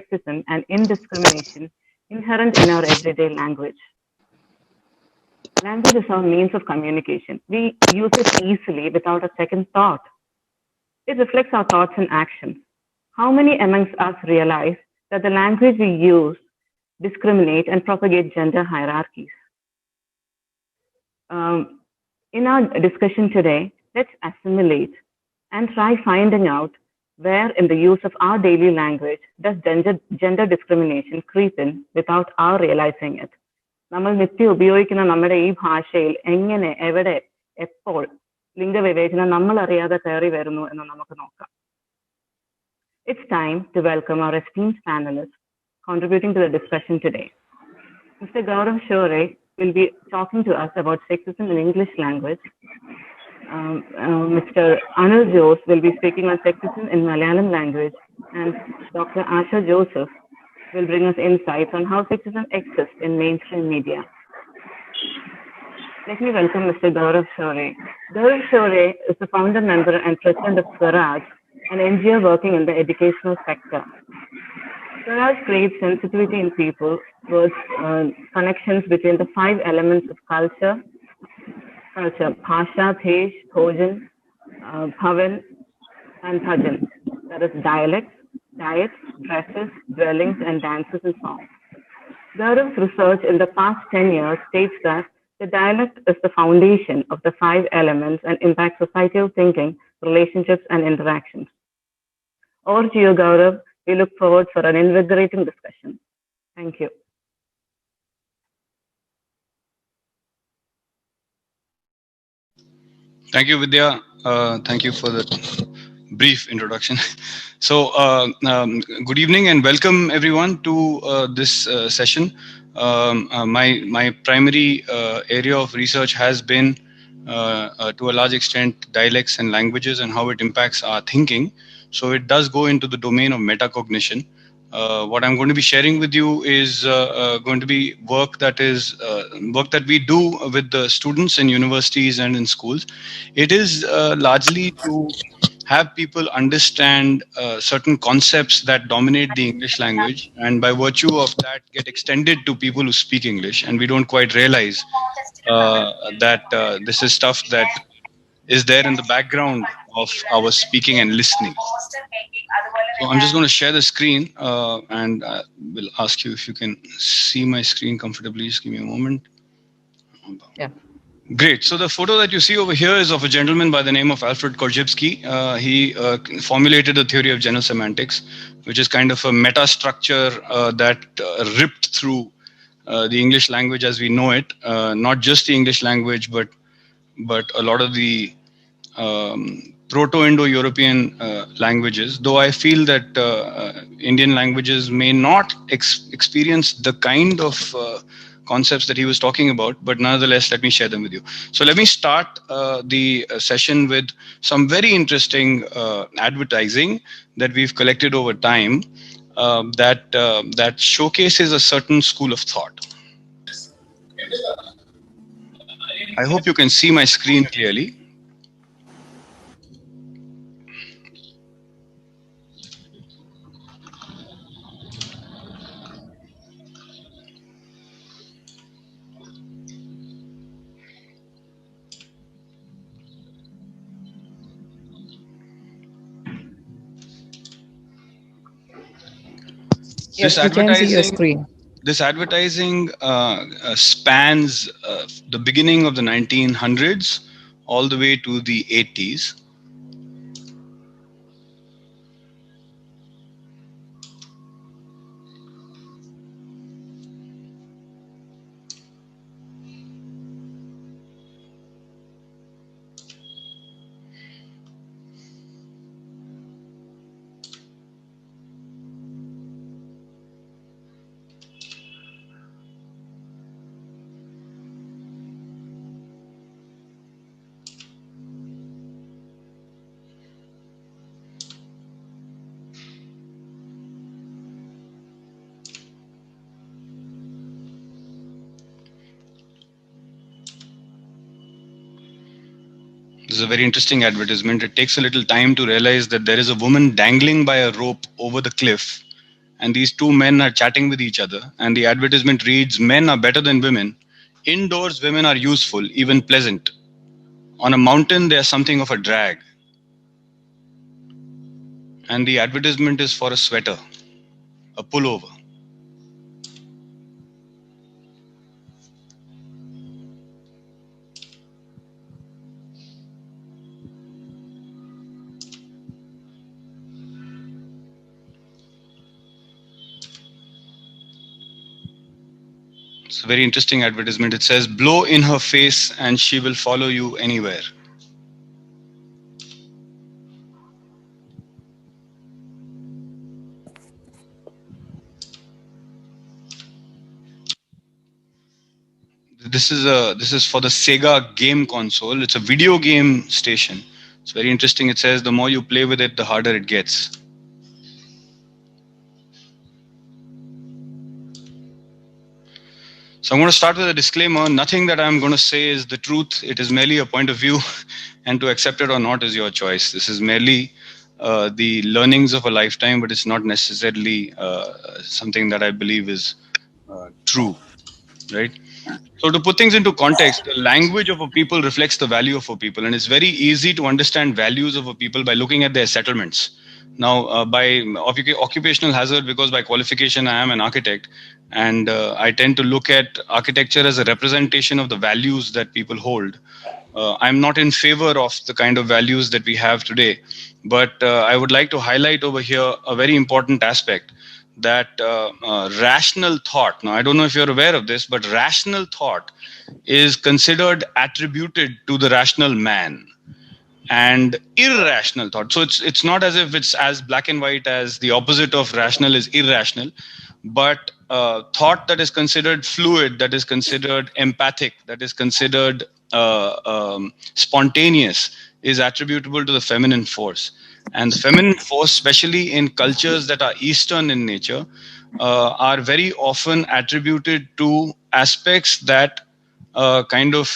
sexism and indiscrimination inherent in our everyday language. Language is our means of communication. We use it easily without a second thought. It reflects our thoughts and actions. How many amongst us realize that the language we use discriminate and propagate gender hierarchies? In our discussion today, let's assimilate and try finding out where in the use of our daily language does gender discrimination creep in without our realizing it. നമ്മൾ നിത്യം ഉപയോഗിക്കുന്ന നമ്മുടെ ഈ ഭാഷയിൽ എങ്ങനെ, എവിടെ, എപ്പോൾ ലിംഗവിവേചനം നമ്മൾ അറിയാതെ കയറി വരുന്നു എന്ന് നമുക്ക് നോക്കാം. It's time to welcome our esteemed panelists contributing to the discussion today. Mr. Gaurav Shore will be talking to us about sexism in English language. Mr. Anil Jose will be speaking on sexism in Malayalam language, and Dr. Asha Joseph will bring us insights on how sexism exists in mainstream media. Let me welcome Mr. Gaurav Shore. Gaurav Shore is the founder member and president of Swaraj, an NGO working in the educational sector. Swaraj creates sensitivity in people towards connections between the 5 elements of culture, Bhasha, Desh, Bhojan, Bhavan, and Bhajan. That is dialects, diets, dresses, dwellings, and dances and songs. Gaurav's research in the past 10 years states that the dialect is the foundation of the 5 elements and impacts societal thinking, relationships, and interactions. Over to you, Gaurav. We look forward for an invigorating discussion. Thank you. Thank you, Vidya. Thank you for the brief introduction. So, good evening and welcome everyone to this session. My primary area of research has been, to a large extent, dialects and languages and how it impacts our thinking. So it does go into the domain of metacognition. What I'm going to be sharing with you is going to be work that we do with the students in universities and in schools. It is largely to have people understand certain concepts that dominate the English language, and by virtue of that get extended to people who speak English, and we don't quite realize that this is stuff that is there in the background of our speaking and listening. So I'm just going to share the screen and will ask you if you can see my screen comfortably. Just give me a moment. Yeah. Great. So the photo that you see over here is of a gentleman by the name of Alfred Korzybski. He formulated the theory of genosemantics, which is kind of a meta structure that ripped through the English language as we know it. Not just the English language, but a lot of the Proto-Indo-European languages, though I feel that Indian languages may not experience the kind of concepts that he was talking about, but nonetheless, let me share them with you. So let me start the session with some very interesting advertising that we've collected over time that showcases a certain school of thought. I hope you can see my screen clearly. Yes, we can see your screen. This advertising spans the beginning of the 1900s all the way to the 80s. This is a very interesting advertisement. It takes a little time to realize that there is a woman dangling by a rope over the cliff, and these two men are chatting with each other, and the advertisement reads, "Men are better than women. Indoors, women are useful, even pleasant. On a mountain, they are something of a drag." And the advertisement is for a sweater, a pullover. It's a very interesting advertisement. It says, "Blow in her face and she will follow you anywhere." This is for the Sega game console. It's a video game station. It's very interesting. It says, "The more you play with it, the harder it gets." So I'm going to start with a disclaimer. Nothing that I'm going to say is the truth. It is merely a point of view, and to accept it or not is your choice. This is merely the learnings of a lifetime, but it's not necessarily something that I believe is true, right? So to put things into context, the language of a people reflects the value of a people, and it's very easy to understand values of a people by looking at their settlements. Now, by occupational hazard, because by qualification I am an architect, and I tend to look at architecture as a representation of the values that people hold. I'm not in favor of the kind of values that we have today, but I would like to highlight over here a very important aspect, that rational thought. Now, I don't know if you're aware of this, but rational thought is considered attributed to the rational man, and irrational thought. So it's not as if it's as black and white as the opposite of rational is irrational, but thought that is considered fluid, that is considered empathic, that is considered spontaneous, is attributable to the feminine force. And the feminine force, especially in cultures that are Eastern in nature, are very often attributed to aspects that kind of,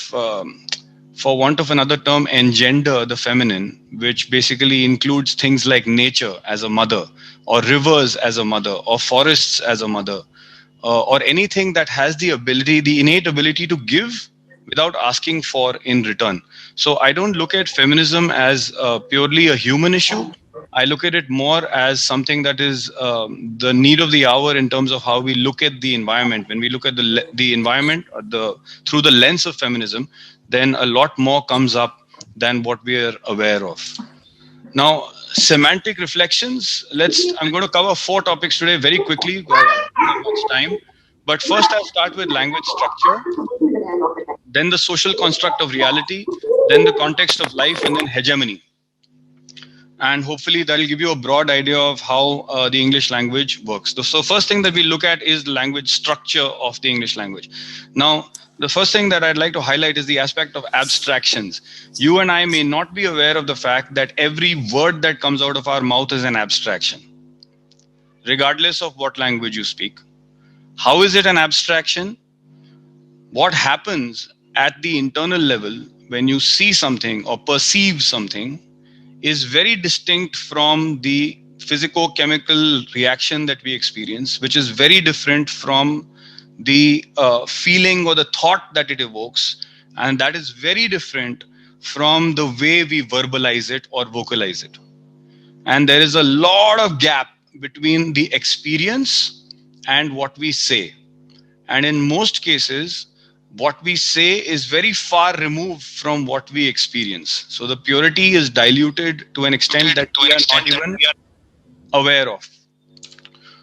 for want of another term, engender the feminine, which basically includes things like nature as a mother, or rivers as a mother, or forests as a mother, or anything that has the ability, the innate ability to give without asking for in return. So I don't look at feminism as purely a human issue. I look at it more as something that is the need of the hour in terms of how we look at the environment. When we look at the environment through the lens of feminism, then a lot more comes up than what we are aware of. Now, semantic reflections. I'm going to cover 4 topics today very quickly. We don't have much time. But first, I'll start with language structure, then the social construct of reality, then the context of life, and then hegemony. And hopefully that'll give you a broad idea of how the English language works. So first thing that we look at is the language structure of the English language. Now, the first thing that I'd like to highlight is the aspect of abstractions. You and I may not be aware of the fact that every word that comes out of our mouth is an abstraction, regardless of what language you speak. How is it an abstraction? What happens at the internal level when you see something or perceive something is very distinct from the physico-chemical reaction that we experience, which is very different from the feeling or the thought that it evokes, and that is very different from the way we verbalize it or vocalize it. And there is a lot of gap between the experience and what we say. And in most cases, what we say is very far removed from what we experience. So the purity is diluted to an extent that we are not even aware of.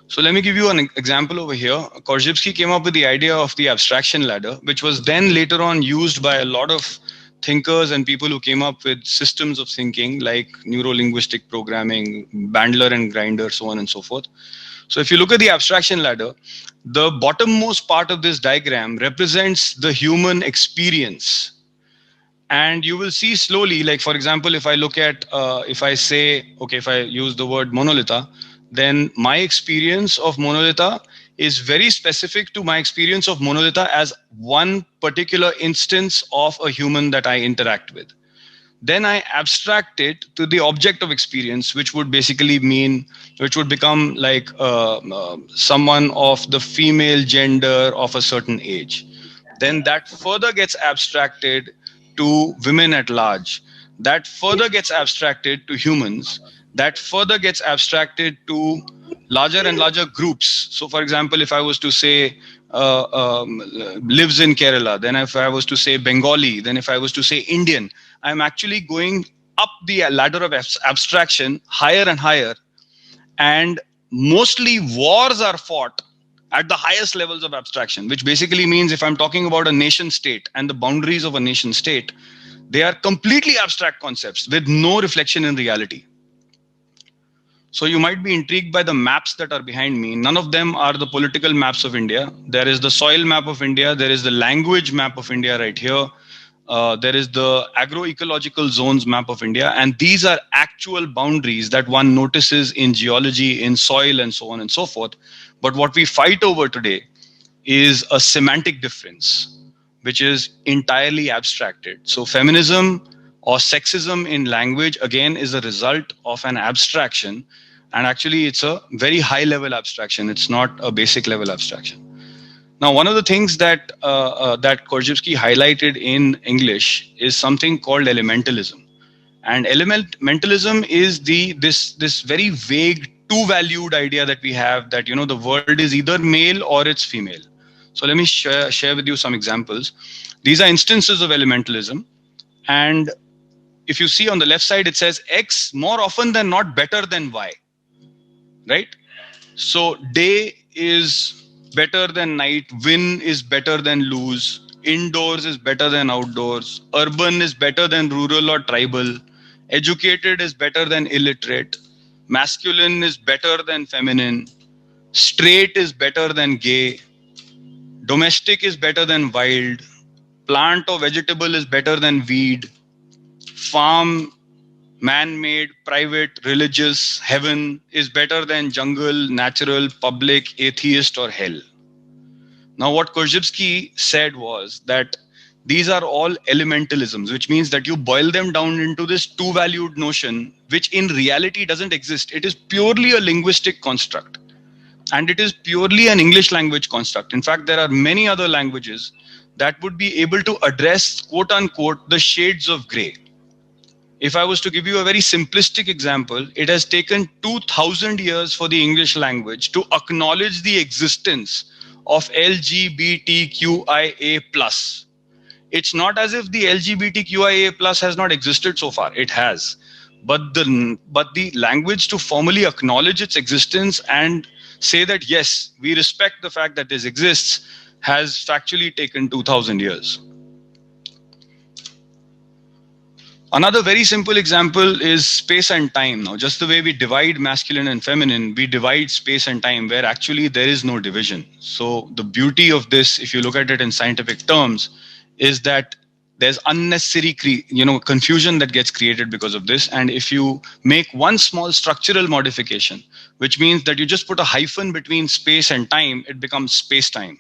So let me give you an example over here. Korzybski came up with the idea of the abstraction ladder, which was then later on used by a lot of thinkers and people who came up with systems of thinking like neuro-linguistic programming, Bandler and Grinder, so on and so forth. So if you look at the abstraction ladder, the bottommost part of this diagram represents the human experience. And you will see slowly, like for example, if I look at, if I say, okay, if I use the word monolitha, then my experience of monolitha is very specific to my experience of monolitha as one particular instance of a human that I interact with. then I abstract it to the object of experience, which would become like someone of the female gender of a certain age. Then that further gets abstracted to women at large. That further gets abstracted to humans. That further gets abstracted to larger and larger groups. So, for example, if I was to say lives in Kerala, then if I was to say Bengali, then if I was to say Indian, I'm actually going up the ladder of abstraction higher and higher. And mostly wars are fought at the highest levels of abstraction, which basically means if I'm talking about a nation state and the boundaries of a nation state, they are completely abstract concepts with no reflection in reality. So you might be intrigued by the maps that are behind me. None of them are the political maps of India. There is the soil map of India. There is the language map of India right here. There is the agroecological zones map of India. And these are actual boundaries that one notices in geology, in soil, and so on and so forth. But what we fight over today is a semantic difference, which is entirely abstracted. So feminism or sexism in language, again, is a result of an abstraction. And actually, it's a very high level abstraction. It's not a basic level abstraction. Now, one of the things that that Korzybski highlighted in English is something called elementalism. And elementalism is this very vague two-valued idea that we have that, the world is either male or it's female. So let me share with you some examples. These are instances of elementalism. And if you see on the left side, it says X more often than not better than Y, right? So day is better than night, win is better than lose, indoors is better than outdoors, urban is better than rural or tribal, educated is better than illiterate, masculine is better than feminine, straight is better than gay, domestic is better than wild, plant or vegetable is better than weed, farm, man-made, private, religious, heaven is better than jungle, natural, public, atheist, or hell. Now, what Korzybski said was that these are all elementalisms, which means that you boil them down into this two-valued notion, which in reality doesn't exist. It is purely a linguistic construct. And it is purely an English language construct. In fact, there are many other languages that would be able to address, quote unquote, the shades of gray. If I was to give you a very simplistic example, it has taken 2000 years for the English language to acknowledge the existence of LGBTQIA+. It's not as if the LGBTQIA+ has not existed so far. It has. But the language to formally acknowledge its existence and say that, yes, we respect the fact that this exists has factually taken 2000 years. Another very simple example is space and time. Now, just the way we divide masculine and feminine, we divide space and time where actually there is no division. So the beauty of this, if you look at it in scientific terms, is that there's unnecessary confusion that gets created because of this. And if you make one small structural modification, which means that you just put a hyphen between space and time, it becomes space-time.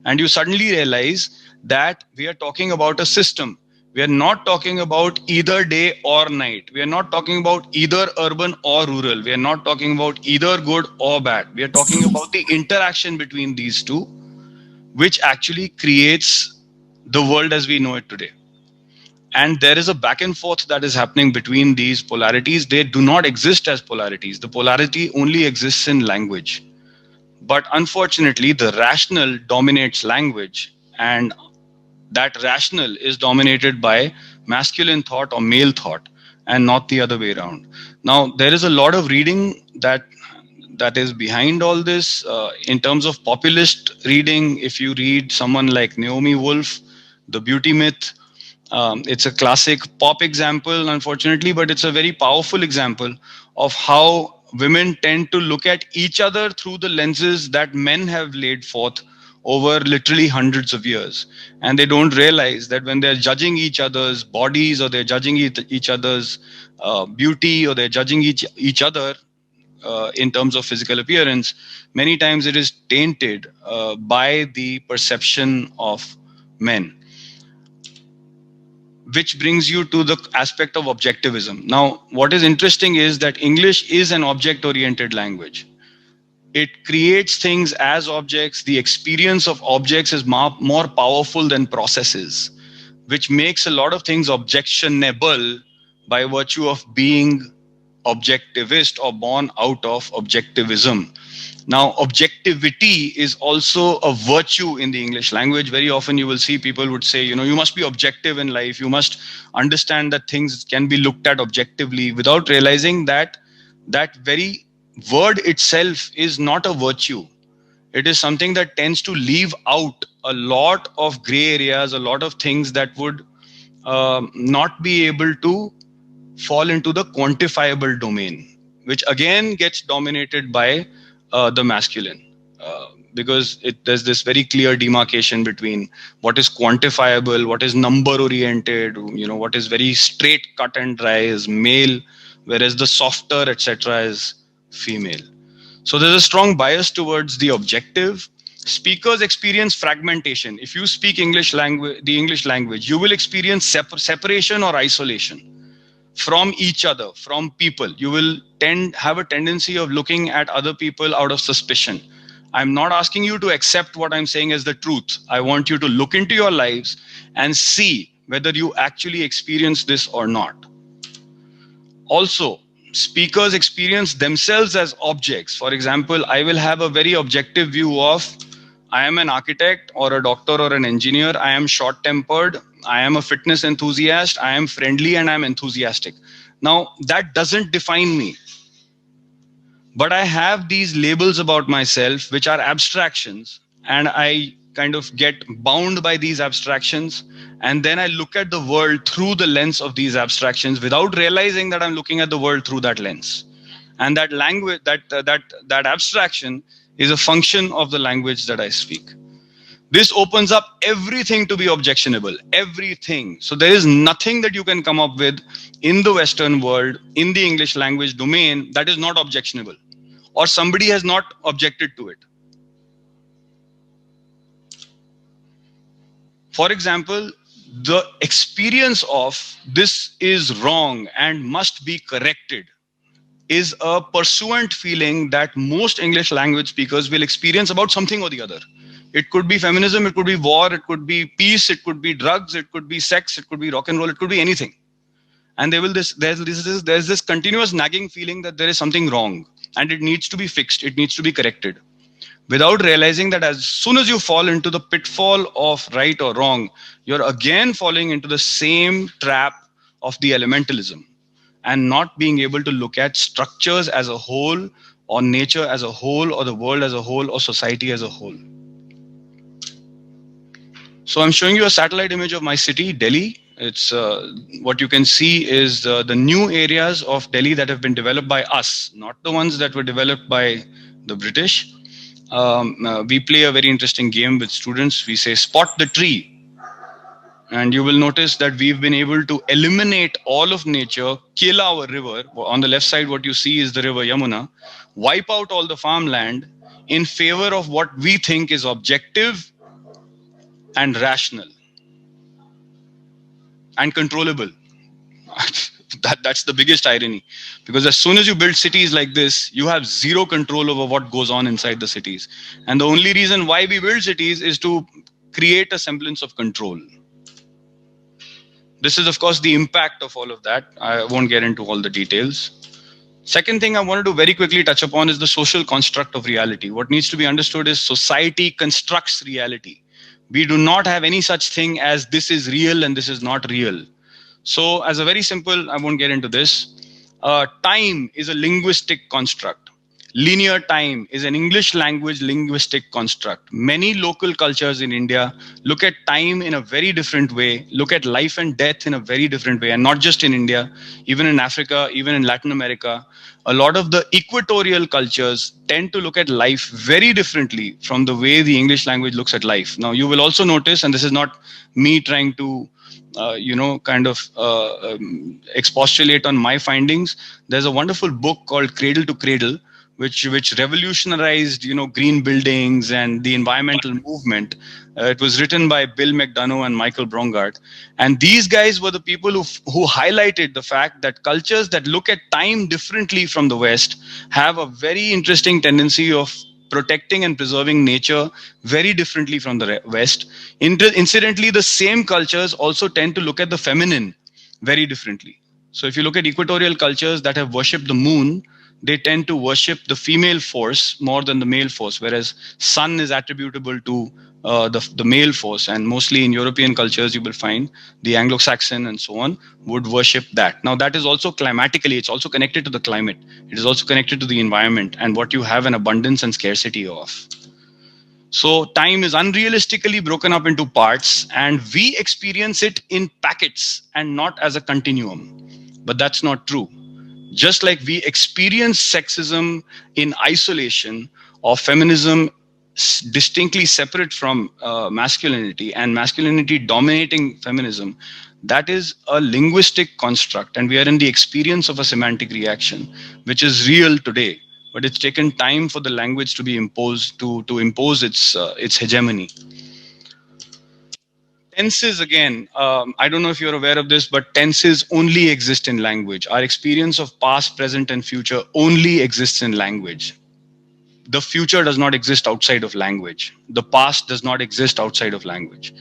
And you suddenly realize that we are talking about a system. We are not talking about either day or night. We are not talking about either urban or rural. We are not talking about either good or bad. We are talking about the interaction between these two, which actually creates the world as we know it today. And there is a back and forth that is happening between these polarities. They do not exist as polarities. The polarity only exists in language. But unfortunately, the rational dominates language, and that rational is dominated by masculine thought or male thought and not the other way around. Now, there is a lot of reading that is behind all this. In terms of populist reading, if you read someone like Naomi Wolf, The Beauty Myth, it's a classic pop example, unfortunately, but it's a very powerful example of how women tend to look at each other through the lenses that men have laid forth over literally hundreds of years. And they don't realize that when they're judging each other's bodies, or they're judging each other's beauty, or they're judging each other in terms of physical appearance, many times it is tainted by the perception of men. which brings you to the aspect of objectivism. Now, what is interesting is that English is an object-oriented language. It creates things as objects. The experience of objects is more powerful than processes, which makes a lot of things objectionable by virtue of being objectivist or born out of objectivism. Now, objectivity is also a virtue in the English language. Very often you will see people would say, you must be objective in life. You must understand that things can be looked at objectively, without realizing that that very word itself is not a virtue. It is something that tends to leave out a lot of gray areas, a lot of things that would not be able to fall into the quantifiable domain, which again gets dominated by the masculine, because there's this very clear demarcation between what is quantifiable, what is number oriented, what is very straight cut and dry is male, whereas the softer etc is female. So there's a strong bias towards the objective. Speakers experience fragmentation. If you speak the English language, you will experience separation or isolation from each other, from people. You will have a tendency of looking at other people out of suspicion. I'm not asking you to accept what I'm saying as the truth. I want you to look into your lives and see whether you actually experience this or not. Also, speakers experience themselves as objects. For example, I will have a very objective view of, I am an architect or a doctor or an engineer. I am short-tempered. I am a fitness enthusiast. I am friendly and I'm enthusiastic. Now, that doesn't define me. But I have these labels about myself, which are abstractions, and I kind of get bound by these abstractions. And then I look at the world through the lens of these abstractions without realizing that I'm looking at the world through that lens. And that language, that abstraction is a function of the language that I speak. This opens up everything to be objectionable, everything. So there is nothing that you can come up with in the Western world, in the English language domain, that is not objectionable, or somebody has not objected to it. For example, the experience of this is wrong and must be corrected is a pursuant feeling that most English language speakers will experience about something or the other. It could be feminism, it could be war, it could be peace, it could be drugs, it could be sex, it could be rock and roll, it could be anything. And there's this continuous nagging feeling that there is something wrong and it needs to be fixed, it needs to be corrected, without realizing that as soon as you fall into the pitfall of right or wrong, you're again falling into the same trap of the elementalism and not being able to look at structures as a whole, or nature as a whole, or the world as a whole, or society as a whole. So I'm showing you a satellite image of my city, Delhi. It's what you can see is the new areas of Delhi that have been developed by us, not the ones that were developed by the British. We play a very interesting game with students. We say, spot the tree. And you will notice that we've been able to eliminate all of nature, kill our river. On the left side, what you see is the river Yamuna, wipe out all the farmland in favor of what we think is objective and rational and controllable. That's the biggest irony, because as soon as you build cities like this, you have zero control over what goes on inside the cities. And the only reason why we build cities is to create a semblance of control. This is, of course, the impact of all of that. I won't get into all the details. Second thing I wanted to very quickly touch upon is the social construct of reality. What needs to be understood is society constructs reality. We do not have any such thing as this is real and this is not real. So as a very simple, I won't get into this. Time is a linguistic construct. Linear time is an English language linguistic construct. Many local cultures in India look at time in a very different way, look at life and death in a very different way. And not just in India, even in Africa, even in Latin America, a lot of the equatorial cultures tend to look at life very differently from the way the English language looks at life. Now, you will also notice, and this is not me trying to expostulate on my findings. There's a wonderful book called Cradle to Cradle, which revolutionized, green buildings and the environmental movement. It was written by Bill McDonough and Michael Brongard. And these guys were the people who highlighted the fact that cultures that look at time differently from the West have a very interesting tendency of protecting and preserving nature very differently from the West. Incidentally, the same cultures also tend to look at the feminine very differently. So if you look at equatorial cultures that have worshipped the moon, they tend to worship the female force more than the male force, whereas sun is attributable to the male force. And mostly in European cultures, you will find the Anglo-Saxon and so on would worship that. Now, that is also climatically, it's also connected to the climate. It is also connected to the environment and what you have an abundance and scarcity of. So time is unrealistically broken up into parts, and we experience it in packets and not as a continuum. But that's not true. Just like we experience sexism in isolation or feminism distinctly separate from masculinity and masculinity dominating feminism, that is a linguistic construct, and we are in the experience of a semantic reaction, which is real today. But it's taken time for the language to be imposed, to impose its hegemony. Tenses, again, I don't know if you're aware of this, but tenses only exist in language. Our experience of past, present, and future only exists in language. The future does not exist outside of language. The past does not exist outside of language.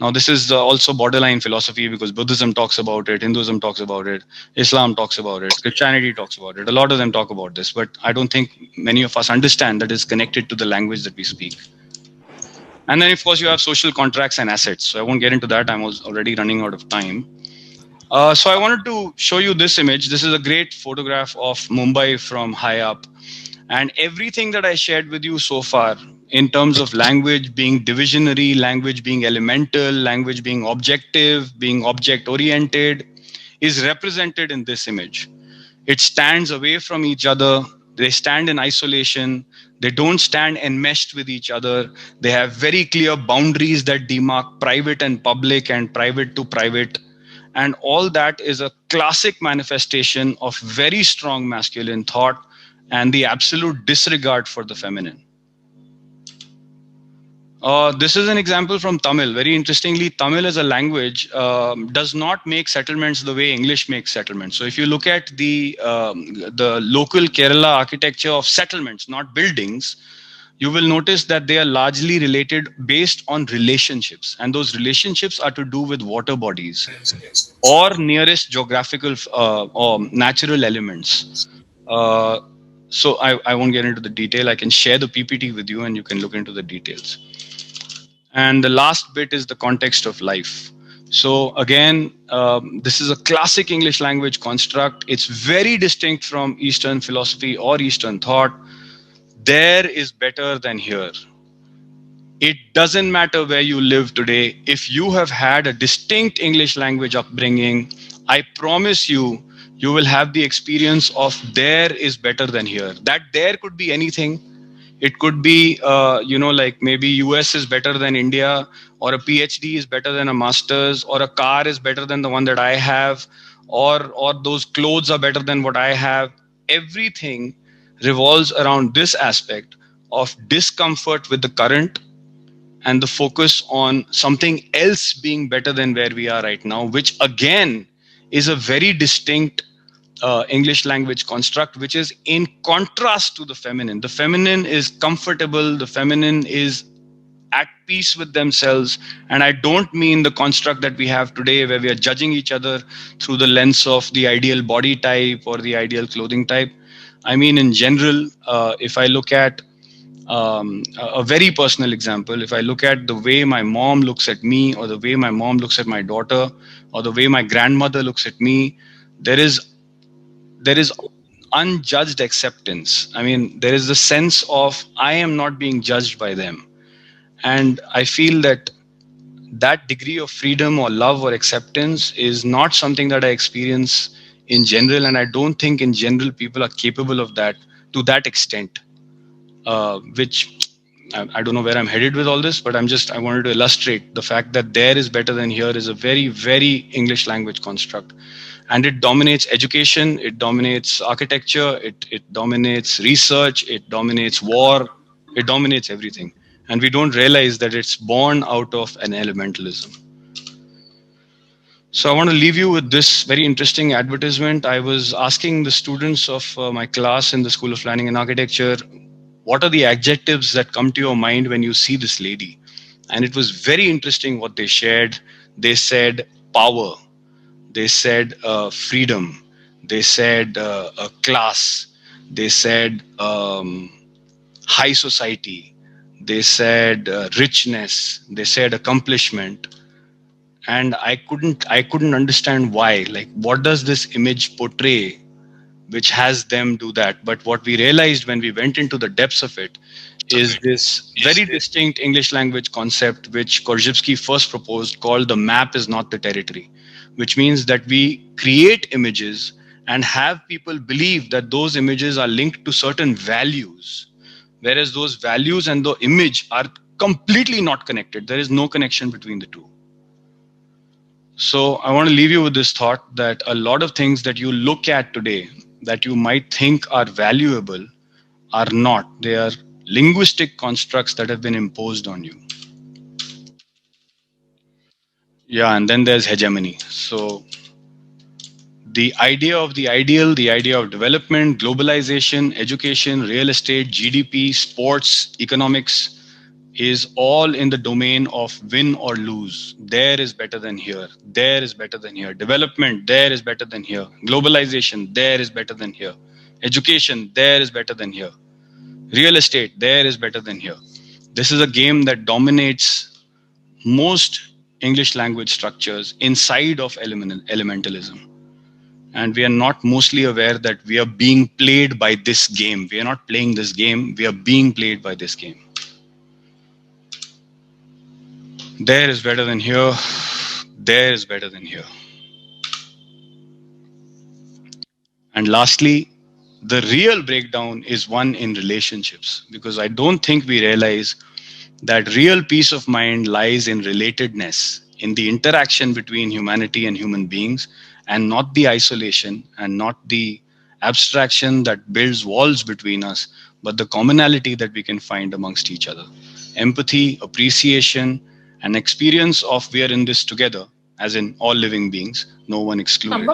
Now, this is also borderline philosophy because Buddhism talks about it, Hinduism talks about it, Islam talks about it, Christianity talks about it. A lot of them talk about this, but I don't think many of us understand that it's connected to the language that we speak. And then, of course, you have social contracts and assets. So I won't get into that. I'm already running out of time. So I wanted to show you this image. This is a great photograph of Mumbai from high up. And everything that I shared with you so far in terms of language being divisionary, language being elemental, language being objective, being object oriented, is represented in this image. It stands away from each other. They stand in isolation. They don't stand enmeshed with each other. They have very clear boundaries that demark private and public and private to private. And all that is a classic manifestation of very strong masculine thought and the absolute disregard for the feminine. This is an example from Tamil. Very interestingly, Tamil as a language does not make settlements the way English makes settlements. So if you look at the local Kerala architecture of settlements, not buildings, you will notice that they are largely related based on relationships. And those relationships are to do with water bodies or nearest geographical or natural elements. So I won't get into the detail. I can share the PPT with you and you can look into the details. And the last bit is the context of life. So again, this is a classic English language construct. It's very distinct from Eastern philosophy or Eastern thought. There is better than here. It doesn't matter where you live today. If you have had a distinct English language upbringing, I promise you, you will have the experience of there is better than here. That there could be anything. It could be, like maybe US is better than India, or a PhD is better than a master's, or a car is better than the one that I have, or those clothes are better than what I have. Everything revolves around this aspect of discomfort with the current and the focus on something else being better than where we are right now, which again is a very distinct English language construct, which is in contrast to the feminine. The feminine is comfortable. The feminine is at peace with themselves. And I don't mean the construct that we have today where we are judging each other through the lens of the ideal body type or the ideal clothing type. I mean, in general, if I look at a very personal example, if I look at the way my mom looks at me, or the way my mom looks at my daughter, or the way my grandmother looks at me, there is unjudged acceptance. I mean, there is the sense of I am not being judged by them. And I feel that degree of freedom or love or acceptance is not something that I experience in general. And I don't think in general people are capable of that to that extent, which I don't know where I'm headed with all this, but I wanted to illustrate the fact that there is better than here is a very, very English language construct. And it dominates education, it dominates architecture, it dominates research, it dominates war, it dominates everything. and we don't realize that it's born out of an elementalism. So I want to leave you with this very interesting advertisement. I was asking the students of my class in the School of Planning and Architecture, what are the adjectives that come to your mind when you see this lady? And it was very interesting what they shared. They said power, they said freedom, they said class, they said high society, they said richness, they said accomplishment. And I couldn't understand why. Like, what does this image portray which has them do that? But what we realized when we went into the depths of it is this very distinct English language concept which Korzybski first proposed, called the map is not the territory, which means that we create images and have people believe that those images are linked to certain values, whereas those values and the image are completely not connected. There is no connection between the two. So I want to leave you with this thought that a lot of things that you look at today that you might think are valuable are not. They are linguistic constructs that have been imposed on you. Yeah, and then there's hegemony. So the idea of the ideal, the idea of development, globalization, education, real estate, GDP, sports, economics, is all in the domain of win or lose. There is better than here. There is better than here. Development, there is better than here. Globalization, there is better than here. Education, there is better than here. Real estate, there is better than here. This is a game that dominates most English language structures inside of elementalism. And we are not mostly aware that we are being played by this game. We are not playing this game. We are being played by this game. There is better than here. There is better than here. And lastly, the real breakdown is one in relationships, because I don't think we realize that real peace of mind lies in relatedness, in the interaction between humanity and human beings, and not the isolation and not the abstraction that builds walls between us, but the commonality that we can find amongst each other. Empathy, appreciation, an experience of we are in this together, as in all living beings, no one excluded.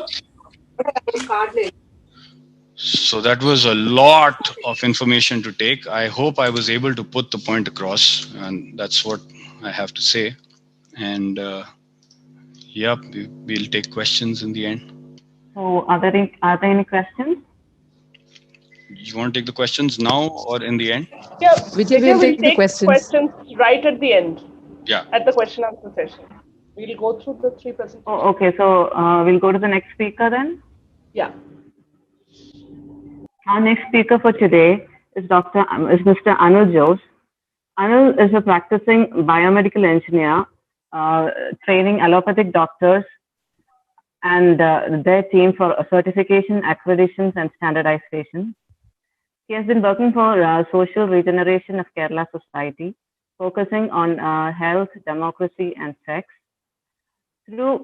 So that was a lot of information to take. I hope I was able to put the point across, and that's what I have to say. And yeah, we'll take questions in the end. So are there any questions? You want to take the questions now or in the end? Yeah, Vijay will take the questions right at the end. Yeah. At the question answer session. We'll go through the three presentations. Oh, okay, so we'll go to the next speaker then. Yeah. Our next speaker for today is Mr. Anil Jose. Anil is a practicing biomedical engineer, training allopathic doctors and their team for certification, accreditations, and standardization. He has been working for social regeneration of Kerala society, focusing on health, democracy, and sex. Through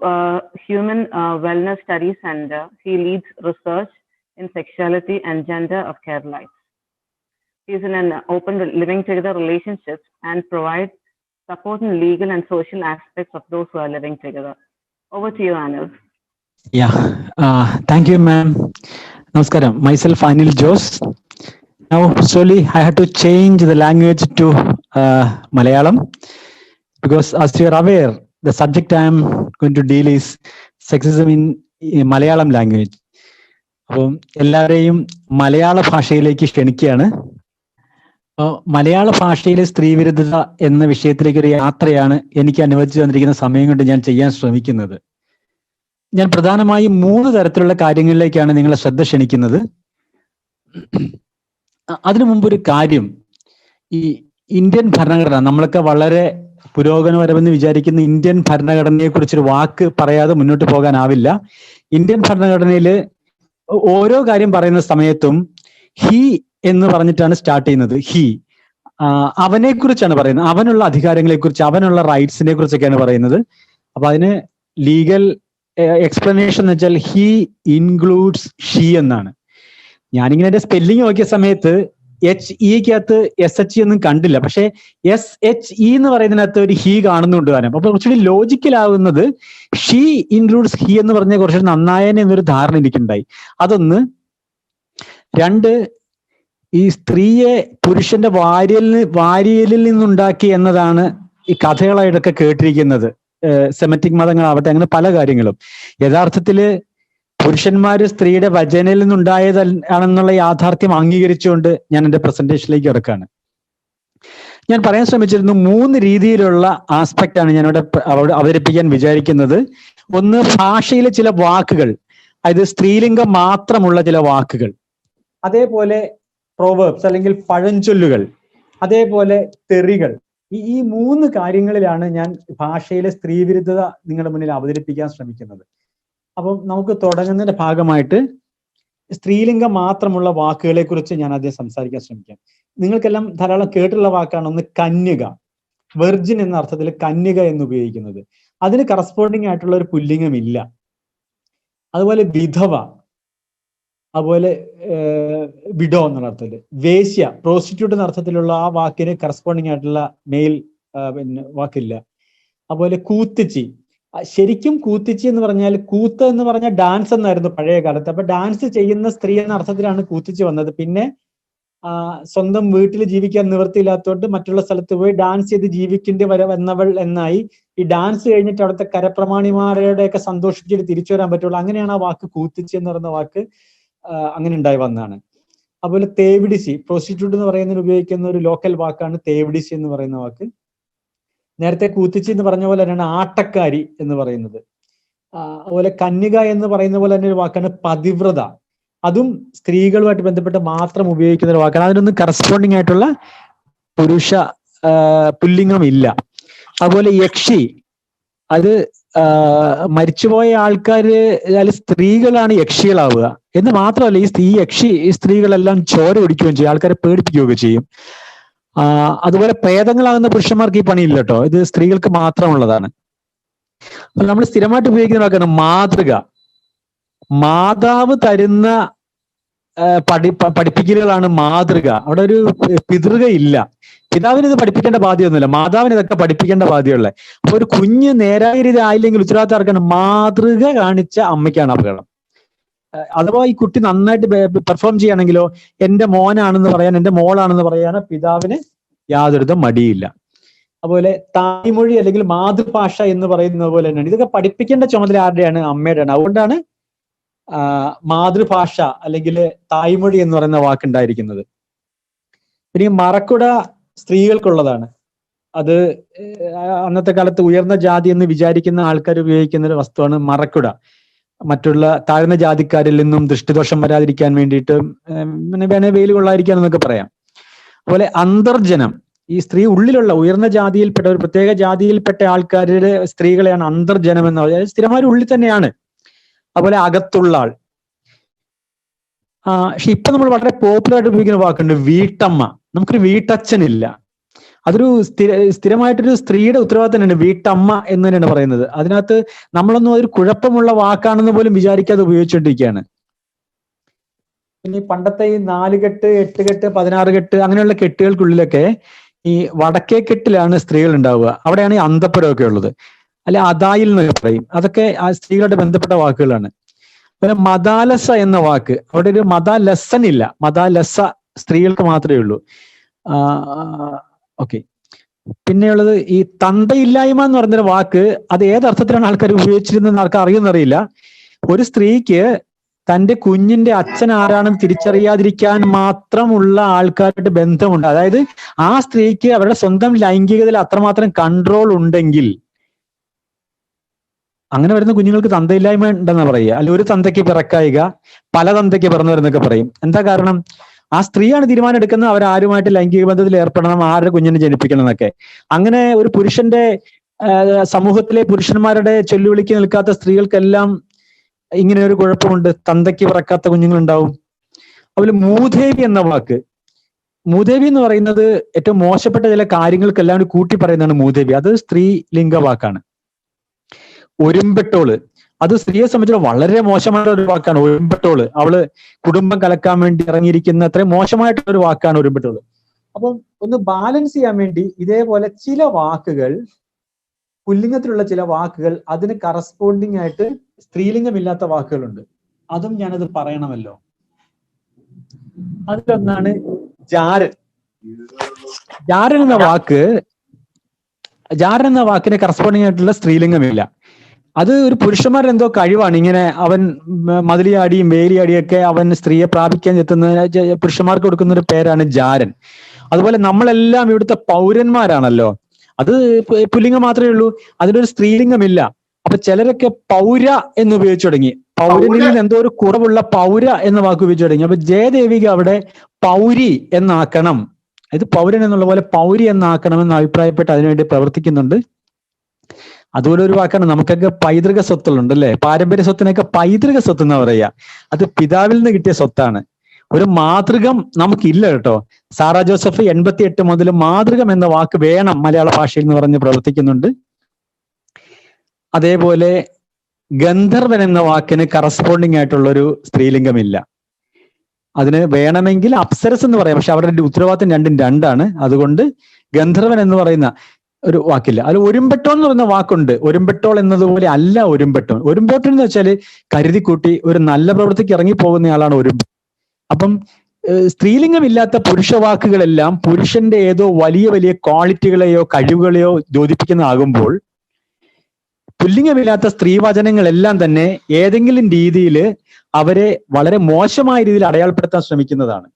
human wellness studies, and he leads research in sexuality and gender of Keralites. He is in an open living together relationships and provides support in legal and social aspects of those who are living together. Over to you, Anil. Yeah, thank you, ma'am. Namaskaram. Myself, Anil Jose. Now, slowly, I had to change the language to Malayalam, because as you are aware, the subject I am going to deal is sexism in Malayalam language. അപ്പം എല്ലാവരെയും മലയാള ഭാഷയിലേക്ക് ക്ഷണിക്കുകയാണ്. മലയാള ഭാഷയിലെ സ്ത്രീവിരുദ്ധത എന്ന വിഷയത്തിലേക്ക് ഒരു യാത്രയാണ് എനിക്ക് അനുവദിച്ചു തന്നിരിക്കുന്ന സമയം കൊണ്ട് ഞാൻ ചെയ്യാൻ ശ്രമിക്കുന്നത്. ഞാൻ പ്രധാനമായും 3 തരത്തിലുള്ള കാര്യങ്ങളിലേക്കാണ് നിങ്ങളെ ശ്രദ്ധ ക്ഷണിക്കുന്നത്. അതിനു മുമ്പൊരു കാര്യം, ഈ ഇന്ത്യൻ ഭരണഘടന, നമ്മളൊക്കെ വളരെ പുരോഗമനപരമെന്ന് വിചാരിക്കുന്ന ഇന്ത്യൻ ഭരണഘടനയെ കുറിച്ചൊരു വാക്ക് പറയാതെ മുന്നോട്ട് പോകാനാവില്ല. ഇന്ത്യൻ ഭരണഘടനയിൽ ഓരോ കാര്യം പറയുന്ന സമയത്തും ഹി എന്ന് പറഞ്ഞിട്ടാണ് സ്റ്റാർട്ട് ചെയ്യുന്നത്. ഹി, അവനെ കുറിച്ചാണ് പറയുന്നത്, അവനുള്ള അധികാരങ്ങളെ കുറിച്ച്, അവനുള്ള റൈറ്റ്സിനെ കുറിച്ചൊക്കെയാണ് പറയുന്നത്. അപ്പൊ അതിന് ലീഗൽ എക്സ്പ്ലനേഷൻ എന്ന് വെച്ചാൽ ഹി ഇൻക്ലൂഡ്സ് ഷീ എന്നാണ്. ഞാനിങ്ങനെ എന്റെ സ്പെല്ലിങ് നോക്കിയ സമയത്ത് SHEക്കകത്ത് SHE ഒന്നും കണ്ടില്ല, പക്ഷെ SHE എന്ന് പറയുന്നതിനകത്ത് ഒരു ഹി കാണുന്നുണ്ട് താനും. അപ്പൊ കുറച്ചുകൂടി ലോജിക്കലാവുന്നത് ഷീ ഇൻക്ലൂഡ്സ് ഹി എന്ന് പറഞ്ഞ കുറച്ചുകൂടി നന്നായേനെ എന്നൊരു ധാരണ എനിക്കുണ്ടായി. അതൊന്ന്. രണ്ട്, ഈ സ്ത്രീയെ പുരുഷന്റെ വാരിയലിൽ നിന്നുണ്ടാക്കി എന്നതാണ് ഈ കഥകളായിട്ടൊക്കെ കേട്ടിരിക്കുന്നത്. സെമറ്റിക് മതങ്ങളാവട്ടെ, അങ്ങനെ പല കാര്യങ്ങളും. യഥാർത്ഥത്തില് പുരുഷന്മാര് സ്ത്രീയുടെ വചനയിൽ നിന്നുണ്ടായതാണെന്നുള്ള യാഥാർത്ഥ്യം അംഗീകരിച്ചുകൊണ്ട് ഞാൻ എൻ്റെ പ്രസന്റേഷനിലേക്ക് കിടക്കുകയാണ്. ഞാൻ പറയാൻ ശ്രമിച്ചിരുന്നു 3 രീതിയിലുള്ള ആസ്പെക്റ്റാണ് ഞാനിവിടെ അവതരിപ്പിക്കാൻ വിചാരിക്കുന്നത്. ഒന്ന്, ഭാഷയിലെ ചില വാക്കുകൾ, അതായത് സ്ത്രീലിംഗം മാത്രമുള്ള ചില വാക്കുകൾ. അതേപോലെ പ്രോവേർബ്സ് അല്ലെങ്കിൽ പഴഞ്ചൊല്ലുകൾ, അതേപോലെ തെറികൾ. ഈ 3 കാര്യങ്ങളിലാണ് ഞാൻ ഭാഷയിലെ സ്ത്രീവിരുദ്ധത നിങ്ങളുടെ മുന്നിൽ അവതരിപ്പിക്കാൻ ശ്രമിക്കുന്നത്. അപ്പം നമുക്ക് തുടങ്ങുന്നതിന്റെ ഭാഗമായിട്ട് സ്ത്രീലിംഗം മാത്രമുള്ള വാക്കുകളെ കുറിച്ച് ഞാൻ ആദ്യം സംസാരിക്കാൻ ശ്രമിക്കാം. നിങ്ങൾക്കെല്ലാം ധാരാളം കേട്ടുള്ള വാക്കാണ് ഒന്ന് കന്യക. വെർജിൻ എന്ന അർത്ഥത്തിൽ കന്യക എന്ന് ഉപയോഗിക്കുന്നത്. അതിന് കറസ്പോണ്ടിങ് ആയിട്ടുള്ള ഒരു പുല്ലിംഗം ഇല്ല. അതുപോലെ വിധവ, അതുപോലെ വിഡോ എന്നുള്ള അർത്ഥത്തിൽ. വേശ്യ, പ്രോസ്റ്റിറ്റ്യൂട്ട് എന്ന അർത്ഥത്തിലുള്ള ആ വാക്കിന് കറസ്പോണ്ടിങ് ആയിട്ടുള്ള മെയിൽ വാക്കില്ല. അതുപോലെ കൂത്തിച്ചി, ശരിക്കും കൂത്തിച്ചി എന്ന് പറഞ്ഞാൽ കൂത്ത് എന്ന് പറഞ്ഞാൽ ഡാൻസ് എന്നായിരുന്നു പഴയ കാലത്ത്. അപ്പൊ ഡാൻസ് ചെയ്യുന്ന സ്ത്രീ എന്ന അർത്ഥത്തിലാണ് കൂത്തിച്ചി വന്നത്. പിന്നെ സ്വന്തം വീട്ടിൽ ജീവിക്കാൻ നിവൃത്തിയില്ലാത്തോട്ട് മറ്റുള്ള സ്ഥലത്ത് പോയി ഡാൻസ് ചെയ്ത് ജീവിക്കേണ്ടി വന്നവൾ എന്നായി. ഈ ഡാൻസ് കഴിഞ്ഞിട്ട് അവിടുത്തെ കരപ്രമാണിമാരുടെയൊക്കെ സന്തോഷിച്ചിട്ട് തിരിച്ചു വരാൻ പറ്റുള്ളൂ. അങ്ങനെയാണ് ആ വാക്ക് കൂത്തിച്ചി എന്ന് പറയുന്ന വാക്ക് അങ്ങനെ ഉണ്ടായി വന്നതാണ്. അതുപോലെ തേവിടിസി, പ്രോസ്റ്റിറ്റ്യൂട്ട് എന്ന് പറയുന്നതിന് ഉപയോഗിക്കുന്ന ഒരു ലോക്കൽ വാക്കാണ് തേവിടിസി എന്ന് പറയുന്ന വാക്ക്. നേരത്തെ കൂത്തിച്ചി എന്ന് പറഞ്ഞ പോലെ തന്നെയാണ് ആട്ടക്കാരി എന്ന് പറയുന്നത്. അതുപോലെ കന്യക എന്ന് പറയുന്ന പോലെ തന്നെ ഒരു വാക്കാണ് പതിവ്രത. അതും സ്ത്രീകളുമായിട്ട് ബന്ധപ്പെട്ട് മാത്രം ഉപയോഗിക്കുന്ന ഒരു വാക്കാണ്. അതിനൊന്നും കറസ്പോണ്ടിങ് ആയിട്ടുള്ള പുരുഷ പുല്ലിംഗം ഇല്ല. അതുപോലെ യക്ഷി, അത് മരിച്ചുപോയ ആൾക്കാര് അല്ലെങ്കിൽ സ്ത്രീകളാണ് യക്ഷികളാവുക എന്ന് മാത്രമല്ല, ഈ സ്ത്രീകളെല്ലാം ചോര കുടിക്കുകയും ചെയ്യും, ആൾക്കാരെ പേടിപ്പിക്കുകയൊക്കെ ചെയ്യും. അതുപോലെ പ്രേതങ്ങളാകുന്ന പുരുഷന്മാർക്ക് ഈ പണിയില്ല കേട്ടോ, ഇത് സ്ത്രീകൾക്ക് മാത്രമുള്ളതാണ്. അപ്പൊ നമ്മൾ സ്ഥിരമായിട്ട് ഉപയോഗിക്കുന്ന വാക്കാണ് മാതൃക. മാതാവ് തരുന്ന പഠിപ്പിക്കലുകളാണ് മാതൃക. അവിടെ ഒരു പിതൃക ഇല്ല. പിതാവിന് ഇത് പഠിപ്പിക്കേണ്ട ബാധ്യമൊന്നുമില്ല, മാതാവിന് ഇതൊക്കെ പഠിപ്പിക്കേണ്ട ബാധ്യമുള്ളത്. അപ്പൊ ഒരു കുഞ്ഞ് നേരായ രീതി ആയില്ലെങ്കിൽ ഉത്തരവാദിത്തം ആർക്കാണ്? മാതൃക കാണിച്ച അമ്മയ്ക്കാണ് അപകടം. അഥവാ ഈ കുട്ടി നന്നായിട്ട് പെർഫോം ചെയ്യുകയാണെങ്കിലോ എന്റെ മോനാണെന്ന് പറയാൻ, എന്റെ മോളാണെന്ന് പറയാൻ പിതാവിന് യാതൊരു മടിയില്ല. അതുപോലെ തായ്മൊഴി അല്ലെങ്കിൽ മാതൃഭാഷ എന്ന് പറയുന്നത് പോലെ തന്നെയാണ്. ഇതൊക്കെ പഠിപ്പിക്കേണ്ട ചുമതല ആരുടെയാണ്? അമ്മയുടെയാണ്. അതുകൊണ്ടാണ് മാതൃഭാഷ അല്ലെങ്കിൽ തായ്മൊഴി എന്ന് പറയുന്ന വാക്കുണ്ടായിരിക്കുന്നത്. പിന്നെ മറക്കുട സ്ത്രീകൾക്കുള്ളതാണ്. അത് അന്നത്തെ കാലത്ത് ഉയർന്ന ജാതി എന്ന് വിചാരിക്കുന്ന ആൾക്കാർ ഉപയോഗിക്കുന്ന ഒരു വസ്തുവാണ് മറക്കുട. മറ്റുള്ള താഴ്ന്ന ജാതിക്കാരിൽ നിന്നും ദൃഷ്ടിദോഷം വരാതിരിക്കാൻ വേണ്ടിയിട്ട് വേണേ വെയിൽ കൊള്ളാതിരിക്കാൻ എന്നൊക്കെ പറയാം. അതുപോലെ അന്തർജനം, ഈ സ്ത്രീ ഉള്ളിലുള്ള ഉയർന്ന ജാതിയിൽപ്പെട്ട ഒരു പ്രത്യേക ജാതിയിൽപ്പെട്ട ആൾക്കാരുടെ സ്ത്രീകളെയാണ് അന്തർജനം എന്ന് പറയുന്നത്. സ്ഥിരമായ ഉള്ളിൽ തന്നെയാണ്. അതുപോലെ അകത്തുള്ള ആൾ. പക്ഷെ ഇപ്പൊ നമ്മൾ വളരെ പോപ്പുലർ ആയിട്ട് ഉപയോഗിക്കുന്ന വാക്കുണ്ട് വീട്ടമ്മ. നമുക്കൊരു വീട്ടച്ഛനില്ല. അതൊരു സ്ഥിരമായിട്ടൊരു സ്ത്രീയുടെ ഉത്തരവാദിത്തം തന്നെയാണ് വീട്ടമ്മ എന്ന് തന്നെയാണ് പറയുന്നത്. അതിനകത്ത് നമ്മളൊന്നും അതൊരു കുഴപ്പമുള്ള വാക്കാണെന്ന് പോലും വിചാരിക്കാതെ ഉപയോഗിച്ചുകൊണ്ടിരിക്കുകയാണ്. ഇനി പണ്ടത്തെ ഈ 4 കെട്ട് 8 കെട്ട് 16 കെട്ട് അങ്ങനെയുള്ള കെട്ടുകൾക്കുള്ളിലൊക്കെ ഈ വടക്കേ കെട്ടിലാണ് സ്ത്രീകൾ ഉണ്ടാവുക. അവിടെയാണ് ഈ അന്തപ്പുരമൊക്കെ ഉള്ളത്. അല്ലെ അതായിൽ എന്നൊക്കെ പറയും. അതൊക്കെ ആ സ്ത്രീകളുടെ ബന്ധപ്പെട്ട വാക്കുകളാണ്. പിന്നെ മതാലസ എന്ന വാക്ക്, അവിടെ ഒരു മതാലസൻ ഇല്ല, മതാലസ സ്ത്രീകൾക്ക് മാത്രമേ ഉള്ളൂ. ഓക്കെ. പിന്നെയുള്ളത് ഈ തന്തയില്ലായ്മ എന്ന് പറഞ്ഞൊരു വാക്ക്, അത് ഏതർത്ഥത്തിലാണ് ആൾക്കാർ ഉപയോഗിച്ചിരുന്നതെന്ന് ആൾക്കാർ അറിയുന്നറിയില്ല. ഒരു സ്ത്രീക്ക് തന്റെ കുഞ്ഞിന്റെ അച്ഛൻ ആരാണെന്ന് തിരിച്ചറിയാതിരിക്കാൻ മാത്രമുള്ള ആൾക്കാരുടെ ബന്ധമുണ്ട്. അതായത് ആ സ്ത്രീക്ക് അവരുടെ സ്വന്തം ലൈംഗികതയിൽ അത്രമാത്രം കൺട്രോൾ ഉണ്ടെങ്കിൽ അങ്ങനെ വരുന്ന കുഞ്ഞുങ്ങൾക്ക് തന്തയില്ലായ്മ ഉണ്ടെന്ന് പറയുക. അല്ലെ ഒരു തന്തയ്ക്ക് പിറക്കായിക, പല തന്തയ്ക്ക് പിറന്നവരെന്നൊക്കെ പറയും. എന്താ കാരണം? ആ സ്ത്രീയാണ് തീരുമാനം എടുക്കുന്നത് അവരാരുമായിട്ട് ലൈംഗിക ബന്ധത്തിൽ ഏർപ്പെടണം, ആരുടെ കുഞ്ഞിനെ ജനിപ്പിക്കണം എന്നൊക്കെ. അങ്ങനെ ഒരു പുരുഷന്റെ സമൂഹത്തിലെ പുരുഷന്മാരുടെ ചൊല്ലുവിളിക്ക് നിൽക്കാത്ത സ്ത്രീകൾക്കെല്ലാം ഇങ്ങനെ ഒരു കുഴപ്പമുണ്ട്, തന്തയ്ക്ക് പിറക്കാത്ത കുഞ്ഞുങ്ങളുണ്ടാവും. അതുപോലെ മൂദേവി എന്ന വാക്ക്, മൂദേവി എന്ന് പറയുന്നത് ഏറ്റവും മോശപ്പെട്ട ചില കാര്യങ്ങൾക്കെല്ലാം കൂടി കൂട്ടി പറയുന്നതാണ് മൂദേവി. അത് സ്ത്രീ ലിംഗ വാക്കാണ്. ഒരുമ്പെട്ടോള്, അത് സ്ത്രീയെ സംബന്ധിച്ച് വളരെ മോശമായിട്ടുള്ള ഒരു വാക്കാണ് ഒരുമ്പെട്ടോള്. അവള് കുടുംബം കലക്കാൻ വേണ്ടി ഇറങ്ങിയിരിക്കുന്ന അത്രയും മോശമായിട്ടുള്ള ഒരു വാക്കാണ് ഒരുമ്പെട്ടോള്. അപ്പം ഒന്ന് ബാലൻസ് ചെയ്യാൻ വേണ്ടി ഇതേപോലെ ചില വാക്കുകൾ, പുല്ലിംഗത്തിലുള്ള ചില വാക്കുകൾ അതിന് കറസ്പോണ്ടിങ് ആയിട്ട് സ്ത്രീലിംഗമില്ലാത്ത വാക്കുകളുണ്ട്. അതും ഞാനത് പറയണമല്ലോ. അതിലൊന്നാണ് ജാരൻ. ജാരൻ എന്ന വാക്കിന് കറസ്പോണ്ടിങ് ആയിട്ടുള്ള സ്ത്രീലിംഗമില്ല. അത് ഒരു പുരുഷന്മാരുടെ എന്തോ കഴിവാണ്. ഇങ്ങനെ അവൻ മതിലിയാടിയും വേലിയാടിയും ഒക്കെ അവൻ സ്ത്രീയെ പ്രാപിക്കാൻ എത്തുന്ന പുരുഷന്മാർക്ക് കൊടുക്കുന്ന ഒരു പേരാണ് ജാരൻ. അതുപോലെ നമ്മളെല്ലാം ഇവിടുത്തെ പൗരന്മാരാണല്ലോ. അത് പുല്ലിംഗം മാത്രമേ ഉള്ളൂ, അതിലൊരു സ്ത്രീലിംഗമില്ല. അപ്പൊ ചിലരൊക്കെ പൗര എന്ന് ഉപയോഗിച്ചു തുടങ്ങി. പൗരനിൽ എന്തോ ഒരു കുറവുള്ള പൗര എന്ന വാക്ക് ഉപയോഗിച്ചു തുടങ്ങി. അപ്പൊ ജയദേവിക അവിടെ പൗരി എന്നാക്കണം, ഇത് പൗരൻ എന്നുള്ള പോലെ പൗരി എന്നാക്കണമെന്ന് അഭിപ്രായപ്പെട്ട് അതിനുവേണ്ടി പ്രവർത്തിക്കുന്നുണ്ട്. അതുപോലെ ഒരു വാക്കാണ്, നമുക്കൊക്കെ പൈതൃക സ്വത്തുകളുണ്ട് അല്ലെ, പാരമ്പര്യ സ്വത്തിനൊക്കെ പൈതൃക സ്വത്ത് എന്നാ പറയുക. അത് പിതാവിൽ നിന്ന് കിട്ടിയ സ്വത്താണ്. ഒരു മാതൃകം നമുക്കില്ല കേട്ടോ. സാറാ ജോസഫ് 88 മുതൽ മാതൃകം എന്ന വാക്ക് വേണം മലയാള ഭാഷയിൽ എന്ന് പറഞ്ഞ് പ്രവർത്തിക്കുന്നുണ്ട്. അതേപോലെ ഗന്ധർവൻ എന്ന വാക്കിന് കറസ്പോണ്ടിങ് ആയിട്ടുള്ള ഒരു സ്ത്രീലിംഗമില്ല. അതിന് വേണമെങ്കിൽ അപ്സരസ് എന്ന് പറയാം, പക്ഷെ അവരുടെ ഉത്തരവാദിത്തം രണ്ടും രണ്ടാണ്. അതുകൊണ്ട് ഗന്ധർവൻ എന്ന് പറയുന്ന ഒരു വാക്കില്ല. അതിൽ ഒരുമ്പെട്ടോൾ എന്ന് പറയുന്ന വാക്കുണ്ട്. ഒരുമ്പെട്ടോൾ എന്നതുപോലെ അല്ല ഒരുമ്പെട്ടോൾ. ഒരുമ്പോട്ടൻ എന്ന് വെച്ചാൽ കരുതിക്കൂട്ടി ഒരു നല്ല പ്രവൃത്തിക്ക് ഇറങ്ങിപ്പോകുന്നയാളാണ് ഒരുമ്പെട്ടോൾ. അപ്പം സ്ത്രീലിംഗമില്ലാത്ത പുരുഷ വാക്കുകളെല്ലാം പുരുഷന്റെ ഏതോ വലിയ വലിയ ക്വാളിറ്റികളെയോ കഴിവുകളെയോ യോജിപ്പിക്കുന്നതാകുമ്പോൾ, പുല്ലിംഗമില്ലാത്ത സ്ത്രീവചനങ്ങളെല്ലാം തന്നെ ഏതെങ്കിലും രീതിയിൽ അവരെ വളരെ മോശമായ രീതിയിൽ അടയാളപ്പെടുത്താൻ ശ്രമിക്കുന്നതാണ്.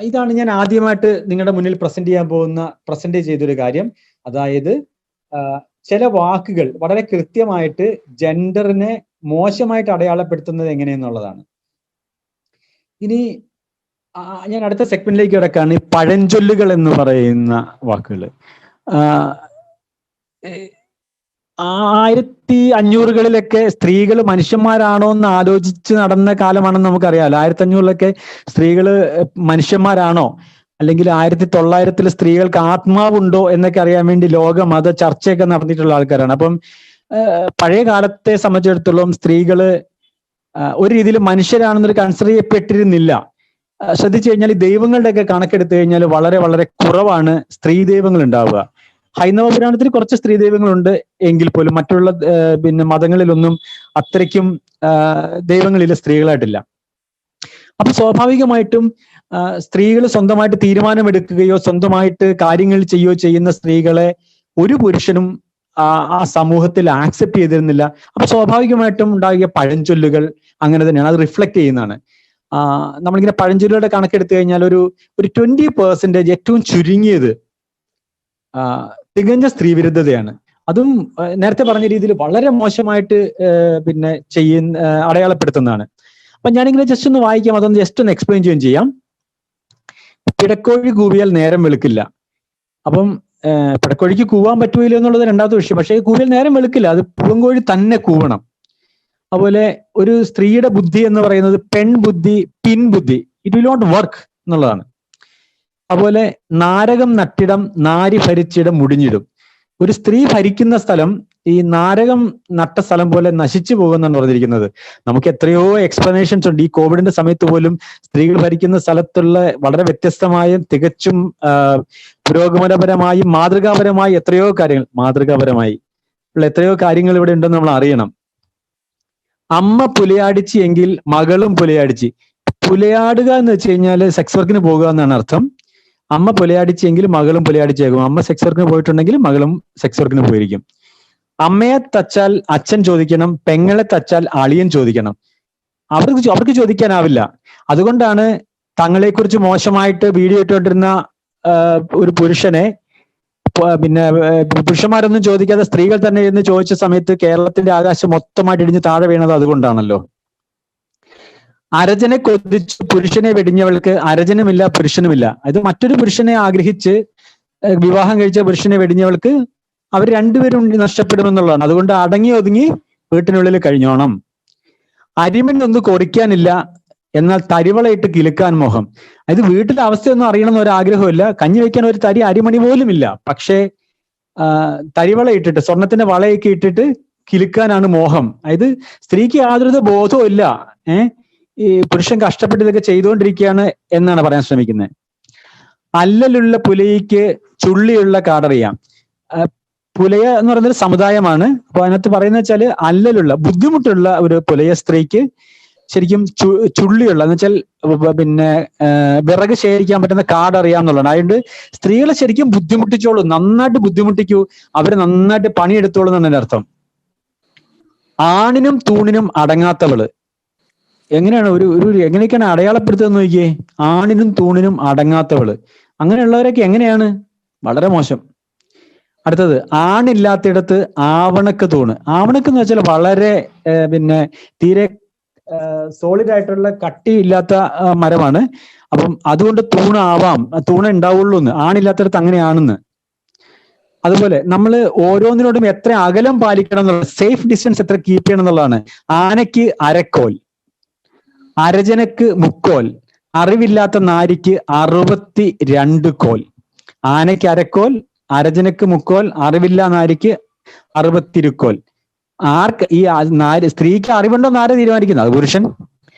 ഇതാണ് ഞാൻ ആദ്യമായിട്ട് നിങ്ങളുടെ മുന്നിൽ പ്രസന്റ് ചെയ്തൊരു കാര്യം. അതായത് ചില വാക്കുകൾ വളരെ കൃത്യമായിട്ട് ജെൻഡറിനെ മോശമായിട്ട് അടയാളപ്പെടുത്തുന്നത് എങ്ങനെയെന്നുള്ളതാണ്. ഇനി ഞാൻ അടുത്ത സെഗ്മെന്റിലേക്ക് കിടക്കാണ്. ഈ പഴഞ്ചൊല്ലുകൾ എന്ന് പറയുന്ന വാക്കുകൾ 1500കളിലൊക്കെ സ്ത്രീകൾ മനുഷ്യന്മാരാണോ എന്ന് ആലോചിച്ച് നടന്ന കാലമാണെന്ന് നമുക്കറിയാമല്ലോ. 1500കളിലൊക്കെ സ്ത്രീകൾ മനുഷ്യന്മാരാണോ, അല്ലെങ്കിൽ 1900 സ്ത്രീകൾക്ക് ആത്മാവുണ്ടോ എന്നൊക്കെ അറിയാൻ വേണ്ടി ലോകം അത് ചർച്ചയൊക്കെ നടത്തിയിട്ടുള്ള ആൾക്കാരാണ്. അപ്പം പഴയ കാലത്തെ സംബന്ധിച്ചിടത്തോളം സ്ത്രീകള് ഒരു രീതിയിൽ മനുഷ്യരാണെന്നൊരു കൺസിഡർ ചെയ്യപ്പെട്ടിരുന്നില്ല. ശ്രദ്ധിച്ചു കഴിഞ്ഞാൽ ഈ ദൈവങ്ങളുടെയൊക്കെ കണക്കെടുത്തു കഴിഞ്ഞാൽ വളരെ വളരെ കുറവാണ് സ്ത്രീ ദൈവങ്ങൾ ഉണ്ടാവുക. ഹൈന്ദവ പുരാണത്തിൽ കുറച്ച് സ്ത്രീ ദൈവങ്ങളുണ്ട് എങ്കിൽ പോലും മറ്റുള്ള മതങ്ങളിലൊന്നും അത്രയ്ക്കും ദൈവങ്ങളില്ല, സ്ത്രീകളായിട്ടില്ല. അപ്പൊ സ്വാഭാവികമായിട്ടും സ്ത്രീകൾ സ്വന്തമായിട്ട് തീരുമാനമെടുക്കുകയോ സ്വന്തമായിട്ട് കാര്യങ്ങൾ ചെയ്യുകയോ ചെയ്യുന്ന സ്ത്രീകളെ ഒരു പുരുഷനും ആ സമൂഹത്തിൽ ആക്സെപ്റ്റ് ചെയ്തിരുന്നില്ല. അപ്പൊ സ്വാഭാവികമായിട്ടും ഉണ്ടാകിയ പഴഞ്ചൊല്ലുകൾ അങ്ങനെ തന്നെയാണ്, അത് റിഫ്ലക്ട് ചെയ്യുന്നതാണ്. നമ്മളിങ്ങനെ പഴഞ്ചൊല്ലുകളുടെ കണക്കെടുത്തു കഴിഞ്ഞാൽ ഒരു 20% ഏറ്റവും ചുരുങ്ങിയത് തികഞ്ഞ സ്ത്രീവിരുദ്ധതയാണ്. അതും നേരത്തെ പറഞ്ഞ രീതിയിൽ വളരെ മോശമായിട്ട് അടയാളപ്പെടുത്തുന്നതാണ്. അപ്പൊ ഞാനിങ്ങനെ ജസ്റ്റ് ഒന്ന് വായിക്കാം, അതൊന്ന് ജസ്റ്റ് ഒന്ന് എക്സ്പ്ലെയിൻ ചെയ്യുകയും ചെയ്യാം. പിടക്കോഴി കൂവിയാൽ നേരം വെളുക്കില്ല. അപ്പം പിടക്കോഴിക്ക് കൂവാൻ പറ്റുമല്ലോ എന്നുള്ളത് രണ്ടാമത്തെ വിഷയം. പക്ഷേ കൂവിയാൽ നേരം വെളുക്കില്ല, അത് പൂവൻകോഴി തന്നെ കൂവണം. അതുപോലെ ഒരു സ്ത്രീയുടെ ബുദ്ധി എന്ന് പറയുന്നത് പെൺബുദ്ധി, പിൻബുദ്ധി, ഇറ്റ് വിൽ നോട്ട് വർക്ക് എന്നുള്ളതാണ്. അതുപോലെ നാരകം നട്ടിടം നാരി ഭരിച്ചിടം മുടിഞ്ഞിടും. ഒരു സ്ത്രീ ഭരിക്കുന്ന സ്ഥലം ഈ നാരകം നട്ട സ്ഥലം പോലെ നശിച്ചു പോകുമെന്നാണ് പറഞ്ഞിരിക്കുന്നത്. നമുക്ക് എത്രയോ എക്സ്പ്ലനേഷൻസ് ഉണ്ട്. ഈ കോവിഡിന്റെ സമയത്ത് പോലും സ്ത്രീകൾ ഭരിക്കുന്ന സ്ഥലത്തുള്ള വളരെ വ്യത്യസ്തമായും തികച്ചും പുരോഗമനപരമായും മാതൃകാപരമായി എത്രയോ കാര്യങ്ങൾ ഇവിടെ ഉണ്ടെന്ന് നമ്മൾ അറിയണം. അമ്മ പുലയാടിച്ച് എങ്കിൽ മകളും പുലയാടിച്ച്. പുലയാടുക എന്ന് വെച്ച് കഴിഞ്ഞാൽ സെക്സ് വർക്കിന് പോകുക എന്നാണ് അർത്ഥം. അമ്മ പുലയാടിച്ചെങ്കിൽ മകളും പുലയാടിച്ചേക്കും. അമ്മ സെക്സ് വർക്കിന് പോയിട്ടുണ്ടെങ്കിൽ മകളും സെക്സ് വർക്കിന് പോയിരിക്കും. അമ്മയെ തച്ചാൽ അച്ഛൻ ചോദിക്കണം, പെങ്ങളെ തച്ചാൽ അളിയൻ ചോദിക്കണം. അവർക്ക് ചോദിക്കാനാവില്ല. അതുകൊണ്ടാണ് തങ്ങളെക്കുറിച്ച് മോശമായിട്ട് വീഡിയോ ഇട്ടുകൊണ്ടിരുന്ന ഒരു പുരുഷനെ പുരുഷന്മാരൊന്നും ചോദിക്കാതെ സ്ത്രീകൾ തന്നെ എന്ന് ചോദിച്ച സമയത്ത് കേരളത്തിന്റെ ആകാശം മൊത്തമായിട്ട് ഇടിഞ്ഞ് താഴെ വീണത് അതുകൊണ്ടാണല്ലോ. അരജനെ കൊതിച്ച് പുരുഷനെ വെടിഞ്ഞവൾക്ക് അരജനുമില്ല പുരുഷനുമില്ല. അത് മറ്റൊരു പുരുഷനെ ആഗ്രഹിച്ച് വിവാഹം കഴിച്ച പുരുഷനെ വെടിഞ്ഞവൾക്ക് അവർ രണ്ടുപേരും നഷ്ടപ്പെടുമെന്നുള്ളതാണ്. അതുകൊണ്ട് അടങ്ങി ഒതുങ്ങി വീട്ടിനുള്ളിൽ കഴിഞ്ഞോണം. അരിമണ്ണൊന്നും കൊറിക്കാനില്ല, എന്നാൽ തരിവളയിട്ട് കിലുക്കാൻ മോഹം. അത് വീട്ടിലെ അവസ്ഥയൊന്നും അറിയണമെന്ന് ഒരാഗ്രഹമില്ല. കഞ്ഞി വയ്ക്കാൻ ഒരു തരി അരിമണി പോലും ഇല്ല. പക്ഷേ തരിവള ഇട്ടിട്ട്, സ്വർണത്തിന്റെ വളയൊക്കെ ഇട്ടിട്ട് കിലുക്കാനാണ് മോഹം. അതായത് സ്ത്രീക്ക് യാതൊരു ബോധവും ഇല്ല, ഈ പുരുഷൻ കഷ്ടപ്പെട്ട് ഇതൊക്കെ ചെയ്തുകൊണ്ടിരിക്കുകയാണ് എന്നാണ് പറയാൻ ശ്രമിക്കുന്നത്. അല്ലലുള്ള പുലയിക്ക് ചുള്ളിയുള്ള കാടറിയാം. പുലയ എന്ന് പറയുന്നത് സമുദായമാണ്. അപ്പൊ അതിനകത്ത് പറയുന്നത് വെച്ചാല് അല്ലലുള്ള ബുദ്ധിമുട്ടുള്ള ഒരു പുലയ സ്ത്രീക്ക് ശരിക്കും ചുള്ളിയുള്ള എന്ന് വെച്ചാൽ പിന്നെ വിറക് ശേഖരിക്കാൻ പറ്റുന്ന കാടറിയാം എന്നുള്ളതാണ്. അതുകൊണ്ട് സ്ത്രീകളെ ശരിക്കും ബുദ്ധിമുട്ടിച്ചോളൂ, നന്നായിട്ട് ബുദ്ധിമുട്ടിക്കൂ, അവര് നന്നായിട്ട് പണിയെടുത്തോളൂ എന്നാണ് അർത്ഥം. ആണിനും തൂണിനും അടങ്ങാത്തവള്. എങ്ങനെയാണ് എങ്ങനെയൊക്കെയാണ് അടയാളപ്പെടുത്തുന്നത് നോക്കിയേ? ആണിനും തൂണിനും അടങ്ങാത്തവള്. അങ്ങനെയുള്ളവരൊക്കെ എങ്ങനെയാണ്? വളരെ മോശം. അടുത്തത്, ആണില്ലാത്തിടത്ത് ആവണക്ക് തൂണ്. ആവണക്ക് എന്ന് വെച്ചാൽ വളരെ പിന്നെ തീരെ സോളിഡ് ആയിട്ടുള്ള കട്ടിയില്ലാത്ത മരമാണ്. അപ്പം അതുകൊണ്ട് തൂണാവാം, തൂണ് ഉണ്ടാവുള്ളൂ എന്ന്. ആണില്ലാത്തിടത്ത് അങ്ങനെയാണെന്ന്. അതുപോലെ നമ്മൾ ഓരോന്നിനോടും എത്ര അകലം പാലിക്കണം എന്നുള്ളത്, സേഫ് ഡിസ്റ്റൻസ് എത്ര കീപ്പ് ചെയ്യണം എന്നുള്ളതാണ്. ആനയ്ക്ക് അരക്കോൽ, അരജനക്ക് മുക്കോൽ, അറിവില്ലാത്ത നാരിക്ക് 62 കോൽ. ആനയ്ക്ക് അരക്കോൽ, അരജനക്ക് മുക്കോൽ, അറിവില്ലാ നാരിക്ക് 62 കോൽ. ആർക്ക് ഈ സ്ത്രീക്ക് അറിവുണ്ടോന്ന് ആരെ തീരുമാനിക്കുന്നത്? അത് പുരുഷൻ.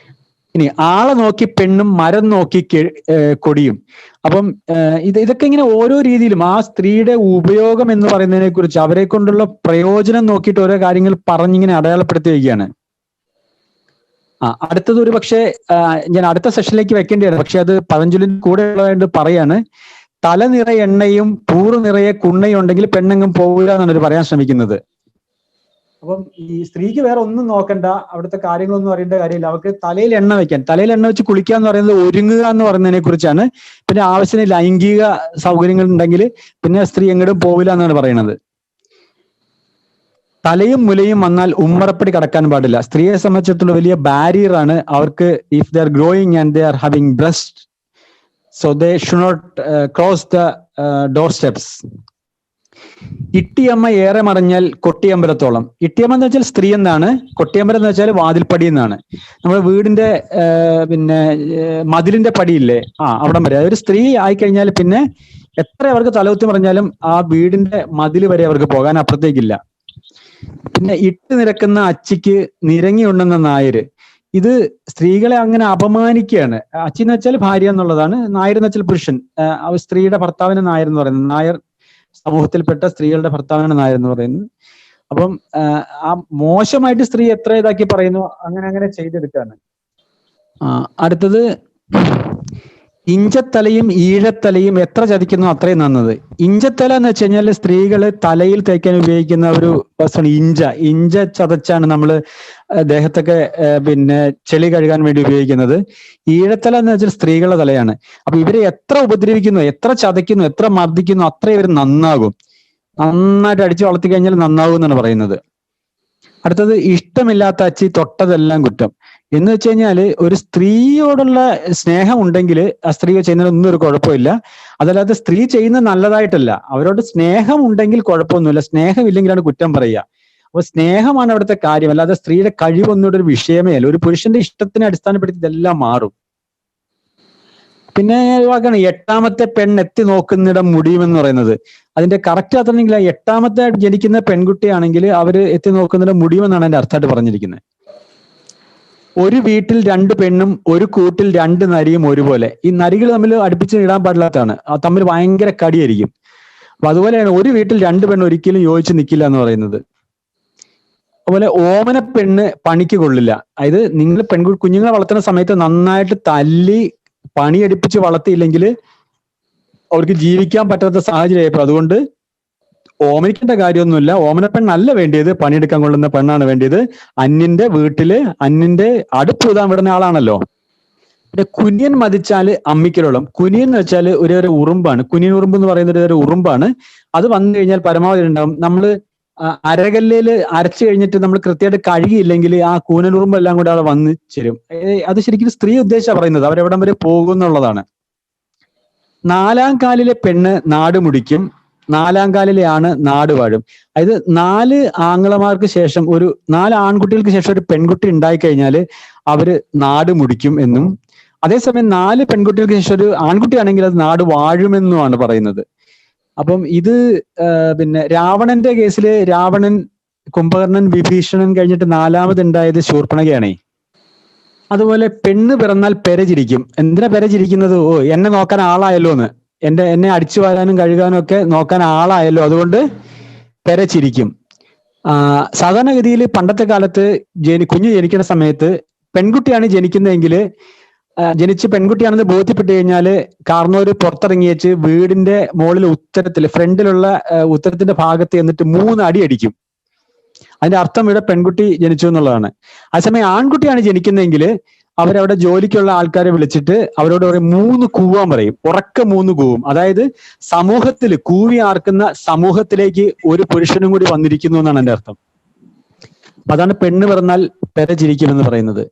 ഇനി ആളെ നോക്കി പെണ്ണും മരം നോക്കി കൊടിയും. അപ്പം ഇതൊക്കെ ഇങ്ങനെ ഓരോ രീതിയിലും ആ സ്ത്രീയുടെ ഉപയോഗം എന്ന് പറയുന്നതിനെ കുറിച്ച്, അവരെ കൊണ്ടുള്ള പ്രയോജനം നോക്കിയിട്ട് ഓരോ കാര്യങ്ങൾ പറഞ്ഞിങ്ങനെ അടയാളപ്പെടുത്തി വയ്ക്കുകയാണ്. അടുത്തത് ഒരു പക്ഷേ ഞാൻ അടുത്ത സെഷനിലേക്ക് വെക്കേണ്ടതാണ്, പക്ഷെ അത് പതഞ്ജലിന്റെ കൂടെ ഉള്ളതായിട്ട് പറയാണ്. തല നിറയെ എണ്ണയും പൂറ് നിറയെ കുണ്ണയും ഉണ്ടെങ്കിൽ പെണ്ണെങ്ങും പോവില്ല എന്നാണ് അവർ പറയാൻ ശ്രമിക്കുന്നത്. അപ്പം ഈ സ്ത്രീക്ക് വേറെ ഒന്നും നോക്കണ്ട, അവിടുത്തെ കാര്യങ്ങളൊന്നും അറിയേണ്ട കാര്യമില്ല. അവർക്ക് തലയിൽ എണ്ണ വെക്കാൻ, തലയിൽ എണ്ണ വെച്ച് കുളിക്കുക എന്ന് പറയുന്നത് ഒരുങ്ങുക എന്ന് പറയുന്നതിനെ കുറിച്ചാണ്. പിന്നെ ആവശ്യത്തിന് ലൈംഗിക സൗകര്യങ്ങൾ ഉണ്ടെങ്കിൽ പിന്നെ സ്ത്രീ എങ്ങോട്ടും പോവില്ല എന്നാണ് പറയുന്നത്. തലയും മുലയും വന്നാൽ ഉമ്മറപ്പടി കടക്കാൻ പാടില്ല. സ്ത്രീയെ സംബന്ധിച്ചിടത്തോളം വലിയ ബാരിയർ ആണ് അവർക്ക്. If they are growing and they are having breast, so they should not cross the door steps. ഇട്ടിയമ്മ ഏറെ മറിഞ്ഞാൽ കൊട്ടിയമ്പലത്തോളം. ഇട്ടിയമ്മ എന്ന് വെച്ചാൽ സ്ത്രീ എന്നാണ്, കൊട്ടിയമ്പലം എന്ന് വെച്ചാൽ വാതിൽപ്പടി എന്നാണ്. നമ്മുടെ വീടിന്റെ പിന്നെ മതിലിന്റെ പടിയില്ലേ, അവിടം വരെ. ഒരു സ്ത്രീ ആയിക്കഴിഞ്ഞാൽ പിന്നെ എത്ര അവർക്ക് തലകുത്തി പറഞ്ഞാലും ആ വീടിന്റെ മതിൽ വരെ അവർക്ക് പോകാൻ, അപ്പുറത്തേക്കില്ല. പിന്നെ ഇട്ട് നിരക്കുന്ന അച്ചിക്ക് നിരങ്ങി ഉണ്ടെന്ന നായര്. ഇത് സ്ത്രീകളെ അങ്ങനെ അപമാനിക്കുകയാണ്. അച്ചി എന്ന് വെച്ചാൽ ഭാര്യ എന്നുള്ളതാണ്, നായർ എന്ന് വെച്ചാൽ പുരുഷൻ. സ്ത്രീയുടെ ഭർത്താവിനെ നായർ എന്ന് പറയുന്നത്, നായർ സമൂഹത്തിൽപ്പെട്ട സ്ത്രീകളുടെ ഭർത്താവിനെ നായർ എന്ന് പറയുന്നത്. അപ്പം ആ മോശമായിട്ട് സ്ത്രീ എത്ര ഇതാക്കി പറയുന്നു, അങ്ങനെ ചെയ്തെടുക്കാണ്. അടുത്തത്, ഇഞ്ചത്തലയും ഈഴത്തലയും എത്ര ചതിക്കുന്നു അത്രയും നന്നത്. ഇഞ്ചത്തല എന്ന് വെച്ച് കഴിഞ്ഞാൽ സ്ത്രീകള് തലയിൽ തേക്കാൻ ഉപയോഗിക്കുന്ന ഒരു വസ്തുവാണ് ഇഞ്ച. ഇഞ്ച ചതച്ചാണ് നമ്മൾ ദേഹത്തൊക്കെ പിന്നെ ചെളി കഴുകാൻ വേണ്ടി ഉപയോഗിക്കുന്നത്. ഈഴത്തല എന്ന് വെച്ചാൽ സ്ത്രീകളുടെ തലയാണ്. അപ്പൊ ഇവരെ എത്ര ഉപദ്രവിക്കുന്നു, എത്ര ചതയ്ക്കുന്നു, എത്ര മർദ്ദിക്കുന്നു, അത്ര ഇവർ നന്നാകും. നന്നായിട്ട് അടിച്ചു വളർത്തി കഴിഞ്ഞാൽ നന്നാകും എന്നാണ് പറയുന്നത്. അടുത്തത്, ഇഷ്ടമില്ലാത്ത അച്ചി തൊട്ടതെല്ലാം കുറ്റം. എന്ന് വെച്ച് കഴിഞ്ഞാല് ഒരു സ്ത്രീയോടുള്ള സ്നേഹം ഉണ്ടെങ്കിൽ ആ സ്ത്രീ ചെയ്യുന്നതിനൊന്നും ഒരു കുഴപ്പമില്ല. അതല്ലാതെ സ്ത്രീ ചെയ്യുന്നത് നല്ലതായിട്ടല്ല, അവരോട് സ്നേഹം ഉണ്ടെങ്കിൽ കുഴപ്പമൊന്നുമില്ല, സ്നേഹമില്ലെങ്കിലാണ് കുറ്റം പറയുക. അപ്പൊ സ്നേഹമാണ് അവിടുത്തെ കാര്യം, അല്ലാതെ സ്ത്രീയുടെ കഴിവൊന്നും ഒരു വിഷയമേ അല്ല. ഒരു പുരുഷന്റെ ഇഷ്ടത്തിനെ അടിസ്ഥാനപ്പെടുത്തി ഇതെല്ലാം മാറും. പിന്നെ വാക്കാണ് 8ാമത്തെ പെണ്ണ് എത്തി നോക്കുന്നിടം മുടിയുമെന്ന് പറയുന്നത്. അതിന്റെ കറക്റ്റ് അത്രയെങ്കിൽ 8ാമത്തെ ജനിക്കുന്ന പെൺകുട്ടിയാണെങ്കിൽ അവര് എത്തി നോക്കുന്നിടം മുടിയുമെന്നാണ് അതിന്റെ അർത്ഥമായിട്ട് പറഞ്ഞിരിക്കുന്നത്. ഒരു വീട്ടിൽ 2 പെണ്ണും ഒരു കൂട്ടിൽ 2 നരിയും ഒരുപോലെ. ഈ നരികൾ തമ്മിൽ അടുപ്പിച്ച് ഇടാൻ പാടില്ലാത്തതാണ്, തമ്മിൽ ഭയങ്കര കടിയായിരിക്കും. അപ്പൊ അതുപോലെയാണ് ഒരു വീട്ടിൽ 2 പെണ്ണ് ഒരിക്കലും യോജിച്ച് നിൽക്കില്ല എന്ന് പറയുന്നത്. അതുപോലെ ഓമന പെണ്ണ് പണിക്ക് കൊള്ളില്ല. അതായത് നിങ്ങൾ കുഞ്ഞുങ്ങളെ വളർത്തുന്ന സമയത്ത് നന്നായിട്ട് തല്ലി പണിയെടുപ്പിച്ച് വളർത്തിയില്ലെങ്കിൽ അവർക്ക് ജീവിക്കാൻ പറ്റാത്ത സാഹചര്യമായപ്പോൾ അതുകൊണ്ട് ഓമനിക്കേണ്ട കാര്യമൊന്നുമില്ല. ഓമന പെണ്ണല്ല വേണ്ടിയത്, പണിയെടുക്കാൻ കൊള്ളുന്ന പെണ്ണാണ് വേണ്ടിയത്. അന്യന്റെ വീട്ടില് അന്യന്റെ അടുപ്പ് ഊതാൻ വിടുന്ന ആളാണല്ലോ. പിന്നെ കുനിയൻ മതിച്ചാല് അമ്മിക്കലോളം. കുനിയൻ എന്ന് വെച്ചാൽ ഒരു ഉറുമ്പാണ്. കുനിയൻ ഉറുമ്പ് എന്ന് പറയുന്ന ഒരു ഉറുമ്പാണ്. അത് വന്നു കഴിഞ്ഞാൽ പരമാവധി ഉണ്ടാവും. നമ്മള് അരകല്ലില് അരച്ചു കഴിഞ്ഞിട്ട് നമ്മൾ കൃത്യമായിട്ട് കഴുകിയില്ലെങ്കിൽ ആ കൂനനുറുമ്പ് എല്ലാം കൂടെ അവിടെ വന്ന് ചേരും. അത് ശരിക്കും സ്ത്രീ ഉദ്ദേശിച്ചാണ് പറയുന്നത്, അവരെവിടം വരെ പോകുന്നുള്ളതാണ്. 4ാം കാലിലെ പെണ്ണ് നാട് മുടിക്കും, 4ാം കാലിലെ ആണ് നാട് വാഴും. അതായത് 4 ആങ്ങളമാർക്ക് ശേഷം 4 ആൺകുട്ടികൾക്ക് ശേഷം ഒരു പെൺകുട്ടി ഉണ്ടായിക്കഴിഞ്ഞാൽ അവര് നാട് മുടിക്കും എന്നും, അതേസമയം 4 പെൺകുട്ടികൾക്ക് ശേഷം ഒരു ആൺകുട്ടിയാണെങ്കിൽ അത് നാട് വാഴുമെന്നുമാണ് പറയുന്നത്. അപ്പം ഇത് പിന്നെ രാവണന്റെ കേസില് രാവണൻ കുംഭകർണൻ വിഭീഷണൻ കഴിഞ്ഞിട്ട് 4ാമതുണ്ടായത് ശൂർപ്പണഖയാണേ. അതുപോലെ പെണ്ണ് പിറന്നാൽ പെരചിരിക്കും. എന്തിനാ പെരചിരിക്കുന്നത്? ഓ, എന്നെ നോക്കാൻ ആളായല്ലോ എന്ന്, എന്നെ അടിച്ചു വാരാനും കഴുകാനും ഒക്കെ നോക്കാൻ ആളായല്ലോ, അതുകൊണ്ട് പെരചിരിക്കും. സാധാരണഗതിയിൽ പണ്ടത്തെ കാലത്ത് കുഞ്ഞ് ജനിക്കുന്ന സമയത്ത് പെൺകുട്ടിയാണ് ജനിക്കുന്നതെങ്കിൽ ജനിച്ച് പെൺകുട്ടിയാണെന്ന് ബോധ്യപ്പെട്ട് കഴിഞ്ഞാല് കാർന്നോര് പുറത്തിറങ്ങി വെച്ച് വീടിന്റെ മുകളിൽ ഫ്രണ്ടിലുള്ള ഉത്തരത്തിന്റെ ഭാഗത്ത് എന്നിട്ട് 3 അടി അടിക്കും. അതിന്റെ അർത്ഥം ഇവിടെ പെൺകുട്ടി ജനിച്ചു എന്നുള്ളതാണ്. അതേസമയം ആൺകുട്ടിയാണ് ജനിക്കുന്നതെങ്കിൽ അവരവിടെ ജോലിക്കുള്ള ആൾക്കാരെ വിളിച്ചിട്ട് അവരോട് പറയും 3 കൂവാൻ പറയും, ഉറക്ക 3 കൂവും. അതായത് സമൂഹത്തിൽ കൂവി ആർക്കുന്ന സമൂഹത്തിലേക്ക് ഒരു പുരുഷനും കൂടി വന്നിരിക്കുന്നു എന്നാണ് എന്റെ അർത്ഥം. അതാണ് പെണ്ണ് പിറന്നാൽ പെരചിരിക്കുമെന്ന് പറയുന്നത്.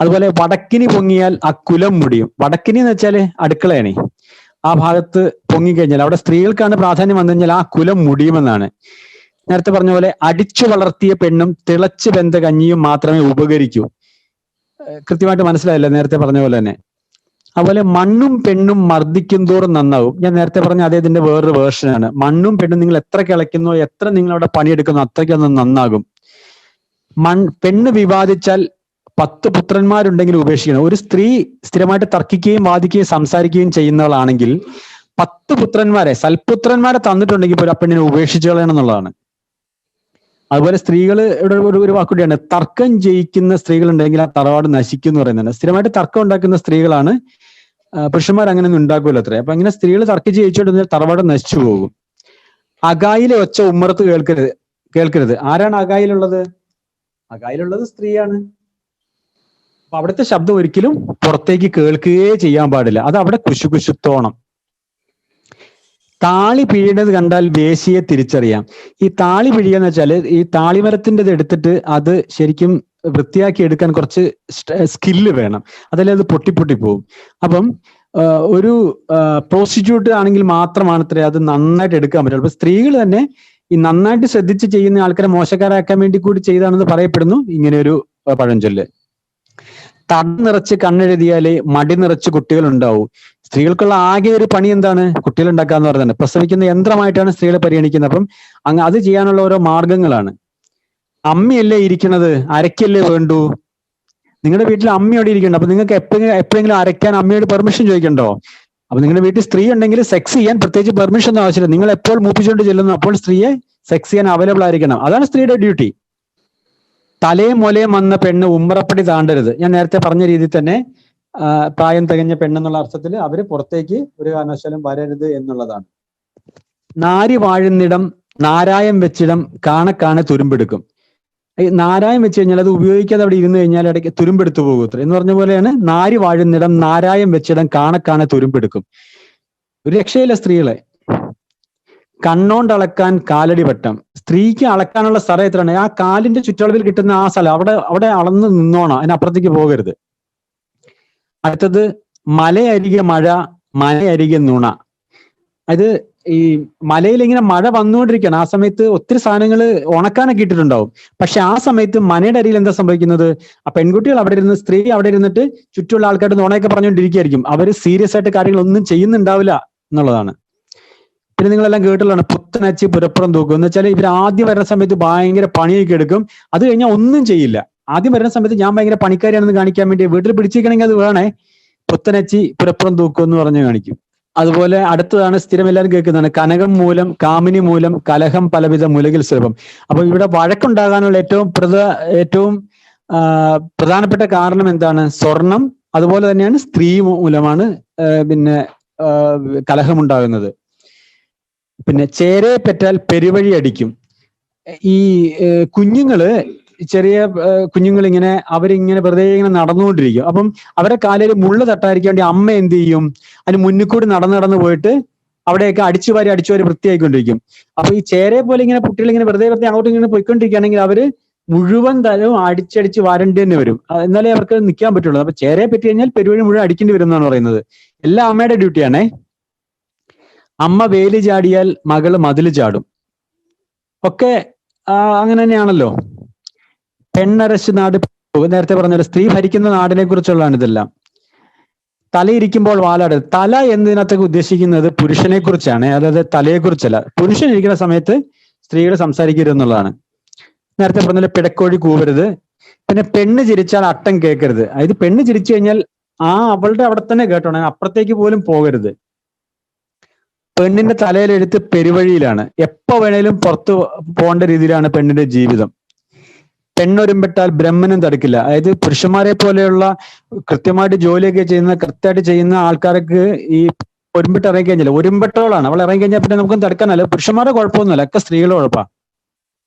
അതുപോലെ വടക്കിനി പൊങ്ങിയാൽ ആ കുലം മുടിയും. വടക്കിനി എന്ന് വെച്ചാല് അടുക്കളയാണ്. ആ ഭാഗത്ത് പൊങ്ങിക്കഴിഞ്ഞാൽ അവിടെ സ്ത്രീകൾക്കാണ് പ്രാധാന്യം വന്നു കഴിഞ്ഞാൽ ആ കുലം മുടിയുമെന്നാണ്. നേരത്തെ പറഞ്ഞ പോലെ അടിച്ചു വളർത്തിയ പെണ്ണും തിളച്ചു വെന്ത കഞ്ഞിയും മാത്രമേ ഉപകരിക്കൂ. കൃത്യമായിട്ട് മനസ്സിലായില്ല നേരത്തെ പറഞ്ഞ പോലെ തന്നെ. അതുപോലെ മണ്ണും പെണ്ണും മർദ്ദിക്കും തോറും നന്നാവും. ഞാൻ നേരത്തെ പറഞ്ഞ അദ്ദേഹത്തിന്റെ വേറൊരു വേർഷനാണ്. മണ്ണും പെണ്ണും നിങ്ങൾ എത്ര കിളയ്ക്കുന്നോ, എത്ര നിങ്ങൾ അവിടെ പണിയെടുക്കുന്നോ അത്രയ്ക്കൊന്നും നന്നാകും. പെണ്ണ് വിവാദിച്ചാൽ 10 പുത്രന്മാരുണ്ടെങ്കിൽ ഉപേക്ഷിക്കണം. ഒരു സ്ത്രീ സ്ഥിരമായിട്ട് തർക്കിക്കുകയും വാദിക്കുകയും സംസാരിക്കുകയും ചെയ്യുന്നവളാണെങ്കിൽ 10 പുത്രന്മാരെ, സൽപുത്രന്മാരെ തന്നിട്ടുണ്ടെങ്കിൽ പോലും ആ പെണ്ണിനെ ഉപേക്ഷിച്ചു കളയണം എന്നുള്ളതാണ്. അതുപോലെ സ്ത്രീകൾ ഇവിടെ ഒരു വാക്കുകൂടിയാണ്, തർക്കം ജയിക്കുന്ന സ്ത്രീകൾ ഉണ്ടെങ്കിൽ ആ തറവാട് നശിക്കും എന്ന് പറയുന്നുണ്ട്. സ്ഥിരമായിട്ട് തർക്കം ഉണ്ടാക്കുന്ന സ്ത്രീകളാണ്. പുരുഷന്മാർ അങ്ങനെയൊന്നും ഉണ്ടാക്കൂല അത്രേ. അപ്പൊ അങ്ങനെ സ്ത്രീകൾ തർക്കിച്ച് ജയിച്ചോണ്ട് തറവാട് നശിച്ചു പോകും. അകായിലെ ഒച്ച ഉമ്മറത്ത് കേൾക്കരുത്. ആരാണ് അകായിലുള്ളത്? അകായിലുള്ളത് സ്ത്രീയാണ്. അപ്പൊ അവിടുത്തെ ശബ്ദം ഒരിക്കലും പുറത്തേക്ക് കേൾക്കുകയേ ചെയ്യാൻ പാടില്ല. അത് അവിടെ കുശുകുശുത്തോണം. താളി പിഴിയുന്നത് കണ്ടാൽ വേശിയെ തിരിച്ചറിയാം. ഈ താളി പിഴിയെന്ന് വെച്ചാൽ ഈ താളിമരത്തിന്റെ എടുത്തിട്ട് അത് ശരിക്കും വൃത്തിയാക്കി എടുക്കാൻ കുറച്ച് സ്കില്ല് വേണം, അതല്ലേ അത് പൊട്ടി പോകും. അപ്പം ഒരു പ്രോസ്റ്റിറ്റ്യൂട്ട് ആണെങ്കിൽ മാത്രമാണ് അത്രേ അത് നന്നായിട്ട് എടുക്കാൻ പറ്റുള്ളൂ. അപ്പൊ സ്ത്രീകൾ തന്നെ ഈ നന്നായിട്ട് ശ്രദ്ധിച്ച് ചെയ്യുന്ന ആൾക്കാരെ മോശക്കാരാക്കാൻ വേണ്ടി കൂടി ചെയ്താണെന്ന് പറയപ്പെടുന്നു ഇങ്ങനെ ഒരു പഴഞ്ചൊല്ല്. തട നിറച്ച് കണ്ണെഴുതിയാലേ മടി നിറച്ച് കുട്ടികൾ ഉണ്ടാവും. സ്ത്രീകൾക്കുള്ള ആകെ ഒരു പണി എന്താണ്? കുട്ടികൾ ഉണ്ടാക്കാന്ന് പറയുന്നത്. പ്രസവിക്കുന്ന യന്ത്രമായിട്ടാണ് സ്ത്രീകളെ പരിഗണിക്കുന്നത്. അപ്പം അത് ചെയ്യാനുള്ള ഓരോ മാർഗങ്ങളാണ്. അമ്മയല്ലേ ഇരിക്കണത്, അരക്കല്ലേ വേണ്ടൂ. നിങ്ങളുടെ വീട്ടിൽ അമ്മയോടെ ഇരിക്കണ്ട. അപ്പൊ നിങ്ങൾക്ക് എപ്പോഴെങ്കിലും അരയ്ക്കാൻ അമ്മയോട് പെർമിഷൻ ചോദിക്കണ്ടോ? അപ്പൊ നിങ്ങളുടെ വീട്ടിൽ സ്ത്രീ ഉണ്ടെങ്കിൽ സെക്സ് ചെയ്യാൻ പ്രത്യേകിച്ച് പെർമിഷൻ ഒന്നും ആവശ്യമില്ല. നിങ്ങൾ എപ്പോൾ മൂപ്പിച്ചുകൊണ്ട് ചെല്ലുന്നു അപ്പോൾ സ്ത്രീയെ സെക്സ് ചെയ്യാൻ അവൈലബിൾ ആയിരിക്കണം. അതാണ് സ്ത്രീയുടെ ഡ്യൂട്ടി. തലയും മുലയും വന്ന പെണ്ണ് ഉമ്മറപ്പടി താണ്ടരുത്. ഞാൻ നേരത്തെ പറഞ്ഞ രീതിയിൽ തന്നെ പ്രായം തികഞ്ഞ പെണ്ണെന്നുള്ള അർത്ഥത്തിൽ അവര് പുറത്തേക്ക് ഒരു കാരണവശാലും വരരുത് എന്നുള്ളതാണ്. നാരി വാഴുന്നിടം നാരായം വെച്ചിടം കാണെ തുരുമ്പെടുക്കും. ഈ നാരായം വെച്ച് കഴിഞ്ഞാൽ അത് ഉപയോഗിക്കാതെ അവിടെ ഇരുന്ന് കഴിഞ്ഞാൽ ഇടയ്ക്ക് തുരുമ്പെടുത്തു പോകും. എന്ന് പറഞ്ഞ പോലെയാണ് നാരി വാഴുന്നിടം നാരായം വെച്ചിടം കാണെ തുരുമ്പെടുക്കും. ഒരു രക്ഷയില്ല സ്ത്രീകളെ. കണ്ണോണ്ടളക്കാൻ കാലടി വട്ടം. സ്ത്രീക്ക് അളക്കാനുള്ള സ്ഥലം എത്രയാണ്? ആ കാലിന്റെ ചുറ്റളവിൽ കിട്ടുന്ന ആ സ്ഥലം അവിടെ അളന്ന് നിന്നോണം, അതിനപ്പുറത്തേക്ക് പോകരുത്. അടുത്തത് മലയരികെ മഴ മനയരികെ നുണ. അത് ഈ മലയിൽ ഇങ്ങനെ മഴ വന്നുകൊണ്ടിരിക്കുകയാണ്. ആ സമയത്ത് ഒത്തിരി സാധനങ്ങൾ ഉണക്കാനൊക്കെ ഇട്ടിട്ടുണ്ടാവും. പക്ഷെ ആ സമയത്ത് മനയുടെ അരിയിൽ എന്താ സംഭവിക്കുന്നത്? ആ പെൺകുട്ടികൾ അവിടെ ഇരുന്ന്, സ്ത്രീ അവിടെ ഇരുന്നിട്ട് ചുറ്റുമുള്ള ആൾക്കാരുടെ നുണയൊക്കെ പറഞ്ഞുകൊണ്ടിരിക്കുകയായിരിക്കും. അവര് സീരിയസ് ആയിട്ട് കാര്യങ്ങളൊന്നും ചെയ്യുന്നുണ്ടാവില്ല എന്നുള്ളതാണ്. പിന്നെ നിങ്ങളെല്ലാം കേട്ടുള്ളതാണ് പുത്തനച്ചി പുരപ്പുറം തൂക്കും എന്ന് വെച്ചാൽ ഇവർ ആദ്യം വരുന്ന സമയത്ത് ഭയങ്കര പണിയൊക്കെ എടുക്കും. അത് കഴിഞ്ഞാൽ ഒന്നും ചെയ്യില്ല. ആദ്യം വരുന്ന സമയത്ത് ഞാൻ ഭയങ്കര പണിക്കാരിയാണെന്ന് കാണിക്കാൻ വേണ്ടി വീട്ടിൽ പിടിച്ചിരിക്കണമെങ്കിൽ അത് വേണേ, പുത്തനച്ചി പുരപ്പുറം തൂക്കും എന്ന് പറഞ്ഞ് കാണിക്കും. അതുപോലെ അടുത്തതാണ് സ്ഥിരം എല്ലാവരും കേൾക്കുന്നതാണ് കനകം മൂലം കാമിനി മൂലം കലഹം പലവിധ മുലകിൽ സുലഭം. അപ്പൊ ഇവിടെ വഴക്കുണ്ടാകാനുള്ള ഏറ്റവും പ്രധാനപ്പെട്ട കാരണം എന്താണ്? സ്വർണം. അതുപോലെ തന്നെയാണ് സ്ത്രീ മൂലമാണ് പിന്നെ കലഹമുണ്ടാകുന്നത്. പിന്നെ ചേരയെ പെറ്റാൽ പെരുവഴി അടിക്കും. ഈ ചെറിയ കുഞ്ഞുങ്ങൾ ഇങ്ങനെ അവരിങ്ങനെ വെറുതെ ഇങ്ങനെ നടന്നുകൊണ്ടിരിക്കും. അപ്പം അവരെ കാലിൽ മുള്ള തട്ടാതിരിക്കാൻ വേണ്ടി അമ്മ എന്ത് ചെയ്യും? അതിന് മുന്നിൽ കൂടി നടന്ന് പോയിട്ട് അവിടെയൊക്കെ അടിച്ചു വാരി വൃത്തിയായിക്കൊണ്ടിരിക്കും. അപ്പൊ ഈ ചേരയെ പോലെ ഇങ്ങനെ കുട്ടികൾ ഇങ്ങനെ വെറുതെ അങ്ങോട്ടും ഇങ്ങനെ പോയിക്കൊണ്ടിരിക്കുകയാണെങ്കിൽ അവര് മുഴുവൻ തലവും അടിച്ചടിച്ച് വാരേണ്ടി തന്നെ വരും. എന്നാലേ അവർക്ക് നിൽക്കാൻ പറ്റുള്ളൂ. അപ്പൊ ചേരയെ പറ്റി കഴിഞ്ഞാൽ പെരുവഴി മുഴുവൻ അടിക്കേണ്ടി വരും എന്നാണ് പറയുന്നത്. എല്ലാം അമ്മയുടെ ഡ്യൂട്ടിയാണേ. അമ്മ വേലി ചാടിയാൽ മകള് മതില് ചാടും. ഒക്കെ അങ്ങനെ തന്നെയാണല്ലോ. പെണ്ണരശ് നാട്, നേരത്തെ പറഞ്ഞ സ്ത്രീ ഭരിക്കുന്ന നാടിനെ കുറിച്ചുള്ളതാണ് ഇതെല്ലാം. തലയിരിക്കുമ്പോൾ വാലാട്. തല എന്നതിനകത്തൊക്കെ ഉദ്ദേശിക്കുന്നത് പുരുഷനെ കുറിച്ചാണ്, അതായത് തലയെ കുറിച്ചല്ല. പുരുഷൻ ഇരിക്കുന്ന സമയത്ത് സ്ത്രീകൾ സംസാരിക്കരുത് എന്നുള്ളതാണ്. നേരത്തെ പറഞ്ഞ പിടക്കോഴി കൂവരുത്. പിന്നെ പെണ്ണ് ചിരിച്ചാൽ അട്ടം കേൾക്കരുത്. അതായത് പെണ്ണ് ചിരിച്ചു കഴിഞ്ഞാൽ അവളുടെ അവിടെ തന്നെ കേട്ടോണം, അപ്പുറത്തേക്ക് പോലും പോകരുത്. പെണ്ണിന്റെ തലയിലെഴുത്ത് പെരുവഴിയിലാണ്, എപ്പോ വേണേലും പുറത്തു പോകേണ്ട രീതിയിലാണ് പെണ്ണിന്റെ ജീവിതം. പെണ്ണൊരുമ്പെട്ടാൽ ബ്രഹ്മനും തടുക്കില്ല. അതായത് പുരുഷന്മാരെ പോലെയുള്ള കൃത്യമായിട്ട് ജോലിയൊക്കെ കൃത്യമായിട്ട് ചെയ്യുന്ന ആൾക്കാർക്ക് ഈ ഒരുമ്പിട്ട് ഇറങ്ങി കഴിഞ്ഞാൽ, ഒരുമ്പെട്ടോളാണ് അവൾ ഇറങ്ങി കഴിഞ്ഞാൽ പിന്നെ നമുക്കൊന്നും തടുക്കാനല്ല. പുരുഷന്മാരുടെ കുഴപ്പമൊന്നുമല്ല, ഒക്കെ സ്ത്രീകളുടെ കുഴപ്പമാണ്.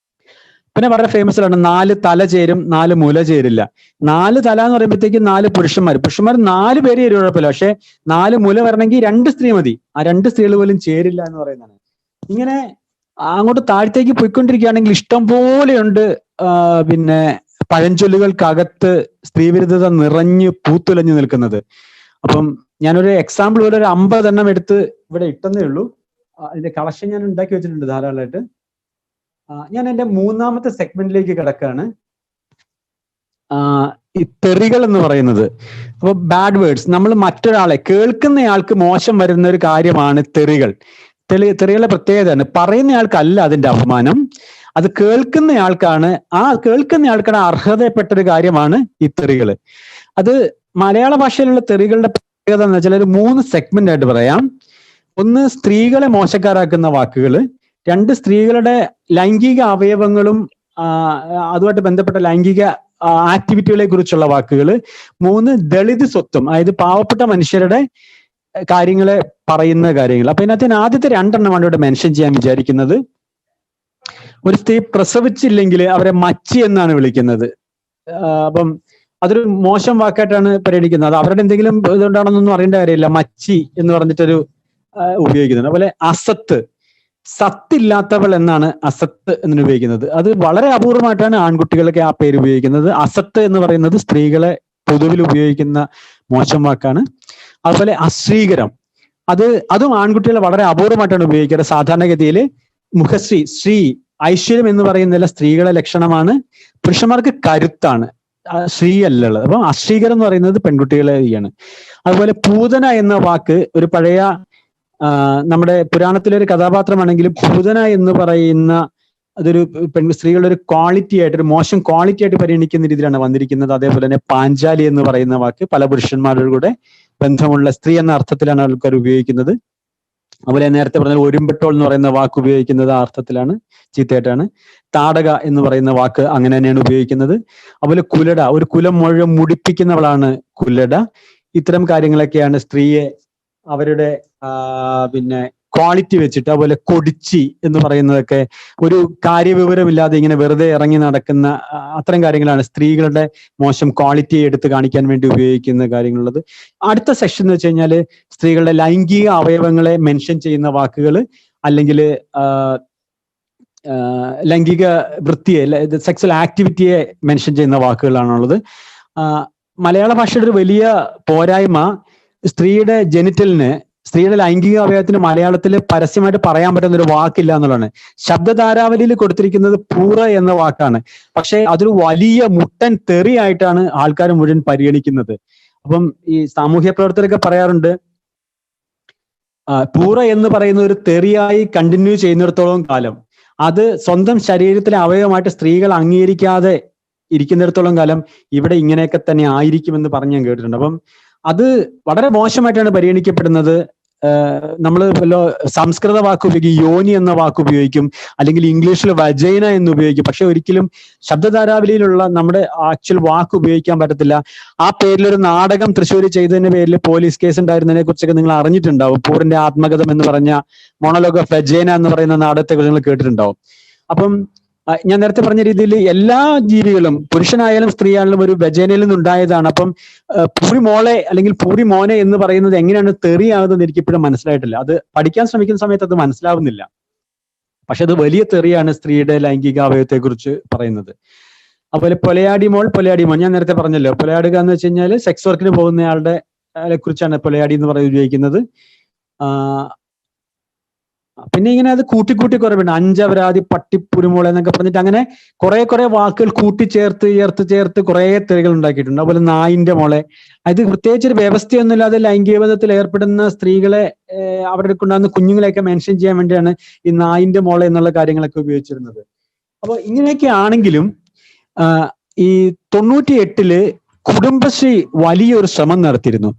പിന്നെ വളരെ ഫേമസ് ആണ് 4 തല ചേരും 4 മുല ചേരില്ല. 4 തല എന്ന് പറയുമ്പോഴത്തേക്ക് 4 പുരുഷന്മാർ 4 പേര് ചേരും കുഴപ്പമില്ല. പക്ഷെ 4 മുല വരണമെങ്കിൽ 2 സ്ത്രീ മതി. ആ 2 സ്ത്രീകൾ പോലും ചേരില്ല എന്ന് പറയുന്നതാണ്. ഇങ്ങനെ അങ്ങോട്ട് താഴത്തേക്ക് പോയിക്കൊണ്ടിരിക്കുകയാണെങ്കിൽ ഇഷ്ടം പോലെയുണ്ട് പിന്നെ പഴഞ്ചൊല്ലുകൾക്കകത്ത് സ്ത്രീവിരുദ്ധത നിറഞ്ഞ് പൂത്തുലഞ്ഞു നിൽക്കുന്നത്. അപ്പം ഞാനൊരു എക്സാമ്പിൾ പോലെ ഒരു 50 എണ്ണം എടുത്ത് ഇവിടെ ഇട്ടെന്നേ ഉള്ളൂ. അതിന്റെ കളക്ഷൻ ഞാൻ ഉണ്ടാക്കി വെച്ചിട്ടുണ്ട് ധാരാളമായിട്ട്. ഞാൻ എൻ്റെ 3ാമത്തെ സെഗ്മെന്റിലേക്ക് കിടക്കുകയാണ്. ഈ തെറികൾ എന്ന് പറയുന്നത്. അപ്പൊ ബാഡ് വേർഡ്സ്, നമ്മൾ മറ്റൊരാളെ കേൾക്കുന്നയാൾക്ക് മോശം വരുന്ന ഒരു കാര്യമാണ് തെറികൾ. തെറികളുടെ പ്രത്യേകതയാണ് പറയുന്നയാൾക്കല്ല അതിന്റെ അപമാനം, അത് കേൾക്കുന്നയാൾക്കാണ്. കേൾക്കുന്നയാൾക്കാണ് അർഹതപ്പെട്ടൊരു കാര്യമാണ് ഈ തെറികൾ. അത് മലയാള ഭാഷയിലുള്ള തെറികളുടെ പ്രത്യേകത എന്ന് വെച്ചാൽ ഒരു 3 സെഗ്മെന്റ് ആയിട്ട് പറയാം. ഒന്ന്, സ്ത്രീകളെ മോശക്കാരാക്കുന്ന വാക്കുകൾ. 2, സ്ത്രീകളുടെ ലൈംഗിക അവയവങ്ങളും അതുമായിട്ട് ബന്ധപ്പെട്ട ലൈംഗിക ആക്ടിവിറ്റികളെ കുറിച്ചുള്ള വാക്കുകൾ. 3, ദളിത് സ്വത്വം, അതായത് പാവപ്പെട്ട മനുഷ്യരുടെ കാര്യങ്ങളെ പറയുന്ന കാര്യങ്ങൾ. അപ്പൊ ഇതിനകത്ത് ഞാൻ ആദ്യത്തെ 2 എണ്ണമാണ് ഇവിടെ മെൻഷൻ ചെയ്യാൻ വിചാരിക്കുന്നത്. ഒരു സ്ത്രീ പ്രസവിച്ചില്ലെങ്കിൽ അവരെ മച്ചി എന്നാണ് വിളിക്കുന്നത്. അപ്പം അതൊരു മോശം വാക്കായിട്ടാണ് പരിഗണിക്കുന്നത്. അത് അവരുടെ എന്തെങ്കിലും ഇതുകൊണ്ടാണെന്നൊന്നും അറിയേണ്ട കാര്യമില്ല. മച്ചി എന്ന് പറഞ്ഞിട്ടൊരു ഉപയോഗിക്കുന്നത്. അതുപോലെ അസത്ത്, സത്തില്ലാത്തവൾ എന്നാണ് അസത്ത് എന്ന് ഉപയോഗിക്കുന്നത്. അത് വളരെ അപൂർവമായിട്ടാണ് ആൺകുട്ടികളൊക്കെ ആ പേര് ഉപയോഗിക്കുന്നത്. അസത്ത് എന്ന് പറയുന്നത് സ്ത്രീകളെ പൊതുവിൽ ഉപയോഗിക്കുന്ന മോശം വാക്കാണ്. അതുപോലെ അശ്രീകരം, അതും ആൺകുട്ടികളെ വളരെ അപൂർവമായിട്ടാണ് ഉപയോഗിക്കുന്നത്. സാധാരണഗതിയിൽ മുഖശ്രീ, ശ്രീ, ഐശ്വര്യം എന്ന് പറയുന്നതിലെ സ്ത്രീകളെ ലക്ഷണമാണ്. പുരുഷന്മാർക്ക് കരുത്താണ്, ശ്രീ അല്ലുള്ളത്. അപ്പം അശ്രീകരം എന്ന് പറയുന്നത് പെൺകുട്ടികളെയാണ്. അതുപോലെ പൂതന എന്ന വാക്ക് ഒരു പഴയ നമ്മുടെ പുരാണത്തിലെ ഒരു കഥാപാത്രമാണെങ്കിലും പൂതന എന്ന് പറയുന്ന അതൊരു സ്ത്രീകളുടെ ഒരു ക്വാളിറ്റി ആയിട്ട്, ഒരു മോശം ക്വാളിറ്റി ആയിട്ട് പരിഗണിക്കുന്ന രീതിയിലാണ് വന്നിരിക്കുന്നത്. അതേപോലെ തന്നെ പാഞ്ചാലി എന്ന് പറയുന്ന വാക്ക് പല പുരുഷന്മാരുടെ കൂടെ ബന്ധമുള്ള സ്ത്രീ എന്ന അർത്ഥത്തിലാണ് ആൾക്കാർ ഉപയോഗിക്കുന്നത്. അതുപോലെ നേരത്തെ പറഞ്ഞ ഒരുമ്പെട്ടോൾ എന്ന് പറയുന്ന വാക്ക് ഉപയോഗിക്കുന്നത് ആ അർത്ഥത്തിലാണ്, ചീത്തയായിട്ടാണ്. താടക എന്ന് പറയുന്ന വാക്ക് അങ്ങനെ തന്നെയാണ് ഉപയോഗിക്കുന്നത്. അതുപോലെ കുലട, ഒരു കുലം മുഴുവൻ മുടിപ്പിക്കുന്നവളാണ് കുലട. ഇത്തരം കാര്യങ്ങളൊക്കെയാണ് സ്ത്രീയെ അവരുടെ പിന്നെ ക്വാളിറ്റി വെച്ചിട്ട്. അതുപോലെ കൊടിച്ചി എന്ന് പറയുന്നതൊക്കെ ഒരു കാര്യവിവരമില്ലാതെ ഇങ്ങനെ വെറുതെ ഇറങ്ങി നടക്കുന്ന അത്തരം കാര്യങ്ങളാണ് സ്ത്രീകളുടെ മോശം ക്വാളിറ്റി എടുത്ത് കാണിക്കാൻ വേണ്ടി ഉപയോഗിക്കുന്ന കാര്യങ്ങളുള്ളത്. അടുത്ത സെക്ഷൻ എന്ന് വെച്ച് കഴിഞ്ഞാൽ സ്ത്രീകളുടെ ലൈംഗിക അവയവങ്ങളെ മെൻഷൻ ചെയ്യുന്ന വാക്കുകൾ, അല്ലെങ്കിൽ ലൈംഗിക വൃത്തിയെ, സെക്സ്വൽ ആക്ടിവിറ്റിയെ മെൻഷൻ ചെയ്യുന്ന വാക്കുകളാണുള്ളത്. മലയാള ഭാഷയുടെ ഒരു വലിയ പോരായ്മ സ്ത്രീയുടെ ജെനിറ്റലിന്, സ്ത്രീയുടെ ലൈംഗിക അവയവത്തിന് മലയാളത്തിൽ പരസ്യമായിട്ട് പറയാൻ പറ്റുന്ന ഒരു വാക്കില്ല എന്നുള്ളതാണ്. ശബ്ദധാരാവലിയിൽ കൊടുത്തിരിക്കുന്നത് പൂറ എന്ന വാക്കാണ്. പക്ഷെ അതൊരു വലിയ മുട്ടൻ തെറിയായിട്ടാണ് ആൾക്കാർ മുഴുവൻ പരിഗണിക്കുന്നത്. അപ്പം ഈ സാമൂഹ്യ പ്രവർത്തകരൊക്കെ പറയാറുണ്ട്, പൂറ എന്ന് പറയുന്ന ഒരു തെറിയായി കണ്ടിന്യൂ ചെയ്യുന്നിടത്തോളം കാലം, അത് സ്വന്തം ശരീരത്തിലെ അവയവമായിട്ട് സ്ത്രീകൾ അംഗീകരിക്കാതെ ഇരിക്കുന്നിടത്തോളം കാലം ഇവിടെ ഇങ്ങനെയൊക്കെ തന്നെ ആയിരിക്കുമെന്ന് പറഞ്ഞ് ഞാൻ കേട്ടിട്ടുണ്ട്. അപ്പം അത് വളരെ മോശമായിട്ടാണ് പരിഗണിക്കപ്പെടുന്നത്. നമ്മൾ സംസ്കൃത വാക്ക് ഉപയോഗിക്കും, യോനി എന്ന വാക്ക് ഉപയോഗിക്കും, അല്ലെങ്കിൽ ഇംഗ്ലീഷിൽ വജൈന എന്ന് ഉപയോഗിക്കും. പക്ഷെ ഒരിക്കലും ശബ്ദധാരാവലിയിലുള്ള നമ്മുടെ ആക്ച്വൽ വാക്ക് ഉപയോഗിക്കാൻ പറ്റത്തില്ല. ആ പേരിലൊരു നാടകം തൃശ്ശൂർ ചെയ്തതിന്റെ പേരിൽ പോലീസ് കേസ് ഉണ്ടായിരുന്നതിനെ കുറിച്ചൊക്കെ നിങ്ങൾ അറിഞ്ഞിട്ടുണ്ടാവും. പൂറിന്റെ ആത്മകഥം എന്ന് പറഞ്ഞ മോണോലോഗ് ഓഫ് വജൈന എന്ന് പറയുന്ന നാടകത്തെ കുറിച്ച് നിങ്ങൾ കേട്ടിട്ടുണ്ടാവും. അപ്പം ഞാൻ നേരത്തെ പറഞ്ഞ രീതിയിൽ എല്ലാ ജീവികളും, പുരുഷനായാലും സ്ത്രീ ആയാലും ഒരു വജൈനയിൽ നിന്നുണ്ടായതാണ്. അപ്പം പൂരി മോളെ അല്ലെങ്കിൽ പൂരി മോനെ എന്ന് പറയുന്നത് എങ്ങനെയാണ് തെറിയാകുന്നത് എനിക്ക് ഇപ്പോഴും മനസ്സിലായിട്ടില്ല. അത് പഠിക്കാൻ ശ്രമിക്കുന്ന സമയത്ത് അത് മനസ്സിലാവുന്നില്ല. പക്ഷെ അത് വലിയ തെറിയാണ് സ്ത്രീയുടെ ലൈംഗിക അവയവത്തെ കുറിച്ച് പറയുന്നത്. അതുപോലെ പൊലയാടി മോൾ, പൊലയാടി മോൻ, ഞാൻ നേരത്തെ പറഞ്ഞല്ലോ, പൊലയാടുക എന്ന് വെച്ച് കഴിഞ്ഞാൽ സെക്സ് വർക്കിന് പോകുന്നയാളുടെ കുറിച്ചാണ് പൊലയാടി എന്ന് പറയുന്നത് ഉപയോഗിക്കുന്നത്. പിന്നെ ഇങ്ങനെ അത് കൂട്ടിക്കൂട്ടി കുറവുണ്ട്. അഞ്ചവരാതി, പട്ടിപ്പുരുമോളെ എന്നൊക്കെ പറഞ്ഞിട്ട് അങ്ങനെ കുറെ വാക്കുകൾ കൂട്ടിച്ചേർത്ത് കുറെ തെറികൾ ഉണ്ടാക്കിയിട്ടുണ്ട്. അതുപോലെ നായിന്റെ മോളെ, അത് പ്രത്യേകിച്ച് ഒരു വ്യവസ്ഥയൊന്നുമില്ലാതെ ലൈംഗിക ബന്ധത്തിൽ ഏർപ്പെടുന്ന സ്ത്രീകളെ, അവരുടെ ഉണ്ടാകുന്ന കുഞ്ഞുങ്ങളെയൊക്കെ മെൻഷൻ ചെയ്യാൻ വേണ്ടിയാണ് ഈ നായിന്റെ മോളെ എന്നുള്ള കാര്യങ്ങളൊക്കെ ഉപയോഗിച്ചിരുന്നത്. അപ്പോൾ ഇങ്ങനെയൊക്കെ ആണെങ്കിലും ഈ 98 കുടുംബശ്രീ വലിയൊരു ശ്രമം നടത്തിയിരുന്നു.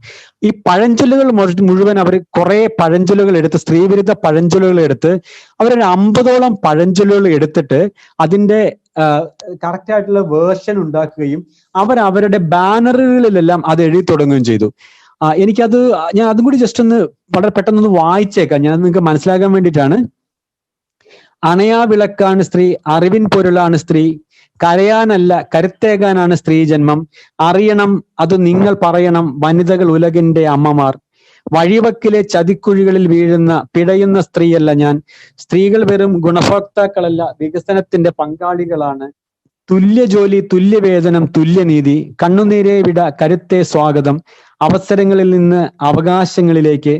ഈ പഴഞ്ചൊല്ലുകൾ മുഴുവൻ അവർ കുറെ പഴഞ്ചൊല്ലുകൾ എടുത്ത്, സ്ത്രീവിരുദ്ധ പഴഞ്ചൊല്ലുകൾ എടുത്ത് അവരൊരു 50ഓളം പഴഞ്ചൊല്ലുകൾ എടുത്തിട്ട് അതിന്റെ കറക്റ്റ് ആയിട്ടുള്ള വേർഷൻ ഉണ്ടാക്കുകയും അവരുടെ ബാനറുകളിലെല്ലാം അത് എഴുതി തുടങ്ങുകയും ചെയ്തു. എനിക്കത് ഞാൻ അതും കൂടി ജസ്റ്റ് ഒന്ന് വളരെ പെട്ടെന്നൊന്ന് വായിച്ചേക്കാം, ഞാൻ നിങ്ങൾക്ക് മനസ്സിലാക്കാൻ വേണ്ടിയിട്ടാണ്. അണയാ വിളക്കാണ് സ്ത്രീ, അറിവിൻ പൊരുളാണ് സ്ത്രീ, കരയാനല്ല കരുത്തേകാനാണ് സ്ത്രീ ജന്മം, അറിയണം അത് നിങ്ങൾ പറയണം വനിതകൾ ഉലകിന്റെ അമ്മമാർ, വഴിവക്കിലെ ചതിക്കുഴികളിൽ വീഴുന്ന പിടയുന്ന സ്ത്രീയല്ല ഞാൻ, സ്ത്രീകൾ വെറും ഗുണഭോക്താക്കളല്ല വികസനത്തിന്റെ പങ്കാളികളാണ്, തുല്യ ജോലി തുല്യവേതനം തുല്യനീതി, കണ്ണുനീരെ വിട കരുത്തെ സ്വാഗതം, അവസരങ്ങളിൽ നിന്ന് അവകാശങ്ങളിലേക്ക്,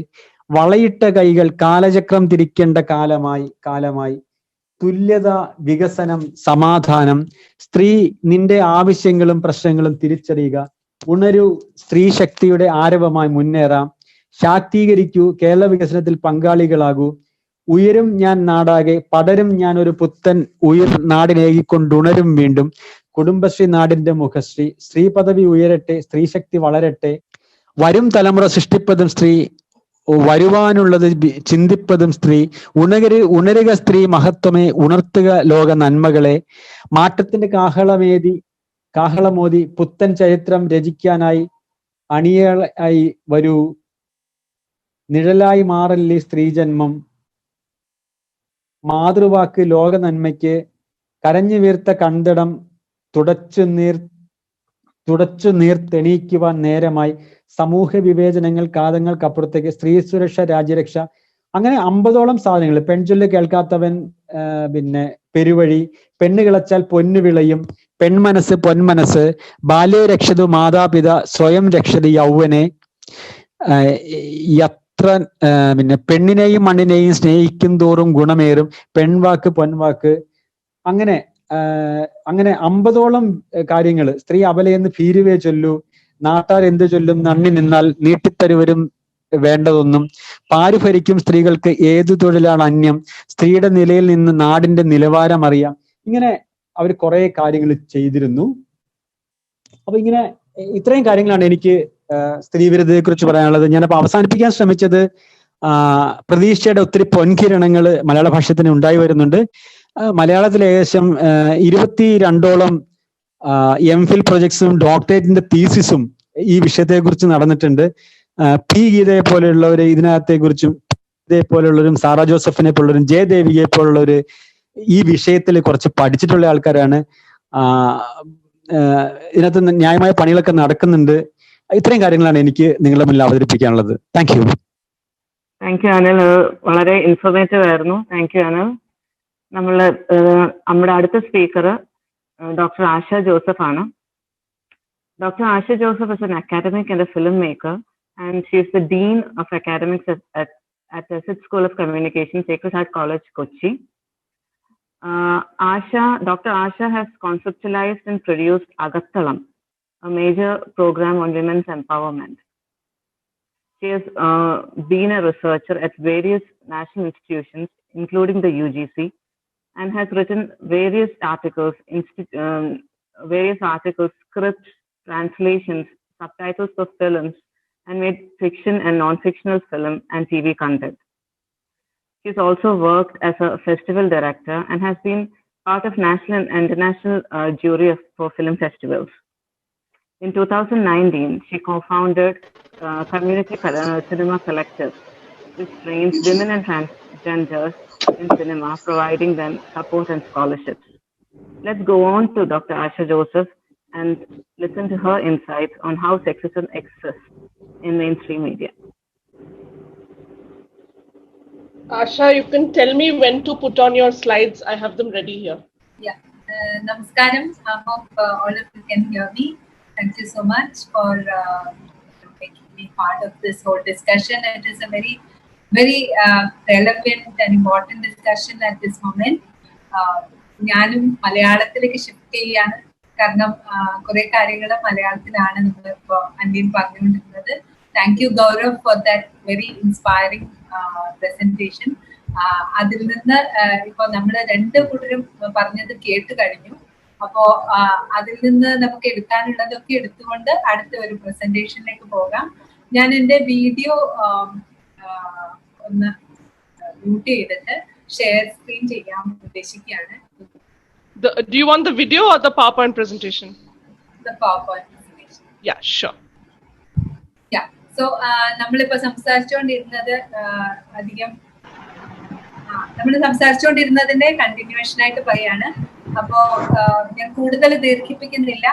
വളയിട്ട കൈകൾ കാലചക്രം തിരിക്കേണ്ട കാലമായി, തുല്യത വികസനം സമാധാനം, സ്ത്രീ നിന്റെ ആവശ്യങ്ങളും പ്രശ്നങ്ങളും തിരിച്ചറിയുക, ഉണരൂ സ്ത്രീ ശക്തിയുടെ ആരവമായി മുന്നേറാം, ശാക്തീകരിക്കൂ കേരള വികസനത്തിൽ പങ്കാളികളാകൂ, ഉയരും ഞാൻ നാടാകെ പടരും ഞാൻ ഒരു പുത്തൻ ഉയർ നാടിനേകിക്കൊണ്ടുണരും വീണ്ടും, കുടുംബശ്രീ നാടിന്റെ മുഖശ്രീ, സ്ത്രീ പദവി ഉയരട്ടെ സ്ത്രീ ശക്തി വളരട്ടെ, വരും തലമുറ സൃഷ്ടിപ്പതും സ്ത്രീ വരുവാനുള്ളത് ചിന്തിപ്പതും സ്ത്രീ, ഉണരുക സ്ത്രീ മഹത്വമേ ഉണർത്തുക ലോക നന്മകളെ, മാറ്റത്തിന്റെ കാഹളമോതി പുത്തൻ ചരിത്രം രചിക്കാനായി അണിയായി വരൂ, നിഴലായി മാറല്ലേ സ്ത്രീ ജന്മം, മാതൃവാക്ക് ലോക നന്മയ്ക്ക്, കരഞ്ഞു വീർത്ത കണ്ടടം തുടച്ചു നീർത്തെണീക്കുവാൻ നേരമായി, സമൂഹ വിവേചനങ്ങൾ കാതങ്ങൾക്കപ്പുറത്തേക്ക്, സ്ത്രീ സുരക്ഷ രാജ്യരക്ഷ, അങ്ങനെ 50ഓളം സാധനങ്ങൾ. പെൺചൊല്ല് കേൾക്കാത്തവൻ പിന്നെ പെരുവഴി, പെണ്ണ് കിളച്ചാൽ പൊന്നു വിളയും, പെൺമനസ്സ് പൊന്മനസ്സ്, ബാല്യ രക്ഷതു മാതാപിത സ്വയം രക്ഷത് യൗവനെ, പിന്നെ പെണ്ണിനെയും മണ്ണിനെയും സ്നേഹിക്കും തോറും ഗുണമേറും, പെൺവാക്ക് പൊൻവാക്ക്, അങ്ങനെ 50ഓളം കാര്യങ്ങൾ. സ്ത്രീ അബലയെന്ന് ഭീരുവേ ചൊല്ലു, നാട്ടാർ എന്തു ചൊല്ലും നന്ദി നിന്നാൽ നീട്ടിത്തരുവരും വേണ്ടതൊന്നും, പാരു ഭരിക്കും സ്ത്രീകൾക്ക് ഏതു തൊഴിലാണ് അന്യം, സ്ത്രീയുടെ നിലയിൽ നിന്ന് നാടിന്റെ നിലവാരം അറിയാം. ഇങ്ങനെ അവർ കുറെ കാര്യങ്ങൾ ചെയ്തിരുന്നു. അപ്പൊ ഇങ്ങനെ ഇത്രയും കാര്യങ്ങളാണ് എനിക്ക് സ്ത്രീവിരുദ്ധതയെ കുറിച്ച് പറയാനുള്ളത്. ഞാനപ്പോ അവസാനിപ്പിക്കാൻ ശ്രമിച്ചത് പ്രതീക്ഷയുടെ ഒത്തിരി പൊൻകിരണങ്ങൾ മലയാള ഭാഷത്തിന് ഉണ്ടായി വരുന്നുണ്ട്. മലയാളത്തിൽ ഏകദേശം 22ഓളം എംഫിൽ പ്രൊജക്ട്സും ഡോക്ടറേറ്റിന്റെ തീസിസും ഈ വിഷയത്തെ കുറിച്ച് നടന്നിട്ടുണ്ട്. പി ഗീതയെ പോലെയുള്ളവര് ഇതിനകത്തെ കുറിച്ചും, പോലുള്ളവരും സാറാ ജോസഫിനെ പോലുള്ളവരും ജയദേവിയെ പോലുള്ളവര് ഈ വിഷയത്തിൽ കുറച്ച് പഠിച്ചിട്ടുള്ള ആൾക്കാരാണ്. ഇതിനകത്ത് ന്യായമായ പണികളൊക്കെ നടക്കുന്നുണ്ട്. ഇത്രയും കാര്യങ്ങളാണ് എനിക്ക് നിങ്ങളുടെ മുന്നിൽ അവതരിപ്പിക്കാനുള്ളത്. Thank you. Thank you Anil, വളരെ ഇൻഫോർമേറ്റീവ് ആയിരുന്നു. Thank you Anil. നമ്മുടെ അടുത്ത സ്പീക്കർ ഡോക്ടർ ആശ ജോസഫ് ആണ്. Dr. Asha Joseph is an academic and a filmmaker, and she is the Dean of Academics at the SIT School of Communication, Sacred Heart College, Kochi. Dr. Asha has conceptualized and produced Agathalam, a major program on women's empowerment. She has been a researcher at various national institutions, including the UGC, and has written various articles, scripts, translations, subtitles for films, and made fiction and non-fictional film and TV content. She's also worked as a festival director and has been part of national and international jury for film festivals. In 2019, she co-founded Community Cinema Collective, which trains women and transgenders in cinema, providing them support and scholarships. Let's go on to Dr. Asha Joseph and listen to her insights on how sexism exists in mainstream media. Asha, you can tell me when to put on your slides. I have them ready here. Yeah. Namaskaram. I hope all of you can hear me. Thank you so much for making me part of this whole discussion. It is a very, very relevant and important discussion at this moment. ഞാനും മലയാളത്തിലേക്ക് shift ചെയ്യാണ്. കാരണം കുറെ കാര്യങ്ങൾ മലയാളത്തിലാണ് നമ്മളിപ്പോ അന്യൻ പറഞ്ഞുകൊണ്ടിരുന്നത്. Thank you Gaurav for that very inspiring presentation. അതിൽ നിന്ന് ഇപ്പൊ നമ്മൾ രണ്ടു കൂട്ടരും പറഞ്ഞത് കേട്ട് കഴിഞ്ഞു. അപ്പോ അതിൽ നിന്ന് നമുക്ക് എടുക്കാനുള്ളതൊക്കെ എടുത്തുകൊണ്ട് അടുത്ത ഒരു പ്രസന്റേഷനിലേക്ക് പോകാം. ഞാൻ എന്റെ വീഡിയോ ഒന്ന് മ്യൂട്ട് ചെയ്തിട്ട് ഷെയർ സ്ക്രീൻ ചെയ്യാൻ ഉദ്ദേശിക്കുകയാണ്. Do you want the video or the PowerPoint presentation? The PowerPoint presentation. Yeah, sure. Yeah. So നമ്മളിപ്പോ സംസാരിച്ചുകൊണ്ടിരുന്നത് സംസാരിച്ചുകൊണ്ടിരുന്നതിന്റെ കണ്ടിന്യൂവേഷൻ ആയിട്ട് പറയാണ്. അപ്പോ ഞാൻ കൂടുതൽ ദീർഘിപ്പിക്കുന്നില്ല.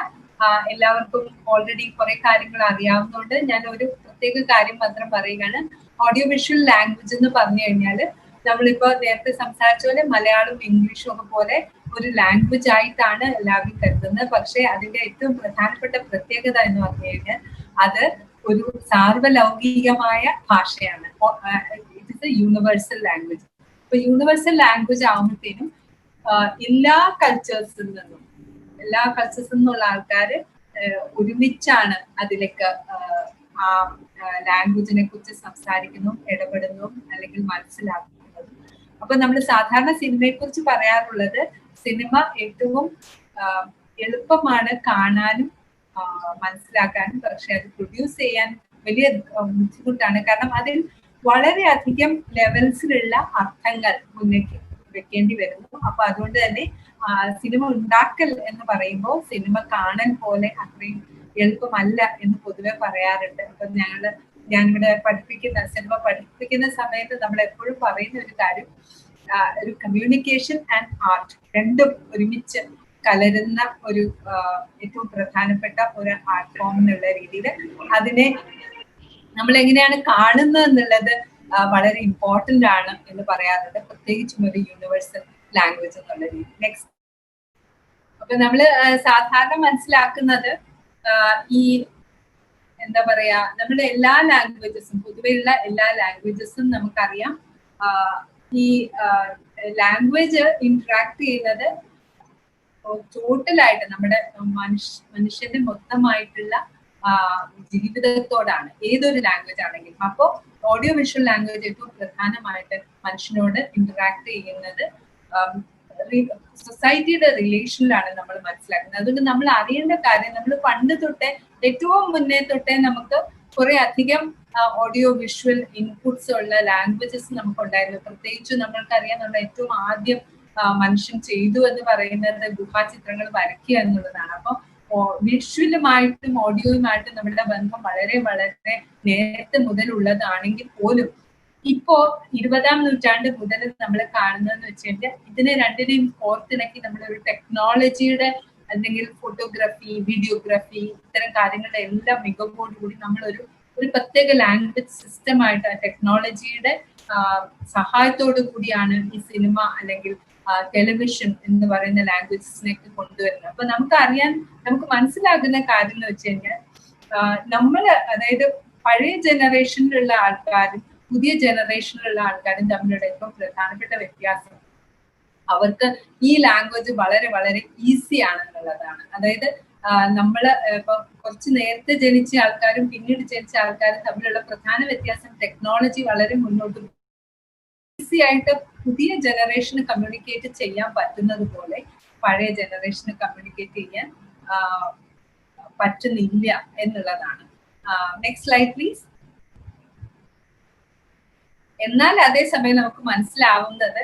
എല്ലാവർക്കും ഓൾറെഡി കുറെ കാര്യങ്ങൾ അറിയാവുന്നതുകൊണ്ട് ഞാൻ ഒരു പ്രത്യേക കാര്യം മാത്രം പറയുകയാണ്. ഓഡിയോ വിഷ്വൽ ലാംഗ്വേജ് എന്ന് പറഞ്ഞു കഴിഞ്ഞാല് നമ്മളിപ്പോ നേരത്തെ സംസാരിച്ച പോലെ മലയാളവും ഇംഗ്ലീഷും ഒക്കെ പോലെ ഒരു ലാംഗ്വേജ് ആയിട്ടാണ് എല്ലാവരും കരുതുന്നത്. പക്ഷെ അതിന്റെ ഏറ്റവും പ്രധാനപ്പെട്ട പ്രത്യേകത എന്ന് പറഞ്ഞു കഴിഞ്ഞാൽ അത് ഒരു സാർവലൗകികമായ ഭാഷയാണ്. It is A universal language. ഇപ്പൊ യൂണിവേഴ്സൽ ലാംഗ്വേജ് ആവുമ്പോഴത്തേനും എല്ലാ കൾച്ചേഴ്സിൽ നിന്നുള്ള ആൾക്കാര് ഒരുമിച്ചാണ് അതിലേക്ക് ആ ലാംഗ്വേജിനെ കുറിച്ച് സംസാരിക്കുന്നതും ഇടപെടുന്നതും അല്ലെങ്കിൽ മനസ്സിലാക്കുന്നതും. അപ്പൊ നമ്മൾ സാധാരണ സിനിമയെ കുറിച്ച് പറയാറുള്ളത് സിനിമ ഏറ്റവും എളുപ്പമാണ് കാണാനും മനസ്സിലാക്കാനും. പക്ഷെ അത് പ്രൊഡ്യൂസ് ചെയ്യാൻ വലിയ ബുദ്ധിമുട്ടാണ്. കാരണം അതിൽ വളരെയധികം ലെവൽസിലുള്ള അർത്ഥങ്ങൾ മുന്നേക്ക് വെക്കേണ്ടി വരുന്നു. അപ്പൊ അതുകൊണ്ട് തന്നെ സിനിമ ഉണ്ടാക്കൽ എന്ന് പറയുമ്പോൾ സിനിമ കാണൽ പോലെ അത്രയും എളുപ്പമല്ല എന്ന് പൊതുവെ പറയാറുണ്ട്. അപ്പൊ ഞാനിവിടെ സിനിമ പഠിപ്പിക്കുന്ന സമയത്ത് നമ്മൾ എപ്പോഴും പറയുന്ന ഒരു കാര്യം, ഒരു കമ്മ്യൂണിക്കേഷൻ ആൻഡ് ആർട്ട് രണ്ടും ഒരുമിച്ച് കലരുന്ന ഒരു ഏറ്റവും പ്രധാനപ്പെട്ട ഒരു ആർട്ട് ഫോം എന്നുള്ള രീതിയിൽ അതിനെ നമ്മൾ എങ്ങനെയാണ് കാണുന്നത് എന്നുള്ളത് വളരെ ഇമ്പോർട്ടന്റ് ആണ് എന്ന് പറയാറുണ്ട്, പ്രത്യേകിച്ചും ഒരു യൂണിവേഴ്സൽ ലാംഗ്വേജ് എന്നുള്ള രീതി. നെക്സ്റ്റ്. അപ്പൊ നമ്മള് സാധാരണ മനസ്സിലാക്കുന്നത് ഈ എന്താ പറയാ, നമ്മുടെ എല്ലാ ലാംഗ്വേജസും പൊതുവെയുള്ള എല്ലാ ലാംഗ്വേജസും നമുക്കറിയാം ഈ ലാംഗ്വേജ് ഇന്ററാക്ട് ചെയ്യുന്നത് ടോട്ടലായിട്ട് നമ്മുടെ മനുഷ്യന്റെ മൊത്തമായിട്ടുള്ള ജീവിതത്തോടാണ്, ഏതൊരു ലാംഗ്വേജ് ആണെങ്കിലും. അപ്പോൾ ഓഡിയോ വിഷ്വൽ ലാംഗ്വേജ് ഏറ്റവും പ്രധാനമായിട്ട് മനുഷ്യനോട് ഇന്ററാക്ട് ചെയ്യുന്നത് സൊസൈറ്റിയുടെ റിലേഷനിലാണ് നമ്മൾ മനസ്സിലാക്കുന്നത്. അതുകൊണ്ട് നമ്മൾ അറിയേണ്ട കാര്യം, നമ്മൾ പണ്ട് തൊട്ടേ ഏറ്റവും മുന്നേ തൊട്ടേ നമുക്ക് കുറെ അധികം ഓഡിയോ വിഷ്വൽ ഇൻപുട്സ് ഉള്ള ലാംഗ്വേജസ് നമുക്കുണ്ടായിരുന്നു. പ്രത്യേകിച്ച് നമ്മൾക്കറിയാം, നമ്മുടെ ഏറ്റവും ആദ്യം മനുഷ്യൻ ചെയ്തു എന്ന് പറയുന്നത് ഗുഹാചിത്രങ്ങൾ വരയ്ക്കുക എന്നുള്ളതാണ്. അപ്പൊ വിഷ്വലുമായിട്ടും ഓഡിയോയുമായിട്ടും നമ്മുടെ ബന്ധം വളരെ വളരെ നേരത്തെ മുതലുള്ളതാണെങ്കിൽ പോലും ഇപ്പോ 20-ാം നൂറ്റാണ്ട് മുതൽ നമ്മൾ കാണുന്നതെന്ന് വെച്ച് കഴിഞ്ഞാൽ ഇതിനെ രണ്ടിനെയും കോർത്തിണക്കി നമ്മളൊരു ടെക്നോളജിയുടെ അല്ലെങ്കിൽ ഫോട്ടോഗ്രാഫി, വീഡിയോഗ്രാഫി ഇത്തരം കാര്യങ്ങളുടെ എല്ലാം മികവോടുകൂടി നമ്മളൊരു പ്രത്യേക ലാംഗ്വേജ് സിസ്റ്റമായിട്ട് ടെക്നോളജിയുടെ സഹായത്തോടു കൂടിയാണ് ഈ സിനിമ അല്ലെങ്കിൽ ടെലിവിഷൻ എന്ന് പറയുന്ന ലാംഗ്വേജസിനൊക്കെ കൊണ്ടുവരുന്നത്. അപ്പൊ നമുക്ക് മനസ്സിലാകുന്ന കാര്യം എന്ന് വെച്ച് കഴിഞ്ഞാൽ നമ്മള്, അതായത് പഴയ ജനറേഷനിലുള്ള ആൾക്കാരും പുതിയ ജനറേഷനിലുള്ള ആൾക്കാരും തമ്മിലുള്ള ഏറ്റവും പ്രധാനപ്പെട്ട വ്യത്യാസം അവർക്ക് ഈ ലാംഗ്വേജ് വളരെ വളരെ ഈസി ആണെന്നുള്ളതാണ്. അതായത് നമ്മള് ഇപ്പൊ കുറച്ച് നേരത്തെ ജനിച്ച ആൾക്കാരും പിന്നീട് ജനിച്ച ആൾക്കാരും തമ്മിലുള്ള പ്രധാന വ്യത്യാസം ടെക്നോളജി വളരെ മുന്നോട്ട് ഈസി ആയിട്ട് പുതിയ ജനറേഷന് കമ്മ്യൂണിക്കേറ്റ് ചെയ്യാൻ പറ്റുന്നത് പോലെ പഴയ ജനറേഷന് കമ്മ്യൂണിക്കേറ്റ് ചെയ്യാൻ പറ്റുന്നില്ല എന്നുള്ളതാണ്. Next slide please. എന്നാൽ അതേസമയം നമുക്ക് മനസ്സിലാവുന്നത്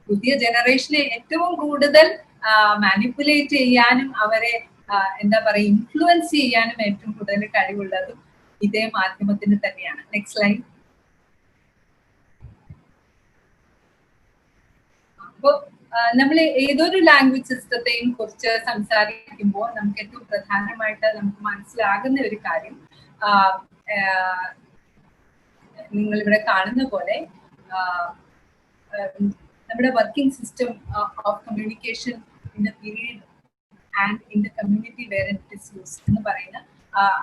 പുതിയ ജനറേഷനെ ഏറ്റവും കൂടുതൽ മാനിപ്പുലേറ്റ് ചെയ്യാനും അവരെ എന്താ പറയുക ഇൻഫ്ലുവൻസ് ചെയ്യാനും ഏറ്റവും കൂടുതൽ കഴിവുള്ളതും ഇതേ മാധ്യമത്തിന് തന്നെയാണ്. Next slide. അപ്പോ നമ്മൾ ഏതൊരു ലാംഗ്വേജ് സിസ്റ്റത്തെയും കുറിച്ച് സംസാരിക്കുമ്പോൾ നമുക്ക് ഏറ്റവും പ്രധാനമായിട്ട് നമുക്ക് മനസ്സിലാകുന്ന ഒരു കാര്യം, നിങ്ങൾ ഇവിടെ കാണുന്ന പോലെ നമ്മുടെ working system of communication in the period and in the community where it is used എന്ന് പറയുന്ന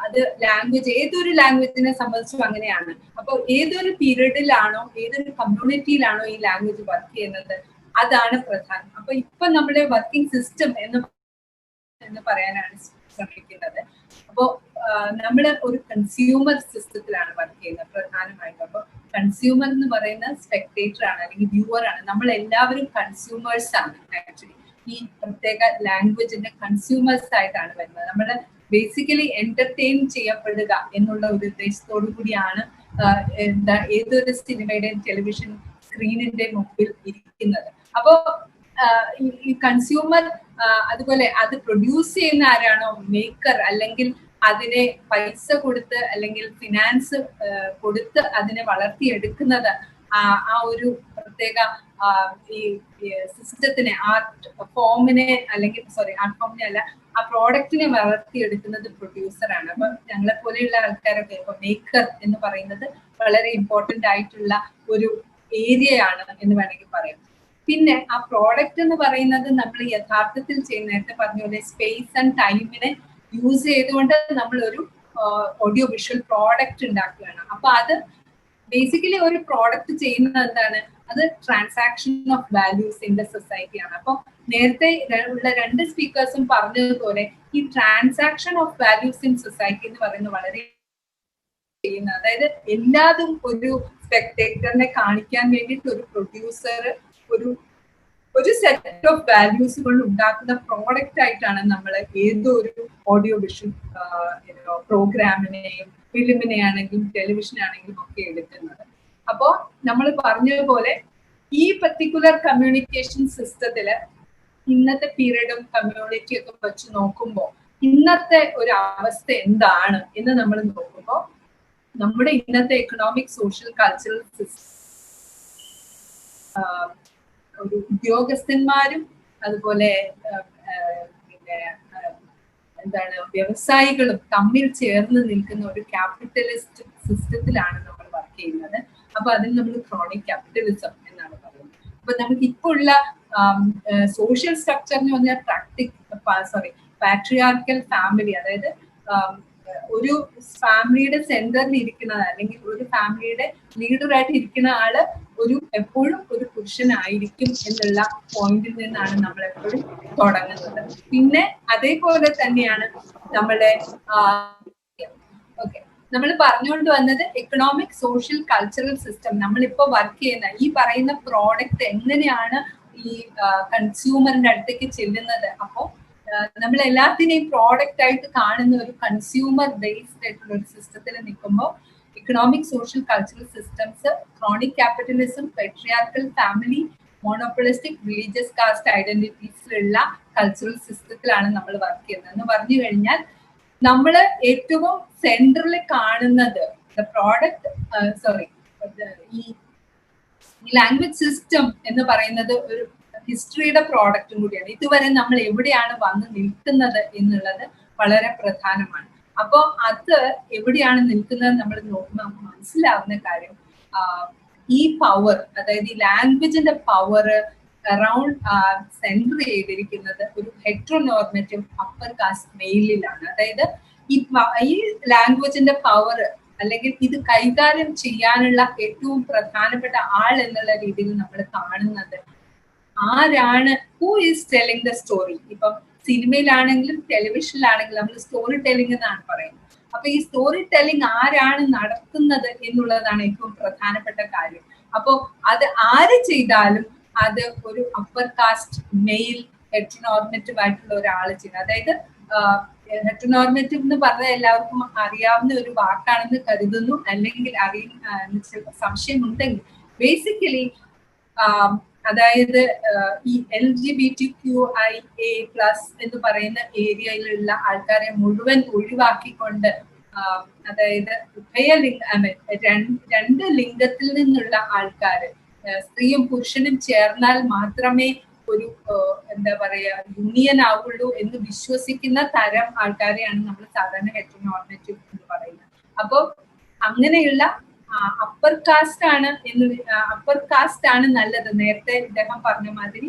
അത് ലാംഗ്വേജ് ഏതൊരു ലാംഗ്വേജിനെ സംബന്ധിച്ചും അങ്ങനെയാണ്. അപ്പോൾ ഏതൊരു പീരീഡിലാണോ ഏതൊരു കമ്മ്യൂണിറ്റിയിലാണോ ഈ ലാംഗ്വേജ് വർക്ക് ചെയ്യുന്നത് അതാണ് പ്രധാനം. അപ്പൊ ഇപ്പൊ നമ്മുടെ വർക്കിംഗ് സിസ്റ്റം എന്ന് പറയാനാണ് ശ്രമിക്കുന്നത്. അപ്പോൾ നമ്മൾ ഒരു കൺസ്യൂമർ സിസ്റ്റത്തിലാണ് വർക്ക് ചെയ്യുന്നത് പ്രധാനമായിട്ടും. അപ്പോൾ കൺസ്യൂമർ എന്ന് പറയുന്ന സ്പെക്ടേറ്റർ ആണ് അല്ലെങ്കിൽ വ്യൂവർ ആണ്. നമ്മൾ എല്ലാവരും കൺസ്യൂമേഴ്സ് ആണ്. ആക്ച്വലി ഈ പ്രത്യേക ലാംഗ്വേജിന്റെ കൺസ്യൂമേഴ്സ് ആയിട്ടാണ് വരുന്നത്. നമ്മൾ ബേസിക്കലി എന്റർടൈൻ ചെയ്യപ്പെടുക എന്നുള്ള ഒരു ഉദ്ദേശത്തോടു കൂടിയാണ് ഏതൊരു സിനിമയുടെയും ടെലിവിഷൻ സ്ക്രീനിന്റെ മുമ്പിൽ ഇരിക്കുന്നത്. അപ്പോ ഈ കൺസ്യൂമർ അതുപോലെ അത് പ്രൊഡ്യൂസ് ചെയ്യുന്ന ആരാണോ മേക്കർ, അല്ലെങ്കിൽ അതിനെ പൈസ കൊടുത്ത് അല്ലെങ്കിൽ ഫിനാൻസ് കൊടുത്ത് അതിനെ വളർത്തിയെടുക്കുന്നത്, ആ ഒരു പ്രത്യേക ഈ സിസ്റ്റത്തിനെ, ആർട്ട് ഫോമിനെ അല്ലെങ്കിൽ ആർട്ട് ഫോമിനെ അല്ല, ആ പ്രോഡക്റ്റിനെ വളർത്തിയെടുക്കുന്നത് പ്രൊഡ്യൂസറാണ്. അപ്പൊ ഞങ്ങളെ പോലെയുള്ള ആൾക്കാരൊക്കെ ഇപ്പൊ മേക്കർ എന്ന് പറയുന്നത് വളരെ ഇമ്പോർട്ടന്റ് ആയിട്ടുള്ള ഒരു ഏരിയയാണ് എന്ന് വേണമെങ്കിൽ പറയാം. പിന്നെ ആ പ്രോഡക്റ്റ് എന്ന് പറയുന്നത് നമ്മൾ യഥാർത്ഥത്തിൽ ചെയ്യുന്ന, നേരത്തെ പറഞ്ഞ പോലെ സ്പേസ് ആൻഡ് ടൈമിനെ യൂസ് ചെയ്തുകൊണ്ട് നമ്മൾ ഒരു ഓഡിയോ വിഷ്വൽ പ്രോഡക്റ്റ് ഉണ്ടാക്കുകയാണ്. അപ്പൊ അത് ബേസിക്കലി ഒരു പ്രോഡക്റ്റ് ചെയ്യുന്നത് എന്താണ്? അത് transaction of values in the സൊസൈറ്റിയാണ്. അപ്പൊ നേരത്തെ ഉള്ള രണ്ട് സ്പീക്കേഴ്സും പറഞ്ഞതുപോലെ ഈ transaction of values in society എന്ന് പറയുന്നത് വളരെ ചെയ്യുന്നത്, അതായത് എല്ലാതും ഒരു സ്പെക്ടേറ്ററിനെ കാണിക്കാൻ വേണ്ടിയിട്ട് ഒരു പ്രൊഡ്യൂസർ ഒരു സെറ്റ് ഓഫ് വാല്യൂസ് കൊണ്ട് ഉണ്ടാക്കുന്ന പ്രോഡക്റ്റ് ആയിട്ടാണ് നമ്മൾ ഏതോ ഒരു ഓഡിയോ വിഷ്വൽ പ്രോഗ്രാമിനെയും ഫിലിമിനെ ആണെങ്കിലും ടെലിവിഷൻ ആണെങ്കിലും ഒക്കെ എടുക്കുന്നത്. അപ്പോ നമ്മൾ പറഞ്ഞതുപോലെ ഈ പർട്ടിക്കുലർ കമ്മ്യൂണിക്കേഷൻ സിസ്റ്റത്തില് ഇന്നത്തെ പീരീഡും കമ്മ്യൂണിറ്റിയും ഒക്കെ വെച്ച് നോക്കുമ്പോൾ ഇന്നത്തെ ഒരു അവസ്ഥ എന്താണ് എന്ന് നമ്മൾ നോക്കുമ്പോൾ, നമ്മുടെ ഇന്നത്തെ എക്കണോമിക് സോഷ്യൽ കൾച്ചറൽ സിസ്റ്റം ഒരു ഉദ്യോഗസ്ഥന്മാരും അതുപോലെ പിന്നെ വ്യവസായികളും തമ്മിൽ ചേർന്ന് നിൽക്കുന്ന ഒരു ക്യാപിറ്റലിസ്റ്റ് സിസ്റ്റത്തിലാണ് നമ്മൾ വർക്ക് ചെയ്യുന്നത്. അപ്പൊ അതിന് നമ്മൾ ക്രോണിക് ക്യാപിറ്റലിസം എന്നാണ് പറയുന്നത്. അപ്പൊ നമുക്ക് ഇപ്പോൾ ഉള്ള സോഷ്യൽ സ്ട്രക്ചർ എന്ന് പറഞ്ഞാൽ പാട്രിയാർക്കൽ ഫാമിലി, അതായത് ഒരു ഫാമിലിയുടെ സെന്ററിൽ ഇരിക്കുന്നത് അല്ലെങ്കിൽ ഒരു ഫാമിലിയുടെ ലീഡറായിട്ട് ഇരിക്കുന്ന ആള് എപ്പോഴും ഒരു പുരുഷനായിരിക്കും എന്നുള്ള പോയിന്റിൽ നിന്നാണ് നമ്മൾ എപ്പോഴും തുടങ്ങുന്നത്. പിന്നെ അതേപോലെ തന്നെയാണ് നമ്മുടെ നമ്മൾ പറഞ്ഞുകൊണ്ട് വന്നത് എക്കണോമിക് സോഷ്യൽ കൾച്ചറൽ സിസ്റ്റം. നമ്മളിപ്പോ വർക്ക് ചെയ്യുന്ന ഈ പറയുന്ന പ്രോഡക്റ്റ് എങ്ങനെയാണ് ഈ കൺസ്യൂമറിന്റെ അടുത്തേക്ക് ചെല്ലുന്നത്. അപ്പോ നമ്മൾ എല്ലാത്തിനെയും പ്രോഡക്റ്റ് ആയിട്ട് കാണുന്ന ഒരു കൺസ്യൂമർ ബേസ്ഡ് ആയിട്ടുള്ള ഒരു സിസ്റ്റത്തിൽ നിൽക്കുമ്പോൾ economic social cultural systems chronic capitalism, patriarchal family, monopolistic religious caste ഐഡന്റിറ്റീസിലുള്ള കൾച്ചറൽ സിസ്റ്റത്തിലാണ് നമ്മൾ വർക്ക് ചെയ്യുന്നത്. എന്ന് പറഞ്ഞു കഴിഞ്ഞാൽ നമ്മൾ ഏറ്റവും സെൻട്രൽ കാണുന്നത് ഈ ലാംഗ്വേജ് സിസ്റ്റം എന്ന് പറയുന്നത് ഒരു ഹിസ്റ്ററിയുടെ പ്രോഡക്റ്റും കൂടിയാണ്. ഇതുവരെ നമ്മൾ എവിടെയാണ് വന്ന് നിൽക്കുന്നത് എന്നുള്ളത് വളരെ പ്രധാനമാണ്. അപ്പോ അത് എവിടെയാണ് നിൽക്കുന്നത് നമ്മൾ നോക്കുമ്പോൾ മനസ്സിലാവുന്ന കാര്യം, ഈ പവർ, അതായത് ഈ ലാംഗ്വേജിന്റെ പവർ അറൌണ്ട് സെന്റർ ചെയ്തിരിക്കുന്നത് ഒരു ഹെറ്ററോനോർമേറ്റീവ് അപ്പർ കാസ്റ്റ് മെയിലിലാണ്. അതായത് ഈ ലാംഗ്വേജിന്റെ പവർ അല്ലെങ്കിൽ ഇത് കൈകാര്യം ചെയ്യാനുള്ള ഏറ്റവും പ്രധാനപ്പെട്ട ആൾ എന്നുള്ള രീതിയിൽ നമ്മൾ കാണുന്നത് ആരാണ്, who is telling the story. ഇപ്പം സിനിമയിലാണെങ്കിലും ടെലിവിഷനിലാണെങ്കിലും നമ്മൾ സ്റ്റോറി ടെല്ലിംഗ് എന്നാണ് പറയുന്നത്. അപ്പൊ ഈ സ്റ്റോറി ടെല്ലിംഗ് ആരാണ് നടത്തുന്നത് എന്നുള്ളതാണ് ഏറ്റവും പ്രധാനപ്പെട്ട കാര്യം. അപ്പോ അത് ആര് ചെയ്താലും അത് ഒരു അപ്പർ കാസ്റ്റ് മെയിൽ ഹെറ്ററോനോർമേറ്റീവ് ആയിട്ടുള്ള ഒരാൾ ചെയ്യുന്നത്. അതായത് ഹെറ്ററോനോർമേറ്റീവ് എന്ന് പറഞ്ഞാൽ എല്ലാവർക്കും അറിയാവുന്ന ഒരു വാക്കാണെന്ന് കരുതുന്നു, അല്ലെങ്കിൽ സംശയമുണ്ടെങ്കിൽ ബേസിക്കലി അതായത് ഈ LGBTQIA+ എന്ന് പറയുന്ന ഏരിയയിലുള്ള ആൾക്കാരെ മുഴുവൻ ഒഴിവാക്കിക്കൊണ്ട്, അതായത് രണ്ട് ലിംഗത്തിൽ നിന്നുള്ള ആൾക്കാര്, സ്ത്രീയും പുരുഷനും ചേർന്നാൽ മാത്രമേ ഒരു യൂണിയൻ ആവുള്ളൂ എന്ന് വിശ്വസിക്കുന്ന തരം ആൾക്കാരെയാണ് നമ്മൾ സാധാരണ ഹെറ്ററോനോർമേറ്റീവ് എന്ന് പറയുന്നത്. അപ്പോ അങ്ങനെയുള്ള അപ്പർ കാസ്റ്റ് ആണ് നല്ലത്. നേരത്തെ ഇദ്ദേഹം പറഞ്ഞ മാതിരി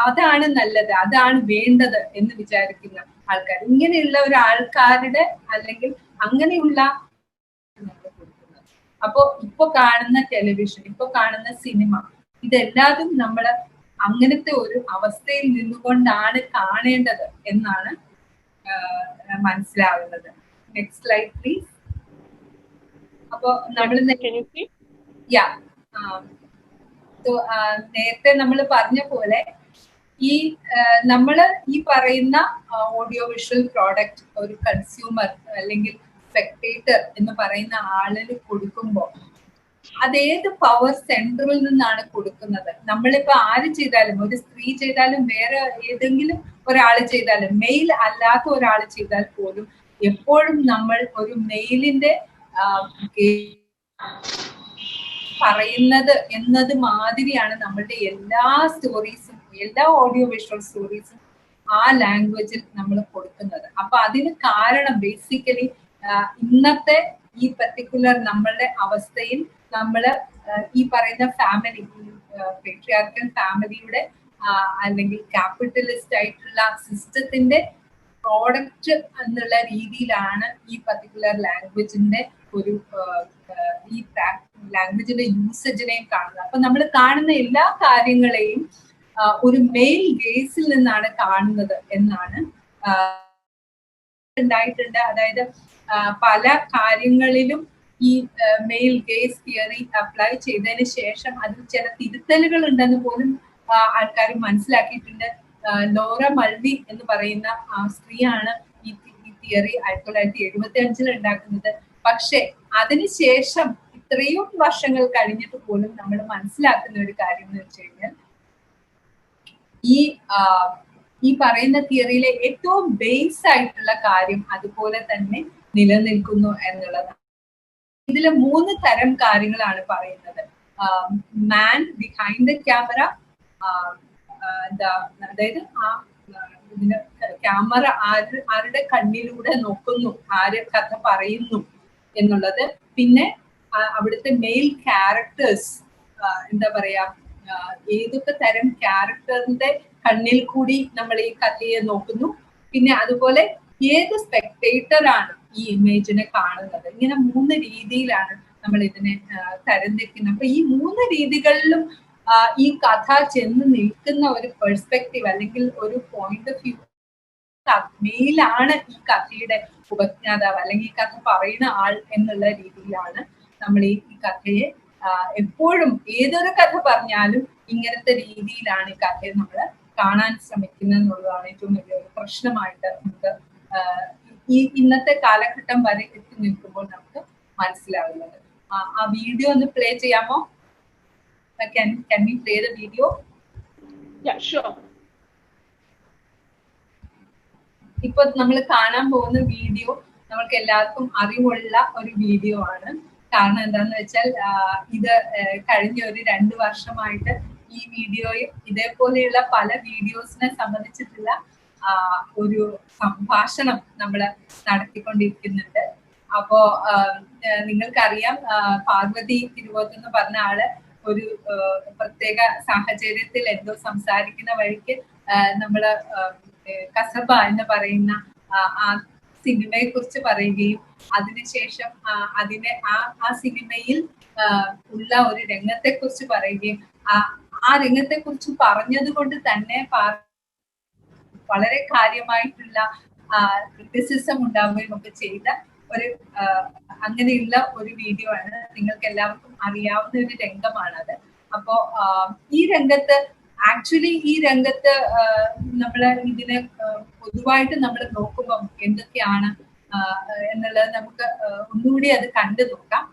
അതാണ് നല്ലത്, അതാണ് വേണ്ടത് എന്ന് വിചാരിക്കുന്ന ആൾക്കാർ, ഇങ്ങനെയുള്ള ഒരു ആൾക്കാരുടെ അല്ലെങ്കിൽ അങ്ങനെയുള്ള അപ്പോ ഇപ്പൊ കാണുന്ന ടെലിവിഷൻ, ഇപ്പൊ കാണുന്ന സിനിമ, ഇതെല്ലാതും നമ്മൾ അങ്ങനത്തെ ഒരു അവസ്ഥയിൽ നിന്നുകൊണ്ടാണ് കാണേണ്ടത് എന്നാണ് മനസ്സിലാവുന്നത്. Next slide please. അപ്പോൾ നമ്മൾ നേരത്തെ നമ്മൾ പറഞ്ഞ പോലെ ഈ നമ്മള് ഈ പറയുന്ന ഓഡിയോ വിഷ്വൽ പ്രോഡക്റ്റ് ഒരു കൺസ്യൂമർ അല്ലെങ്കിൽ സ്പെക്ടേറ്റർ എന്ന് പറയുന്ന ആളിന് കൊടുക്കുമ്പോൾ അതേത് പവർ സെന്ററിൽ നിന്നാണ് കൊടുക്കുന്നത്? നമ്മളിപ്പോ ആര് ചെയ്താലും, ഒരു സ്ത്രീ ചെയ്താലും വേറെ ഏതെങ്കിലും ഒരാൾ ചെയ്താലും, മെയിൽ അല്ലാത്ത ഒരാൾ ചെയ്താൽ പോലും എപ്പോഴും നമ്മൾ ഒരു മെയിലിന്റെ പറയുന്നത് എന്നത് മാതിരിയാണ് നമ്മളുടെ എല്ലാ സ്റ്റോറീസും, എല്ലാ ഓഡിയോ വിഷ്വൽ സ്റ്റോറീസും ആ ലാംഗ്വേജിൽ നമ്മൾ കൊടുക്കുന്നത്. അപ്പൊ അതിന് കാരണം ബേസിക്കലി ഇന്നത്തെ ഈ പർട്ടിക്കുലർ നമ്മളുടെ അവസ്ഥയിൽ നമ്മള് ഈ പറയുന്ന ഫാമിലി, പേട്രിയാർക്കൽ ഫാമിലിയുടെ അല്ലെങ്കിൽ ക്യാപിറ്റലിസ്റ്റ് ആയിട്ടുള്ള സിസ്റ്റത്തിന്റെ പ്രോഡക്റ്റ് എന്നുള്ള രീതിയിലാണ് ഈ പർട്ടിക്കുലർ ലാംഗ്വേജിന്റെ ഒരു ഈ ലാംഗ്വേജിന്റെ യൂസേജിനെയും കാണുന്നത്. അപ്പൊ നമ്മൾ കാണുന്ന എല്ലാ കാര്യങ്ങളെയും ഒരു മെയിൽ ഗേസിൽ നിന്നാണ് കാണുന്നത് എന്നാണ് ഉണ്ടായിട്ടുണ്ട്. അതായത് പല കാര്യങ്ങളിലും ഈ മെയിൽ ഗേസ് തിയറി അപ്ലൈ ചെയ്തതിന് ശേഷം അതിൽ ചില തിരുത്തലുകൾ ഉണ്ടെന്ന് പോലും ആൾക്കാർ മനസ്സിലാക്കിയിട്ടുണ്ട്. ലോറ മൾവി എന്ന് പറയുന്ന സ്ത്രീയാണ് ഈ തിയറി 1975 ഉണ്ടാക്കുന്നത്. പക്ഷെ അതിനുശേഷം ഇത്രയും വർഷങ്ങൾ കഴിഞ്ഞിട്ട് പോലും നമ്മൾ മനസ്സിലാക്കുന്ന ഒരു കാര്യം എന്ന് വെച്ച് കഴിഞ്ഞാൽ ഈ പറയുന്ന തിയറിയിലെ ഏറ്റവും ബേസ് ആയിട്ടുള്ള കാര്യം അതുപോലെ തന്നെ നിലനിൽക്കുന്നു എന്നുള്ളതാണ്. ഇതില് 3 തരം കാര്യങ്ങളാണ് പറയുന്നത്. മാൻ ബിഹൈൻഡ് ദ ക്യാമറ, അതായത് ഇതിന് ക്യാമറ ആരുടെ കണ്ണിലൂടെ നോക്കുന്നു, ആര് കഥ പറയുന്നു എന്നുള്ളത്. പിന്നെ അവിടുത്തെ മെയിൽ ക്യാരക്ടേഴ്സ്, എന്താ പറയാ, ഏതൊക്കെ തരം ക്യാരക്ടറിന്റെ കണ്ണിൽ കൂടി നമ്മൾ ഈ കഥയെ നോക്കുന്നു. പിന്നെ അതുപോലെ ഏത് സ്പെക്ടേറ്റർ ആണ് ഈ ഇമേജിനെ കാണുന്നത്. ഇങ്ങനെ 3 രീതിയിലാണ് നമ്മൾ ഇതിനെ തരംതിരിക്കുന്നത്. അപ്പൊ ഈ 3 രീതികളിലും ഈ കഥ ചെന്ന് നിൽക്കുന്ന ഒരു പെർസ്പെക്റ്റീവ് അല്ലെങ്കിൽ ഒരു പോയിന്റ് ഓഫ് വ്യൂ, മെയിലാണ് ഈ കഥയുടെ ഉപജ്ഞാതാവ് അല്ലെങ്കിൽ ഈ കഥ പറയുന്ന ആൾ എന്നുള്ള രീതിയിലാണ് നമ്മൾ ഈ കഥയെ എപ്പോഴും ഏതൊരു കഥ പറഞ്ഞാലും ഇങ്ങനത്തെ രീതിയിലാണ് ഈ കഥയെ നമ്മൾ കാണാൻ ശ്രമിക്കുന്നത് എന്നുള്ളതാണ് ഏറ്റവും വലിയൊരു പ്രശ്നമായിട്ട് നമുക്ക് ഈ ഇന്നത്തെ കാലഘട്ടം വരെ എത്തി നിൽക്കുമ്പോൾ നമുക്ക് മനസ്സിലാവുന്നത്. ആ വീഡിയോ ഒന്ന് പ്ലേ ചെയ്യാമോ? Can we play the video? Yeah, sure. ഇപ്പൊ നമ്മൾ കാണാൻ പോകുന്ന വീഡിയോ നമുക്ക് എല്ലാവർക്കും അറിവുള്ള ഒരു വീഡിയോ ആണ്. കാരണം എന്താന്ന് വെച്ചാൽ ഇത് കഴിഞ്ഞ ഒരു 2 വർഷമായിട്ട് ഈ വീഡിയോയും ഇതേപോലെയുള്ള പല വീഡിയോസിനെ സംബന്ധിച്ചിട്ടുള്ള ഒരു സംഭാഷണം നമ്മൾ നടത്തിക്കൊണ്ടിരിക്കുന്നുണ്ട്. അപ്പോ നിങ്ങൾക്കറിയാം, പാർവതി തിരുവോത്ത് എന്ന് പറഞ്ഞ ആള് ഒരു പ്രത്യേക സാഹചര്യത്തിൽ എന്തോ സംസാരിക്കുന്ന വഴിക്ക് നമ്മള് കസബ എന്ന് പറയുന്ന ആ സിനിമയെ കുറിച്ച് പറയുകയും അതിനുശേഷം ആ സിനിമയിൽ ഉള്ള ഒരു രംഗത്തെ കുറിച്ച് പറയുകയും ആ രംഗത്തെ കുറിച്ച് പറഞ്ഞത് കൊണ്ട് തന്നെ വളരെ കാര്യമായിട്ടുള്ള ക്രിറ്റിസിസം ഉണ്ടാവുകയും ഒക്കെ ചെയ്ത ഒരു അങ്ങനെയുള്ള ഒരു വീഡിയോ ആണ്. നിങ്ങൾക്ക് എല്ലാവർക്കും അറിയാവുന്ന ഒരു രംഗമാണത്. അപ്പോ ഈ രംഗത്ത് നമ്മള് ഇതിനെ പൊതുവായിട്ട് നമ്മൾ നോക്കുമ്പം എന്തൊക്കെയാണ് എന്നുള്ളത് നമുക്ക് ഒന്നുകൂടി അത് കണ്ടു നോക്കാം.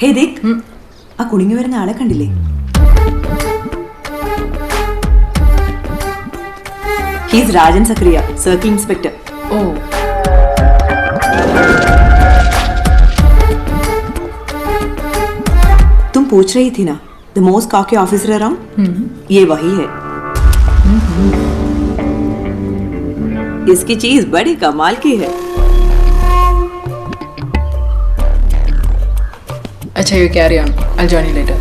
ഹേ ദേഖ്, ആ കുണിങ്ങി വരുന്ന ആളെ കണ്ടില്ലേ? ഹീസ് രാജൻ സക്രിയ, സർക്കിൾ ഇൻസ്പെക്ടർ. ഓ, तुम पूछ रही थी ना, the most cocky officer around, ये वही है. इसकी चीज बड़ी कमाल की है. अच्छा, you carry on. I'll join you later.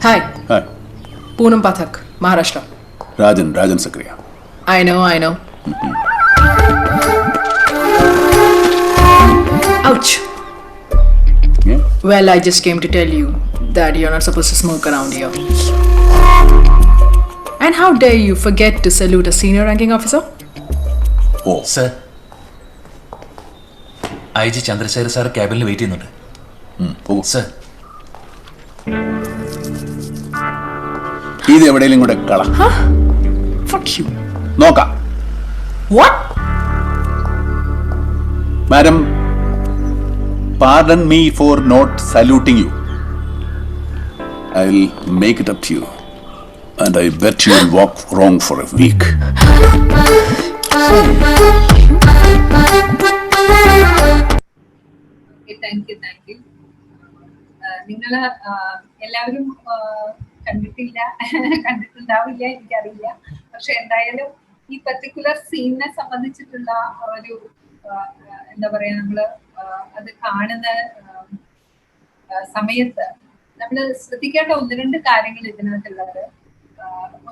Hi, Hi. Poonam Pathak, Maharashtra. Rajan Sakriya. I know. Ouch. Yeah? Well, I just came to tell you that you're not supposed to smoke around here. And how dare you forget to salute a senior ranking officer? Oh. Sir IG Chandrasekhar sir ക്യാബിനിൽ wait ചെയ്യുന്നുണ്ട്. പോകും. Sir ഇത് എവിടെയെങ്കിലും കൂടെ കള. Fuck you. നോക്കാം. What? Madam, pardon me for not saluting you. I'll make it up to you. And I bet you will walk wrong for a week. Thank you. നിങ്ങൾ എല്ലാവരും കണ്ടിട്ടുണ്ടാവില്ല, എനിക്കറിയില്ല. പക്ഷെ എന്തായാലും ഈ പർട്ടിക്കുലർ സീനിനെ സംബന്ധിച്ചിട്ടുള്ള ഒരു എന്താ പറയാ, നമ്മള് അത് കാണുന്ന സമയത്ത് നമ്മൾ ശ്രദ്ധിക്കേണ്ട 1-2 കാര്യങ്ങൾ ഇതിനകത്തുള്ളത്.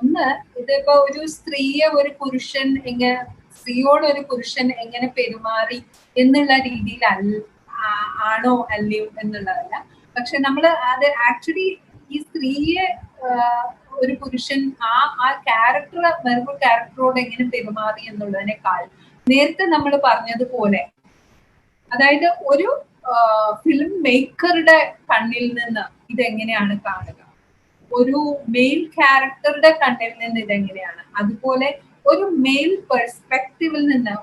ഒന്ന്, ഇതിപ്പോ ഒരു സ്ത്രീയോട് ഒരു പുരുഷൻ എങ്ങനെ പെരുമാറി എന്നുള്ള രീതിയിൽ ആണോ അല്ലയോ എന്നുള്ളതല്ല. പക്ഷെ നമ്മൾ അത് ആക്ച്വലി ഈ സ്ത്രീയെ ഒരു പുരുഷൻ ആ ക്യാരക്ടർ വേറൊരു ക്യാരക്ടറോട് എങ്ങനെ പെരുമാറി എന്നുള്ളതിനേക്കാൾ നേരത്തെ നമ്മൾ പറഞ്ഞതുപോലെ, അതായത് ഒരു ഫിലിം മേക്കറുടെ കണ്ണിൽ നിന്ന് ഇതെങ്ങനെയാണ് കാണുക, ഒരു മെയിൽ ക്യാരക്ടറുടെ കണ്ണിൽ നിന്ന് ഇതെങ്ങനെയാണ്, അതുപോലെ ഒരു മെയിൽ പെർസ്പെക്റ്റീവിൽ നിന്ന്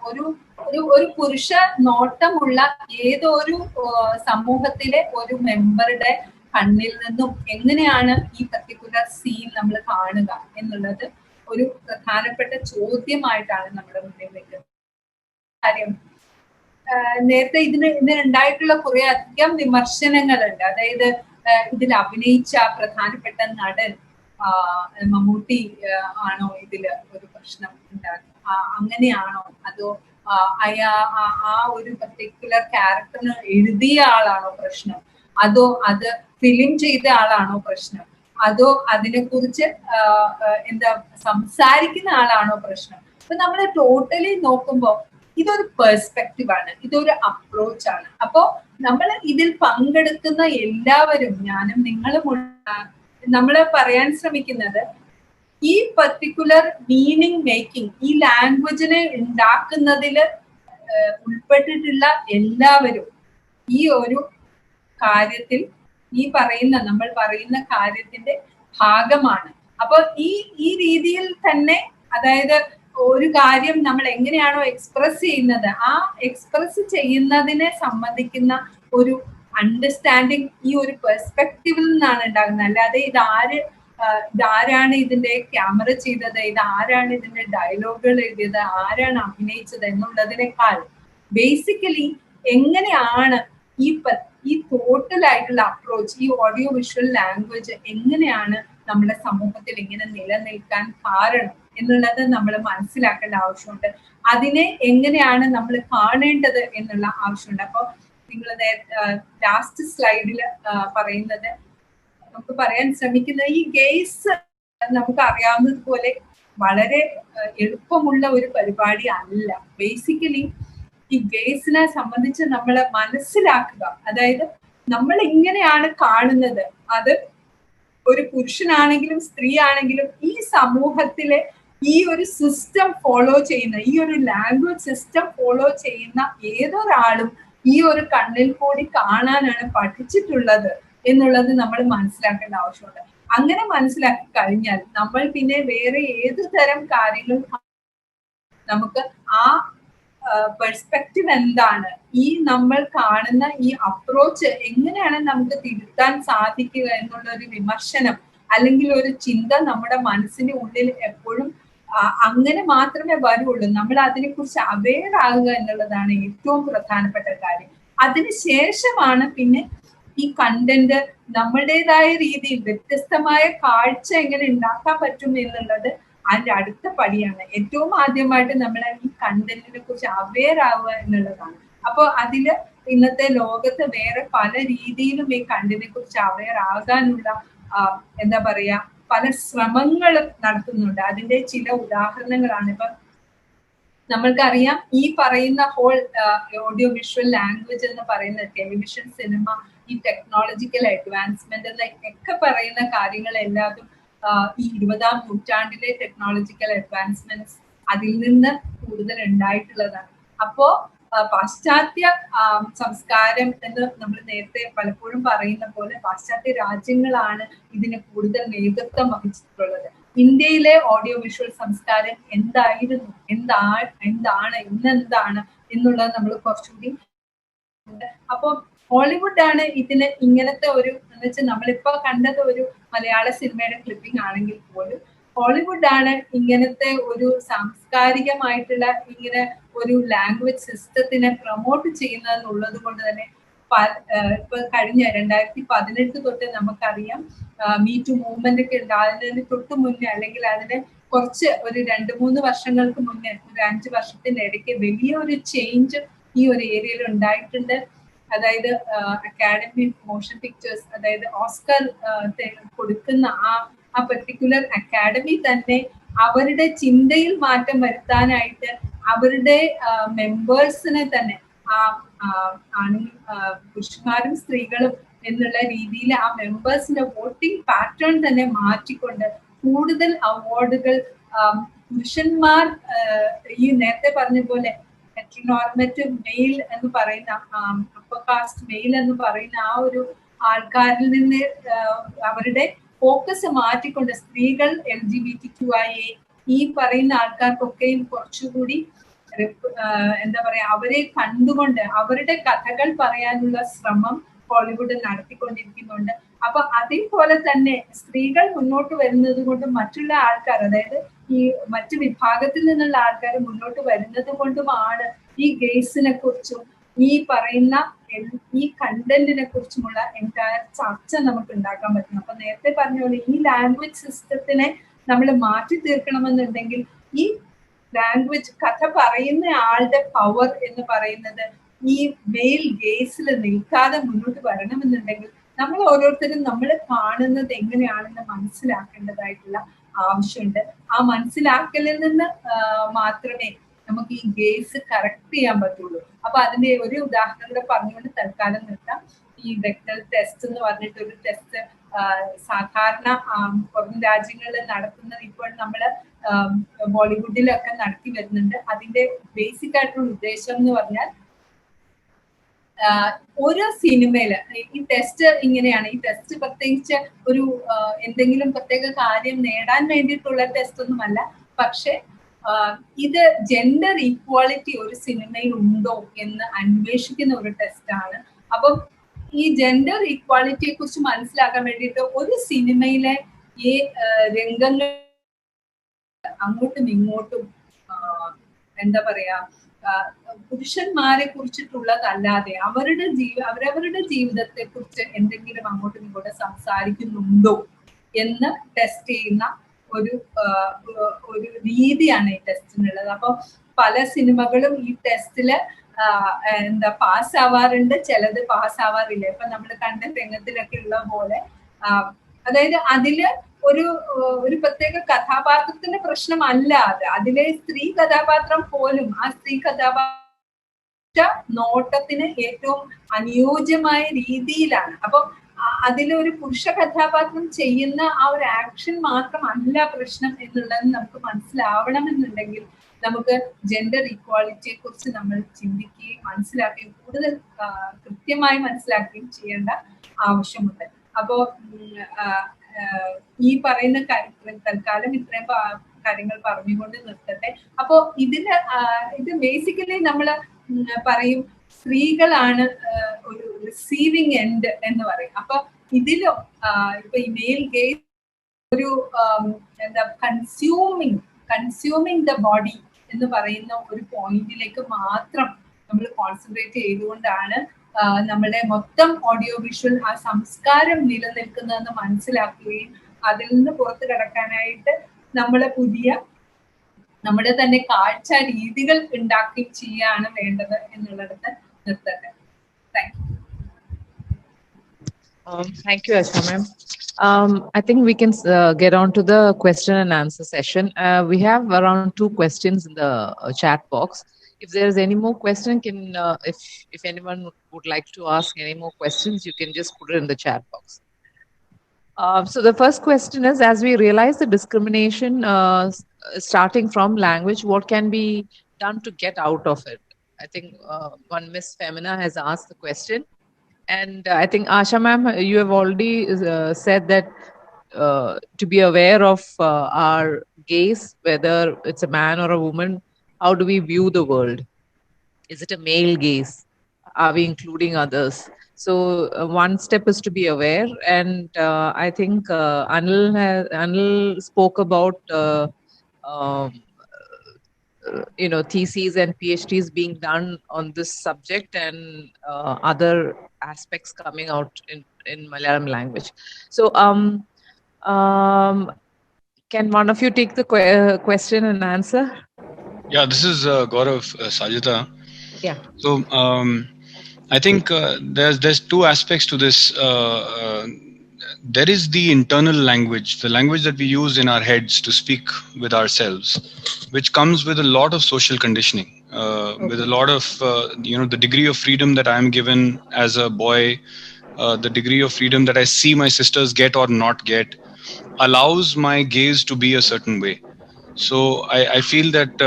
ഒരു പുരുഷ നോട്ടമുള്ള ഏതൊരു സമൂഹത്തിലെ ഒരു മെമ്പറുടെ കണ്ണിൽ നിന്നും എങ്ങനെയാണ് ഈ പർട്ടിക്കുലർ സീൻ നമ്മൾ കാണുക എന്നുള്ളത് ഒരു പ്രധാനപ്പെട്ട ചോദ്യമായിട്ടാണ് നമ്മുടെ മുന്നിൽ വെക്കുന്നത്. കാര്യം നേരത്തെ ഇതിനുണ്ടായിട്ടുള്ള കുറെ അധികം വിമർശനങ്ങളുണ്ട്. അതായത് ഇതിൽ അഭിനയിച്ച പ്രധാനപ്പെട്ട നടൻ മമ്മൂട്ടി ആണോ ഇതില് ഒരു പ്രശ്നം ഉണ്ടാകും, അങ്ങനെയാണോ, അതോ ആ ഒരു പർട്ടിക്കുലർ ക്യാരക്ടറിന് എഴുതിയ ആളാണോ പ്രശ്നം, അതോ അത് ഫിലിം ചെയ്ത ആളാണോ പ്രശ്നം, അതോ അതിനെക്കുറിച്ച് സംസാരിക്കുന്ന ആളാണോ പ്രശ്നം. അപ്പൊ നമ്മൾ ടോട്ടലി നോക്കുമ്പോൾ ഇതൊരു പെർസ്പെക്റ്റീവ് ആണ്, ഇതൊരു അപ്രോച്ച് ആണ്. അപ്പോ നമ്മൾ ഇതിൽ പങ്കെടുക്കുന്ന എല്ലാവരും, ഞാനും നിങ്ങളും, നമ്മൾ പറയാൻ ശ്രമിക്കുന്നത് ഈ പർട്ടിക്കുലർ മീനിങ് മേക്കിംഗ്, ഈ ലാംഗ്വേജിനെ ഉണ്ടാക്കുന്നതിൽ ഉൾപ്പെട്ടിട്ടുള്ള എല്ലാവരും ഈ ഒരു കാര്യത്തിൽ, നമ്മൾ പറയുന്ന കാര്യത്തിന്റെ ഭാഗമാണ്. അപ്പൊ ഈ രീതിയിൽ തന്നെ, അതായത് ഒരു കാര്യം നമ്മൾ എങ്ങനെയാണോ എക്സ്പ്രസ് ചെയ്യുന്നത്, ആ എക്സ്പ്രസ് ചെയ്യുന്നതിനെ സംബന്ധിക്കുന്ന ഒരു അണ്ടർസ്റ്റാൻഡിങ് ഈ ഒരു പെർസ്പെക്റ്റീവിൽ നിന്നാണ് ഉണ്ടാകുന്നത്. അല്ലാതെ ഇതാരാണ് ഇതിന്റെ ക്യാമറ ചെയ്തത്, ഇതാരാണ് ഇതിന്റെ ഡയലോഗുകൾ എഴുതിയത്, ആരാണ് അഭിനയിച്ചത് എന്നുള്ളതിനേക്കാൾ ബേസിക്കലി എങ്ങനെയാണ് ഈ ടോട്ടൽ ആയിട്ടുള്ള അപ്രോച്ച്, ഈ ഓഡിയോ വിഷ്വൽ ലാംഗ്വേജ് എങ്ങനെയാണ് നമ്മുടെ സമൂഹത്തിൽ ഇങ്ങനെ നിലനിൽക്കാൻ കാരണം എന്നുള്ളത് നമ്മൾ മനസ്സിലാക്കേണ്ട ആവശ്യമുണ്ട്. അതിനെ എങ്ങനെയാണ് നമ്മൾ കാണേണ്ടത് എന്നുള്ള ആവശ്യമുണ്ട്. അപ്പൊ നിങ്ങൾ ലാസ്റ്റ് സ്ലൈഡിൽ പറയുന്നത്, നമുക്ക് പറയാൻ ശ്രമിക്കുന്ന ഈ ഗെയ്സ് നമുക്ക് അറിയാവുന്നതുപോലെ വളരെ എളുപ്പമുള്ള ഒരു പരിപാടി അല്ല. ബേസിക്കലി ഈ ഗെയ്സിനെ സംബന്ധിച്ച് നമ്മൾ മനസ്സിലാക്കുക, അതായത് നമ്മൾ ഇങ്ങനെയാണ് കാണുന്നത്, അത് ഒരു പുരുഷനാണെങ്കിലും സ്ത്രീ ആണെങ്കിലും ഈ സമൂഹത്തിലെ ഈ ഒരു സിസ്റ്റം ഫോളോ ചെയ്യുന്ന, ഈ ഒരു ലാംഗ്വേജ് സിസ്റ്റം ഫോളോ ചെയ്യുന്ന ഏതൊരാളും ഈ ഒരു കണ്ണിൽ കൂടി കാണാനാണ് പഠിച്ചിട്ടുള്ളത് എന്നുള്ളത് നമ്മൾ മനസ്സിലാക്കേണ്ട ആവശ്യമുണ്ട്. അങ്ങനെ മനസ്സിലാക്കി കഴിഞ്ഞാൽ നമ്മൾ പിന്നെ വേറെ ഏത് തരം കാര്യങ്ങൾ നമുക്ക് ആ പെർസ്പെക്റ്റീവ് എന്താണ്, ഈ നമ്മൾ കാണുന്ന ഈ അപ്രോച്ച് എങ്ങനെയാണ് നമുക്ക് തിരുത്താൻ സാധിക്കുക എന്നുള്ള ഒരു വിമർശനം അല്ലെങ്കിൽ ഒരു ചിന്ത നമ്മുടെ മനസ്സിന്റെ ഉള്ളിൽ എപ്പോഴും അങ്ങനെ മാത്രമേ വരുള്ളൂ. നമ്മൾ അതിനെക്കുറിച്ച് അവെയർ ആകുക എന്നുള്ളതാണ് ഏറ്റവും പ്രധാനപ്പെട്ട കാര്യം. അതിനുശേഷമാണ് പിന്നെ ഈ കണ്ടന്റ് നമ്മളുടേതായ രീതിയിൽ വ്യത്യസ്തമായ കാഴ്ച എങ്ങനെ ഉണ്ടാക്കാൻ പറ്റും എന്നുള്ളത് അതിന്റെ അടുത്ത പടിയാണ്. ഏറ്റവും ആദ്യമായിട്ട് നമ്മൾ ഈ കണ്ടന്റിനെ കുറിച്ച് അവെയർ ആവുക എന്നുള്ളതാണ്. അപ്പൊ ഇന്നത്തെ ലോകത്ത് വേറെ പല രീതിയിലും ഈ കണ്ടന്റിനെ കുറിച്ച് അവെയർ ആകാനുള്ള എന്താ പറയാ പല ശ്രമങ്ങളും നടത്തുന്നുണ്ട്. അതിന്റെ ചില ഉദാഹരണങ്ങളാണ്. ഇപ്പൊ നമ്മൾക്കറിയാം ഈ പറയുന്ന ഹോൾ ഓഡിയോ വിഷ്വൽ ലാംഗ്വേജ് എന്ന് പറയുന്ന ടെലിവിഷൻ, സിനിമ, ഈ ടെക്നോളജിക്കൽ അഡ്വാൻസ്മെന്റ് എന്നൊക്കെ പറയുന്ന കാര്യങ്ങളെല്ലാതും ഈ 20ാം നൂറ്റാണ്ടിലെ ടെക്നോളജിക്കൽ അഡ്വാൻസ്മെന്റ്സ് അതിൽ നിന്ന് കൂടുതൽ ഉണ്ടായിട്ടുള്ളതാണ്. അപ്പോ പാശ്ചാത്യ സംസ്കാരം എന്ന് നമ്മൾ നേരത്തെ പലപ്പോഴും പറയുന്ന പോലെ പാശ്ചാത്യ രാജ്യങ്ങളാണ് ഇതിന് കൂടുതൽ നേതൃത്വം വഹിച്ചിട്ടുള്ളത്. ഇന്ത്യയിലെ ഓഡിയോ വിഷ്വൽ സംസ്കാരം എന്തായിരുന്നു, എന്താണ് ഇന്നെന്താണ് എന്നുള്ളത് നമ്മൾ കുറച്ചുകൂടി. അപ്പൊ ഹോളിവുഡ് ആണ് ഇതിന് ഇങ്ങനത്തെ ഒരു എന്ന് വെച്ചാൽ നമ്മളിപ്പോ കണ്ടത് ഒരു മലയാള സിനിമയുടെ ക്ലിപ്പിംഗ് ആണെങ്കിൽ പോലും ഹോളിവുഡ് ആണ് ഇങ്ങനത്തെ ഒരു സാംസ്കാരികമായിട്ടുള്ള ഇങ്ങനെ ഒരു ലാംഗ്വേജ് സിസ്റ്റത്തിനെ പ്രൊമോട്ട് ചെയ്യുന്നതെന്നുള്ളത് കൊണ്ട് തന്നെ ഇപ്പൊ കഴിഞ്ഞ 2018 തൊട്ട് നമുക്കറിയാം മീ ടു മൂവ്മെന്റ് ഒക്കെ ഉണ്ടാകുന്നതിന് തൊട്ട് മുന്നേ അല്ലെങ്കിൽ അതിന് കുറച്ച് ഒരു 2-3 വർഷങ്ങൾക്ക് മുന്നേ, ഒരു 5 വർഷത്തിന്റെ ഇടയ്ക്ക് വലിയൊരു ചേഞ്ച് ഈ ഒരു ഏരിയയിൽ ഉണ്ടായിട്ടുണ്ട്. അതായത് അക്കാഡമി ഓഫ് മോഷൻ പിക്ചേഴ്സ്, അതായത് ഓസ്കർ കൊടുക്കുന്ന ആ പെർട്ടിക്കുലർ അക്കാഡമി തന്നെ അവരുടെ ചിന്തയിൽ മാറ്റം വരുത്താനായിട്ട് അവരുടെ മെമ്പേഴ്സിനെ തന്നെ പുരുഷന്മാരും സ്ത്രീകളും എന്നുള്ള രീതിയിൽ ആ മെമ്പേഴ്സിന്റെ വോട്ടിംഗ് പാറ്റേൺ തന്നെ മാറ്റിക്കൊണ്ട് കൂടുതൽ അവാർഡുകൾ പുരുഷന്മാർ ഈ നേരത്തെ പറഞ്ഞ പോലെ ഹെറ്ററോനോർമറ്റീവ് മെയിൽ എന്ന് പറയുന്ന അപ്പർ കാസ്റ്റ് മെയിൽ എന്ന് പറയുന്ന ആ ഒരു ആൾക്കാരിൽ നിന്ന് അവരുടെ ഫോക്കസ് മാറ്റിക്കൊണ്ട് സ്ത്രീകൾ, LGBTQIA ഈ പറയുന്ന ആൾക്കാർക്കൊക്കെയും കുറച്ചുകൂടി എന്താ പറയാ അവരെ കണ്ടുകൊണ്ട് അവരുടെ കഥകൾ പറയാനുള്ള ശ്രമം ഹോളിവുഡ് നടത്തിക്കൊണ്ടിരിക്കുന്നുണ്ട്. അപ്പൊ അതേപോലെ തന്നെ സ്ത്രീകൾ മുന്നോട്ട് വരുന്നത് കൊണ്ട് മറ്റുള്ള ആൾക്കാർ, അതായത് ഈ മറ്റു വിഭാഗത്തിൽ നിന്നുള്ള ആൾക്കാർ മുന്നോട്ട് വരുന്നത് കൊണ്ടുമാണ് ഈ ഗെയ്സിനെ കുറിച്ചും ഈ പറയുന്ന ഈ കണ്ടന്റിനെ കുറിച്ചുമുള്ള എൻറ്റയർ ചർച്ച നമുക്ക് ഉണ്ടാക്കാൻ പറ്റും. അപ്പൊ നേരത്തെ പറഞ്ഞ പോലെ ഈ ലാംഗ്വേജ് സിസ്റ്റത്തിനെ നമ്മൾ മാറ്റി തീർക്കണമെന്നുണ്ടെങ്കിൽ ഈ ലാംഗ്വേജ് കഥ പറയുന്ന ആളുടെ പവർ എന്ന് പറയുന്നത് ഈ മെയിൽ ഗേസിൽ നിൽക്കാതെ മുന്നോട്ട് വരണമെന്നുണ്ടെങ്കിൽ നമ്മൾ ഓരോരുത്തരും നമ്മൾ കാണുന്നത് എങ്ങനെയാണെന്ന് മനസ്സിലാക്കേണ്ടതായിട്ടുള്ള ആവശ്യമുണ്ട്. ആ മനസ്സിലാക്കലിൽ നിന്ന് മാത്രമേ നമുക്ക് ഈ ഗേസ് കറക്റ്റ് ചെയ്യാൻ പറ്റുള്ളൂ. അപ്പൊ അതിന്റെ ഒരു ഉദാഹരണം കൂടെ പറഞ്ഞുകൊണ്ട് തൽക്കാലം നിർത്താം. ഈ വെക്ടർ ടെസ്റ്റ് എന്ന് പറഞ്ഞിട്ട് ഒരു ടെസ്റ്റ് സാധാരണ പുറം രാജ്യങ്ങളിൽ നടത്തുന്നത് ഇപ്പോൾ നമ്മള് ബോളിവുഡിലൊക്കെ നടത്തി വരുന്നുണ്ട്. അതിന്റെ ബേസിക് ആയിട്ടുള്ള ഉദ്ദേശം എന്ന് പറഞ്ഞാൽ ഓരോ സിനിമയില് ഈ ടെസ്റ്റ് ഇങ്ങനെയാണ്. ഈ ടെസ്റ്റ് പ്രത്യേകിച്ച് ഒരു എന്തെങ്കിലും പ്രത്യേക കാര്യം നേടാൻ വേണ്ടിയിട്ടുള്ള ടെസ്റ്റ് ഒന്നുമല്ല. പക്ഷെ ഇത് ജെൻഡർ ഈക്വാളിറ്റി ഒരു സിനിമയിൽ ഉണ്ടോ എന്ന് അന്വേഷിക്കുന്ന ഒരു ടെസ്റ്റാണ്. അപ്പം ഈ ജെൻഡർ ഈക്വാലിറ്റിയെ കുറിച്ച് മനസ്സിലാക്കാൻ വേണ്ടിയിട്ട് ഒരു സിനിമയിലെ ഈ രംഗങ്ങൾ അങ്ങോട്ടും ഇങ്ങോട്ടും എന്താ പറയാ പുരുഷന്മാരെ കുറിച്ചിട്ടുള്ളതല്ലാതെ അവരവരുടെ ജീവിതത്തെ കുറിച്ച് എന്തെങ്കിലും അങ്ങോട്ടും ഇങ്ങോട്ടും സംസാരിക്കുന്നുണ്ടോ എന്ന് ടെസ്റ്റ് ചെയ്യുന്ന ഒരു രീതിയാണ് ഈ ടെസ്റ്റിനുള്ളത്. അപ്പൊ പല സിനിമകളും ഈ ടെസ്റ്റില് പാസ്സാവാറുണ്ട്, ചിലത് പാസ്സാവാറില്ല. ഇപ്പൊ നമ്മൾ കണ്ട രംഗത്തിലൊക്കെ ഉള്ള പോലെ അതായത് അതില് ഒരു പ്രത്യേക കഥാപാത്രത്തിന്റെ പ്രശ്നമല്ല അത്. അതിലെ സ്ത്രീ കഥാപാത്രം പോലും ആ സ്ത്രീ കഥാപാത്ര നോട്ടത്തിന് ഏറ്റവും അനുയോജ്യമായ രീതിയിലാണ്. അപ്പൊ അതിലൊരു പുരുഷ കഥാപാത്രം ചെയ്യുന്ന ആ ഒരു ആക്ഷൻ മാത്രമല്ല പ്രശ്നം എന്നുള്ളത് നമുക്ക് മനസ്സിലാവണമെന്നുണ്ടെങ്കിൽ നമുക്ക് ജെൻഡർ ഈക്വാലിറ്റിയെ കുറിച്ച് നമ്മൾ ചിന്തിക്കുകയും മനസ്സിലാക്കുകയും കൂടുതൽ കൃത്യമായി മനസ്സിലാക്കുകയും ചെയ്യേണ്ട ആവശ്യമുണ്ട്. അപ്പോ ഈ പറയുന്ന തൽക്കാലം ഇത്രയും കാര്യങ്ങൾ പറഞ്ഞുകൊണ്ട് നിർത്തട്ടെ. അപ്പോ ഇത് ബേസിക്കലി നമ്മൾ പറയും സ്ത്രീകളാണ് ഒരു റിസീവിങ് എൻഡ് എന്ന് പറയും. അപ്പൊ ഇതിലും ഇപ്പൊ ഈ മെയിൽ ഗെയ്സ് ഒരു കൺസ്യൂമിങ് ദ ബോഡി എന്ന് പറയുന്ന ഒരു പോയിന്റിലേക്ക് മാത്രം നമ്മൾ കോൺസെൻട്രേറ്റ് ചെയ്തുകൊണ്ടാണ് നമ്മുടെ മൊത്തം ഓഡിയോ വിഷ്വൽ ആ സംസ്കാരം നിലനിൽക്കുന്നതെന്ന് മനസ്സിലാക്കുകയും അതിൽ നിന്ന് പുറത്തു കടക്കാനായിട്ട് നമ്മുടെ തന്നെ കാഴ്ച രീതികൾ ഉണ്ടാക്കുകയും ചെയ്യാണ് വേണ്ടത് എന്നുള്ളിടത്ത് നിർത്തട്ടെ. Thank you. Thank you, Asha ma'am. I think we can get on to the question and answer session. We have around 2 questions in the chat box. If there is any more question, if anyone would like to ask any more questions, you can just put it in the chat box. So the first question is, as we realize the discrimination starting from language, what can be done to get out of it? I think one Miss Femina has asked the question. And I think, Asha ma'am, you have already said that to be aware of our gaze, whether it's a man or a woman, how do we view the world? Is it a male gaze? Are we including others? So one step is to be aware. And I think Anil spoke about theses and PhDs being done on this subject and other aspects coming out in Malayalam language. So can one of you take the question and answer? Yeah, this is Gaurav Sajita. Yeah. So I think there's 2 aspects to this. There is the internal language, the language that we use in our heads to speak with ourselves, which comes with a lot of social conditioning, with a lot of the degree of freedom that I am given as a boy, the degree of freedom that I see my sisters get or not get, allows my gaze to be a certain way. So I feel that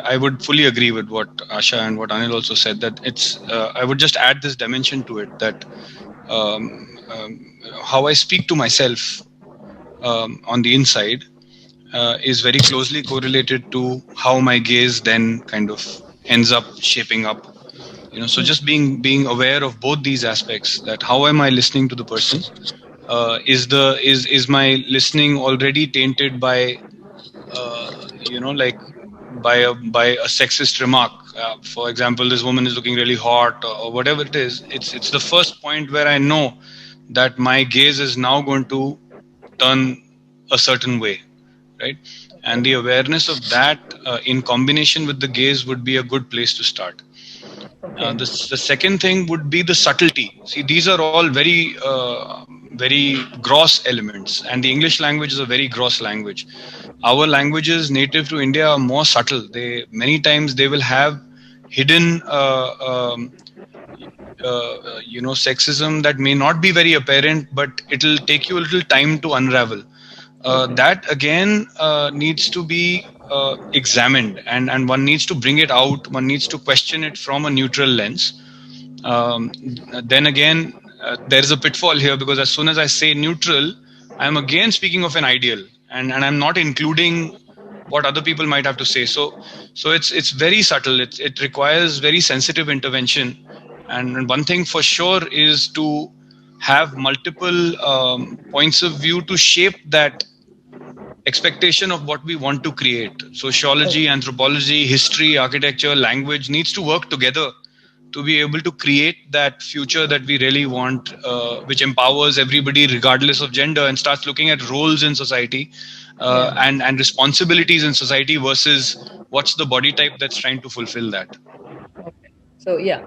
I would fully agree with what Asha and what Anil also said, that it's I would just add this dimension to it, that how I speak to myself on the inside is very closely correlated to how my gaze then kind of ends up shaping up. So just being aware of both these aspects, that how am I listening to the person? Is my listening already tainted by by a sexist remark? For example, this woman is looking really hot, or whatever it is. It's the first point where I know that my gaze is now going to turn a certain way, right? And the awareness of that in combination with the gaze would be a good place to start. The second thing would be the subtlety. See, these are all very gross elements, and the English language is a very gross language. Our languages native to India are more subtle. Many times they will have hidden sexism that may not be very apparent, but it'll take you a little time to unravel. That again needs to be examined, and one needs to bring it out. One needs to question it from a neutral lens. Then again, there's a pitfall here, because as soon as I say neutral, I'm again speaking of an ideal, and I'm not including what other people might have to say. So it's very subtle. It requires very sensitive intervention. And one thing for sure is to have multiple points of view to shape that expectation of what we want to create. Sociology, anthropology, history, architecture, language needs to work together to be able to create that future that we really want, which empowers everybody regardless of gender, and starts looking at roles in society and responsibilities in society versus what's the body type that's trying to fulfill that. Okay.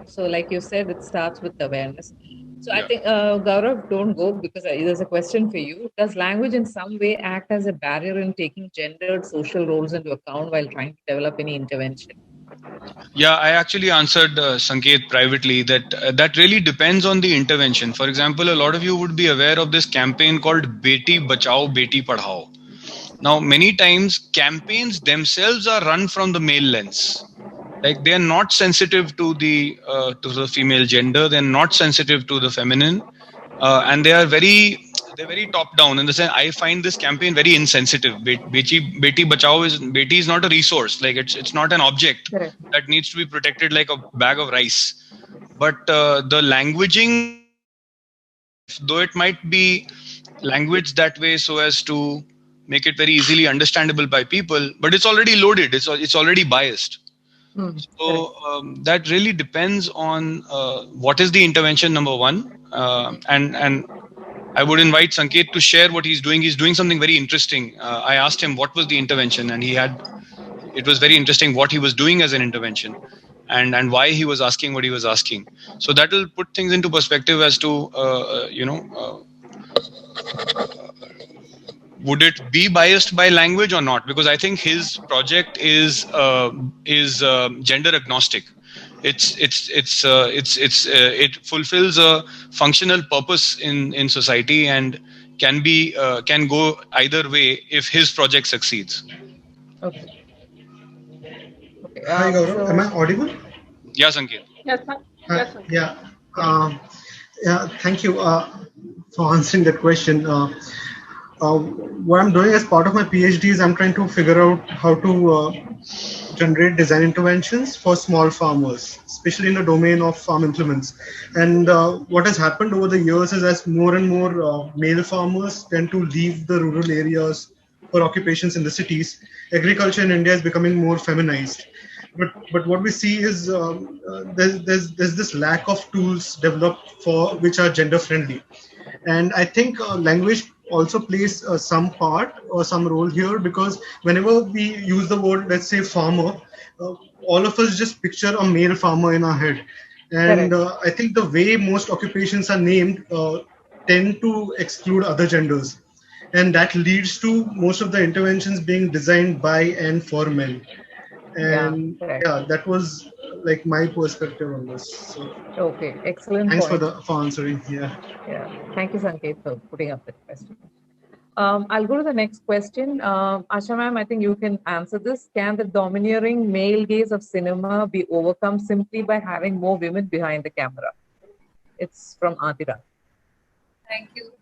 So like you said, it starts with awareness. So I think, Gaurav, don't go, because there's a question for you. Does language in some way act as a barrier in taking gendered social roles into account while trying to develop any intervention? Yeah, I actually answered Sanket privately that really depends on the intervention. For example, a lot of you would be aware of this campaign called Beti Bachao, Beti Padhao. Now, many times campaigns themselves are run from the male lens. Like, they are not sensitive to the female gender. They're not sensitive to the feminine, and they're very top down. In the sense, I find this campaign very insensitive. Beti Bachao Beti is not a resource. Like, it's not an object that needs to be protected like a bag of rice. But the languaging, though it might be language that way so as to make it very easily understandable by people, but it's already loaded. It's already biased. So that really depends on what is the intervention, number one, and I would invite Sanket to share what he's doing. He's doing something very interesting. I asked him what was the intervention, and it was very interesting what he was doing as an intervention. and why he was asking what he was asking. So that will put things into perspective as to would it be biased by language or not? Because I think his project is gender agnostic. It fulfills a functional purpose in society and can go either way if his project succeeds. Okay. Hi Gaurav, am I audible? Yeah, Sanket. Yes, sir. Yes, sir. Yeah. Thank you for answering that question. What I'm doing as part of my PhD is I'm trying to figure out how to generate design interventions for small farmers, especially in the domain of farm implements. And what has happened over the years is as more and more male farmers tend to leave the rural areas for occupations in the cities, agriculture in India is becoming more feminized. But what we see is there's this lack of tools developed for which are gender friendly. And I think language also plays some part or some role here, because whenever we use the word, let's say farmer, all of us just picture a male farmer in our head. And I think the way most occupations are named tend to exclude other genders. And that leads to most of the interventions being designed by and for men. And that was like my perspective on this. So, okay, excellent. Thanks point. for answering. Yeah. Thank you, Sanket, for putting up that question. I'll go to the next question. Asha ma'am, I think you can answer this. Can the domineering male gaze of cinema be overcome simply by having more women behind the camera? It's from Adira. Thank you.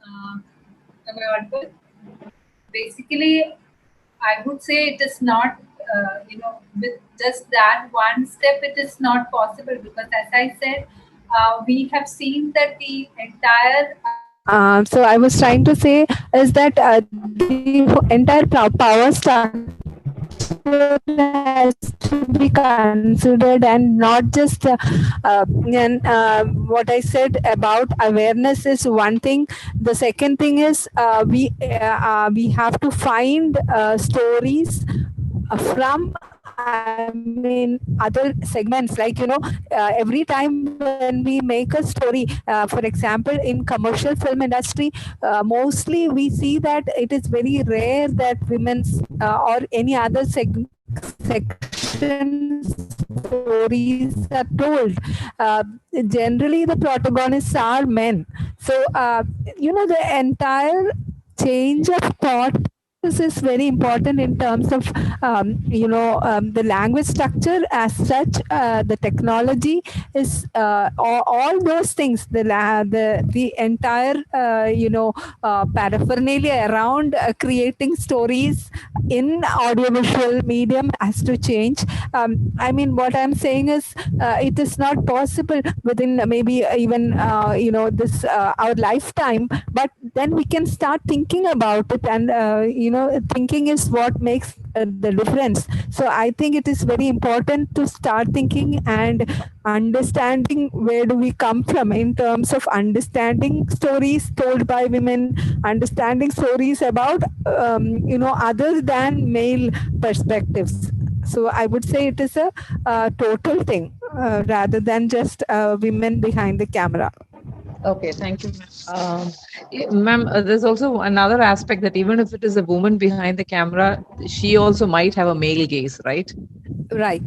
Am I audible? Basically, I would say it is not, with just that one step, it is not possible, because as I said, we have seen that the entire so I was trying to say is that the entire power structure has to be considered, and not just what I said about awareness is one thing. The second thing is we have to find stories from other segments, like every time when we make a story, for example in commercial film industry, mostly we see that it is very rare that women's or any other section stories are told. Generally the protagonists are men. So the entire change of thought, this is very important in terms of the language structure as such. The technology is all those things, the entire paraphernalia around creating stories in audiovisual medium has to change. What I'm saying is it is not possible within maybe even this our lifetime, but then we can start thinking about it, and thinking is what makes the difference. So I think it is very important to start thinking and understanding where do we come from in terms of understanding stories told by women, understanding stories about other than male perspectives. So I would say it is a total thing rather than just women behind the camera. Okay, thank you, ma'am. There's also another aspect that even if it is a woman behind the camera, she also might have a male gaze, right? Right.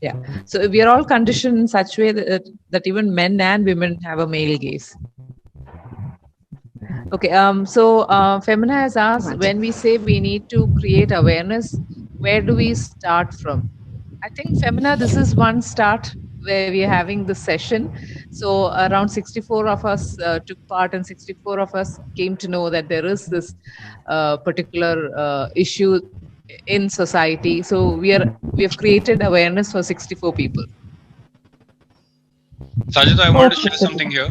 Yeah. So we are all conditioned in such a way that even men and women have a male gaze. Okay. So Femina has asked, when we say we need to create awareness, where do we start from? I think, Femina, this is one start where we are having this session. So around 64 of us took part, and 64 of us came to know that there is this particular issue in society. So we have created awareness for 64 people. Sajid, I want to share something here.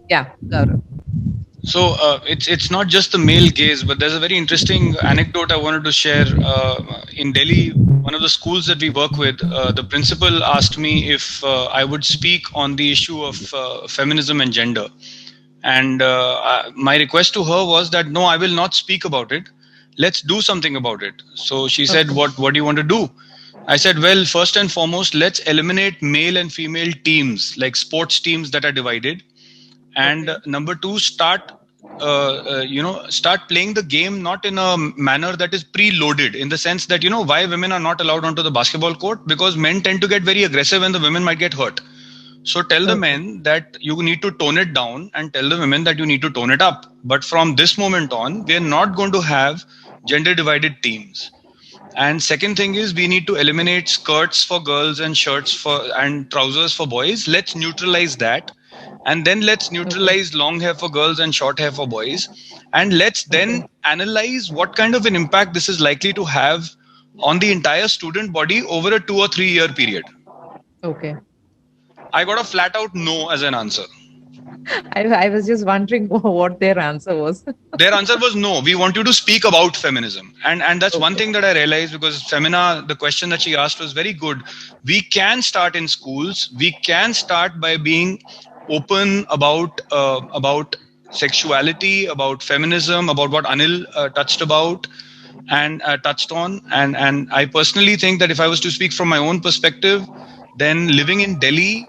Yeah, Gaurav. So it's not just the male gaze, but there's a very interesting anecdote I wanted to share. In Delhi, one of the schools that we work with, the principal asked me if I would speak on the issue of feminism and gender. And my request to her was that, no, I will not speak about it. Let's do something about it. So she said, what do you want to do? I said, well, first and foremost, let's eliminate male and female teams, like sports teams that are divided. And number two, start playing the game not in a manner that is preloaded, in the sense that, why women are not allowed onto the basketball court, because men tend to get very aggressive and the women might get hurt. So tell the men that you need to tone it down, and tell the women that you need to tone it up. But from this moment on, we are not going to have gender divided teams. And second thing is, we need to eliminate skirts for girls and shirts and trousers for boys. Let's neutralize that. And then let's neutralize long hair for girls and short hair for boys. And let's then analyze what kind of an impact this is likely to have on the entire student body over a 2 or 3 year period. Okay. I got a flat out no as an answer. I was just wondering what their answer was. Their answer was no. We want you to speak about feminism. And that's one thing that I realized, because Femina, the question that she asked was very good. We can start in schools. We can start by being open about sexuality, about feminism, about what Anil touched on. And I personally think that if I was to speak from my own perspective, then living in Delhi,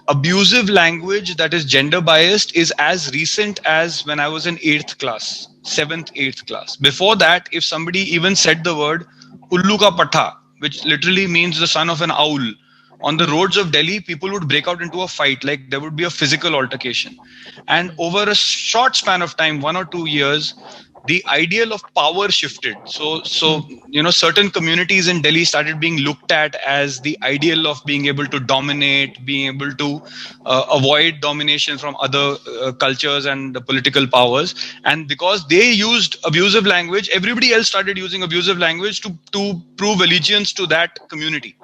abusive language that is gender biased is as recent as when I was in 7th, 8th class. Before that, if somebody even said the word Ullu ka patha, which literally means the son of an owl, on the roads of Delhi, people would break out into a fight, like there would be a physical altercation. And over a short span of time, 1 or 2 years, the ideal of power shifted. So certain communities in Delhi started being looked at as the ideal of being able to dominate, being able to avoid domination from other cultures and the political powers. And because they used abusive language, everybody else started using abusive language to prove allegiance to that community.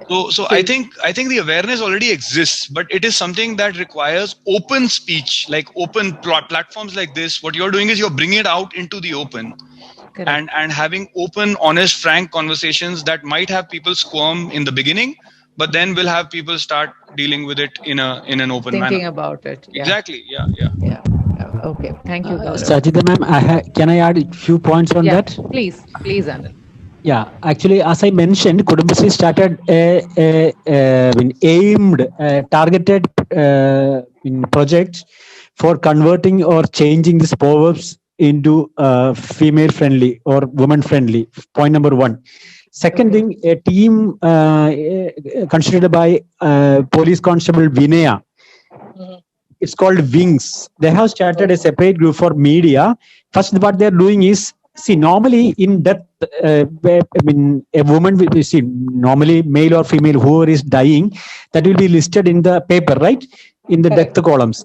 So I think the awareness already exists, but it is something that requires open speech, like open platforms like this. What you're doing is you're bringing it out into the open. and having open, honest, frank conversations that might have people squirm in the beginning, but then we'll have people start dealing with it in an open manner. Thinking about it. Yeah. Exactly. Yeah. Okay. Thank you, Gaurav. Sajida ma'am, can I add a few points on that? Please, Anil. Yeah, actually, as I mentioned, Kudumbashree started aimed, targeted project for converting or changing these proverbs into female-friendly or woman-friendly. Point number one. Second thing, a team constituted by Police Constable Vinaya. It's called Wings. They have started a separate group for media. First, what they're doing is, see, normally in death, a woman will be seen, normally male or female, whoever is dying, that will be listed in the paper, right? In the death columns.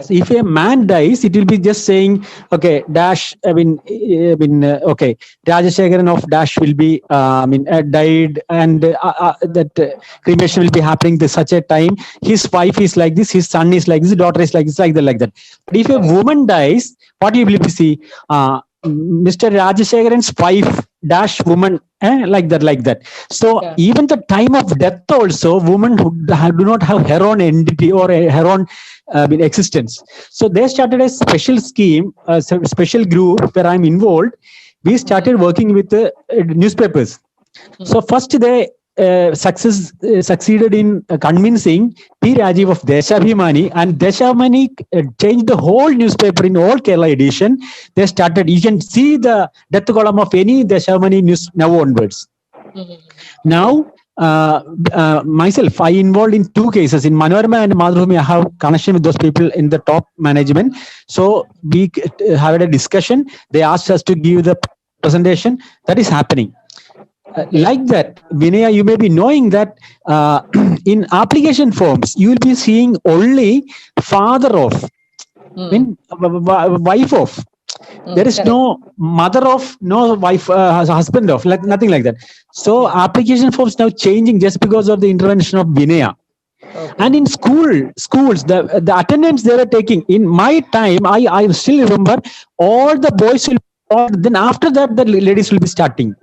So if a man dies, it will be just saying, okay, dash, okay, Rajashekharan of dash will be, died, and that cremation will be happening at such a time. His wife is like this, his son is like this, his daughter is like this, like that. But if a woman dies, what you will see? Mr. Rajashekharan's wife dash woman, like that. So even the time of death also, women who do not have her own entity or her own existence. So they started a special scheme, a special group where I'm involved. We started working with newspapers. So first they succeeded in convincing P. Rajiv of Deshabhimani, and Deshabhimani changed the whole newspaper in all Kerala edition. They started, you can see the death column of any Deshabhimani news now onwards. Now, myself, I involved in 2 cases. In Manorama and Madhurabhumi, I have connection with those people in the top management. So we had a discussion. They asked us to give the presentation. That is happening. Like that, Vinaya, you may be knowing that in application forms, you will be seeing only father of, wife of. There is no mother of, no wife, husband of, like nothing like that. So application forms now changing just because of the intervention of Vinaya. And in schools, the attendance they were taking, in my time, I still remember, all the boys will, then after that, the ladies will be starting.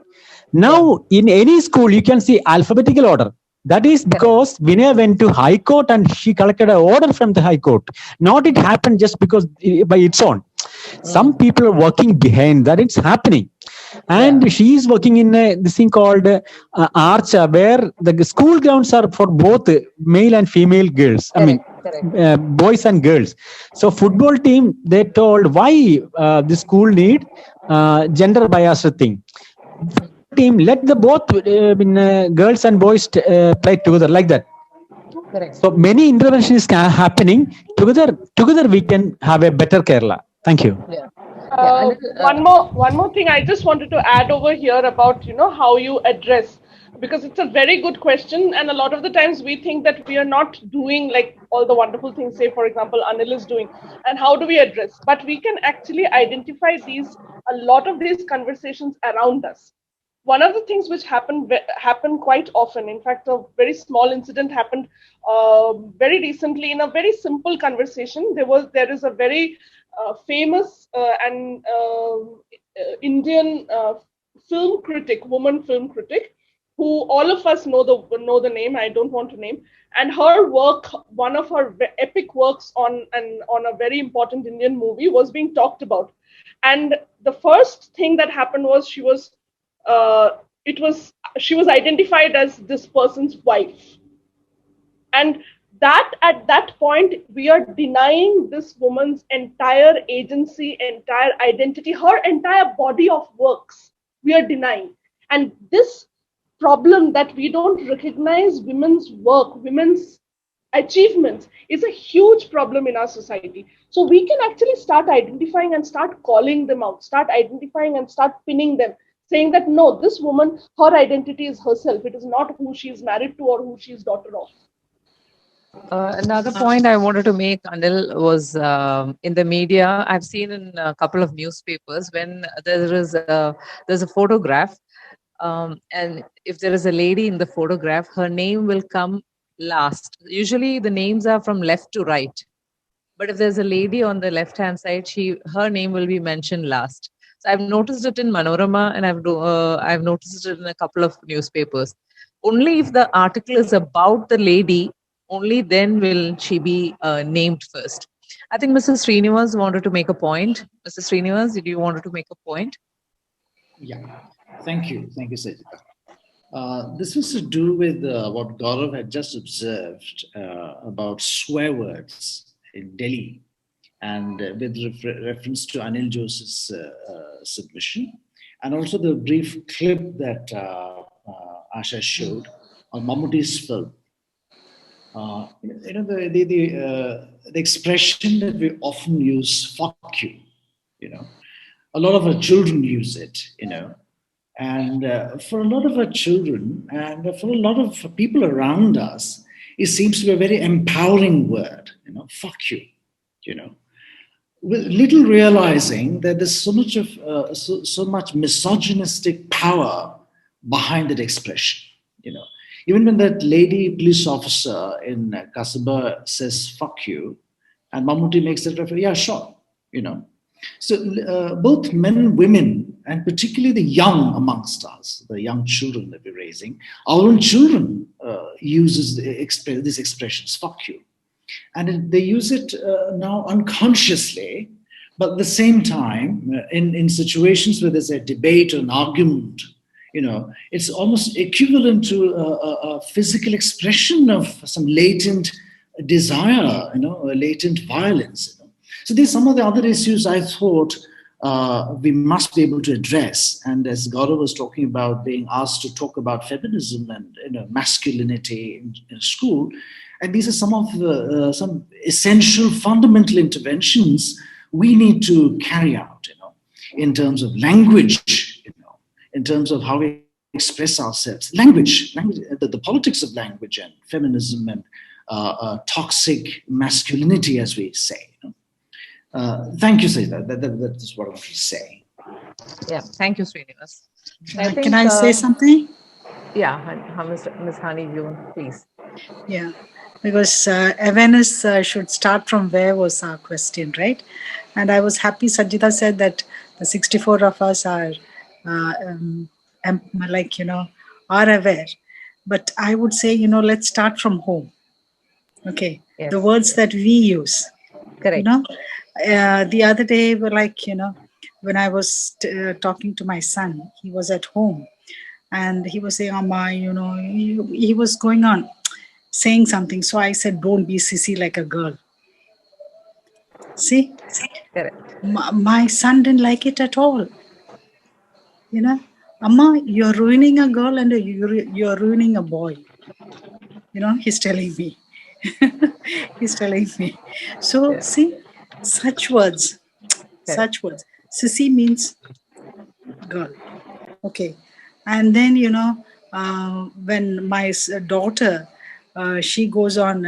Now, in any school, you can see alphabetical order. That is because Vinaya went to High Court and she collected an order from the High Court. Not it happened just because by its own. Some people are working behind that. It's happening. and she is working in this thing called Archa, where the school grounds are for both male and female girls. I mean, boys and girls. So football team, they told why the school need gender biased thing. Team, let the both girls and boys play together like that. Correct. So many interventions are happening together. Together we can have a better Kerala. Thank you. Yeah. One more thing I just wanted to add over here about how you address, because it's a very good question, and a lot of the times we think that we are not doing like all the wonderful things, say for example Anil is doing, and how do we address? But we can actually identify a lot of these conversations around us. One of the things which happen quite often, in fact a very small incident happened very recently in a very simple conversation. There is a very famous and Indian woman film critic, who all of us know the name. I don't want to name. And her work, one of her epic works on a very important Indian movie, was being talked about. And the first thing that happened was she was identified as this person's wife, and that at that point we are denying this woman's entire agency, entire identity, her entire body of works we are denying. And this problem that we don't recognize women's work, women's achievements, is a huge problem in our society. So we can actually start identifying and start calling them out, start identifying and start pinning them, saying that no, this woman, her identity is herself. It is not who she is married to or who she is daughter of. Another point I wanted to make, Anil, was in the media. I've seen in a couple of newspapers when there's a photograph, and if there is a lady in the photograph, her name will come last. Usually the names are from left to right, but if there's a lady on the left-hand side, her name will be mentioned last. So I've noticed it in Manorama, and I've noticed it in a couple of newspapers. Only if the article is about the lady, only then will she be named first. I think Mrs. Srinivas wanted to make a point. Mrs. Srinivas, did you want to make a point? Yeah, thank you, Sajida. This was to do with what Gaurav had just observed about swear words in Delhi, and with reference to Anil Joseph's submission, and also the brief clip that Asha showed on Mammootty's film. The expression that we often use, "fuck you," a lot of our children use it, and for a lot of our children and for a lot of people around us, it seems to be a very empowering word, "fuck you," with little realizing that there's so much misogynistic power behind that expression, Even when that lady police officer in Kasaba says "fuck you," and Mammootty makes that reference, yeah, sure, So both men and women, and particularly the young amongst us, the young children that we're raising, our own children uses these expressions, "fuck you," and they use it now unconsciously. But at the same time, in situations where there's a debate or an argument, it's almost equivalent to a physical expression of some latent desire, a latent violence. So these are some of the other issues I thought we must be able to address. And as Gaurav was talking about being asked to talk about feminism and masculinity in school, and these are some of some essential fundamental interventions we need to carry out, in terms of language, in terms of how we express ourselves. Language, the politics of language and feminism and toxic masculinity, as we say. Thank you, Sajida. That is what I want to say. Yeah, thank you, Srinivas. Can I say something? Yeah, Ms. Hani, please. Yeah, because awareness should start from where was our question, right? And I was happy Sajida said that the 64 of us are are aware. But I would say, let's start from home. Okay, yes. The words that we use. Correct. The other day we're when I was talking to my son. He was at home and he was saying, Amma, you know, he was going on saying something. So I said, don't be sissy like a girl. See, my son didn't like it at all. You know, Amma, you're ruining a girl and you're ruining a boy. You know, he's telling me. He's telling me. So see, such words. Sissy means girl. Okay. And then, you know, when my daughter, she goes on,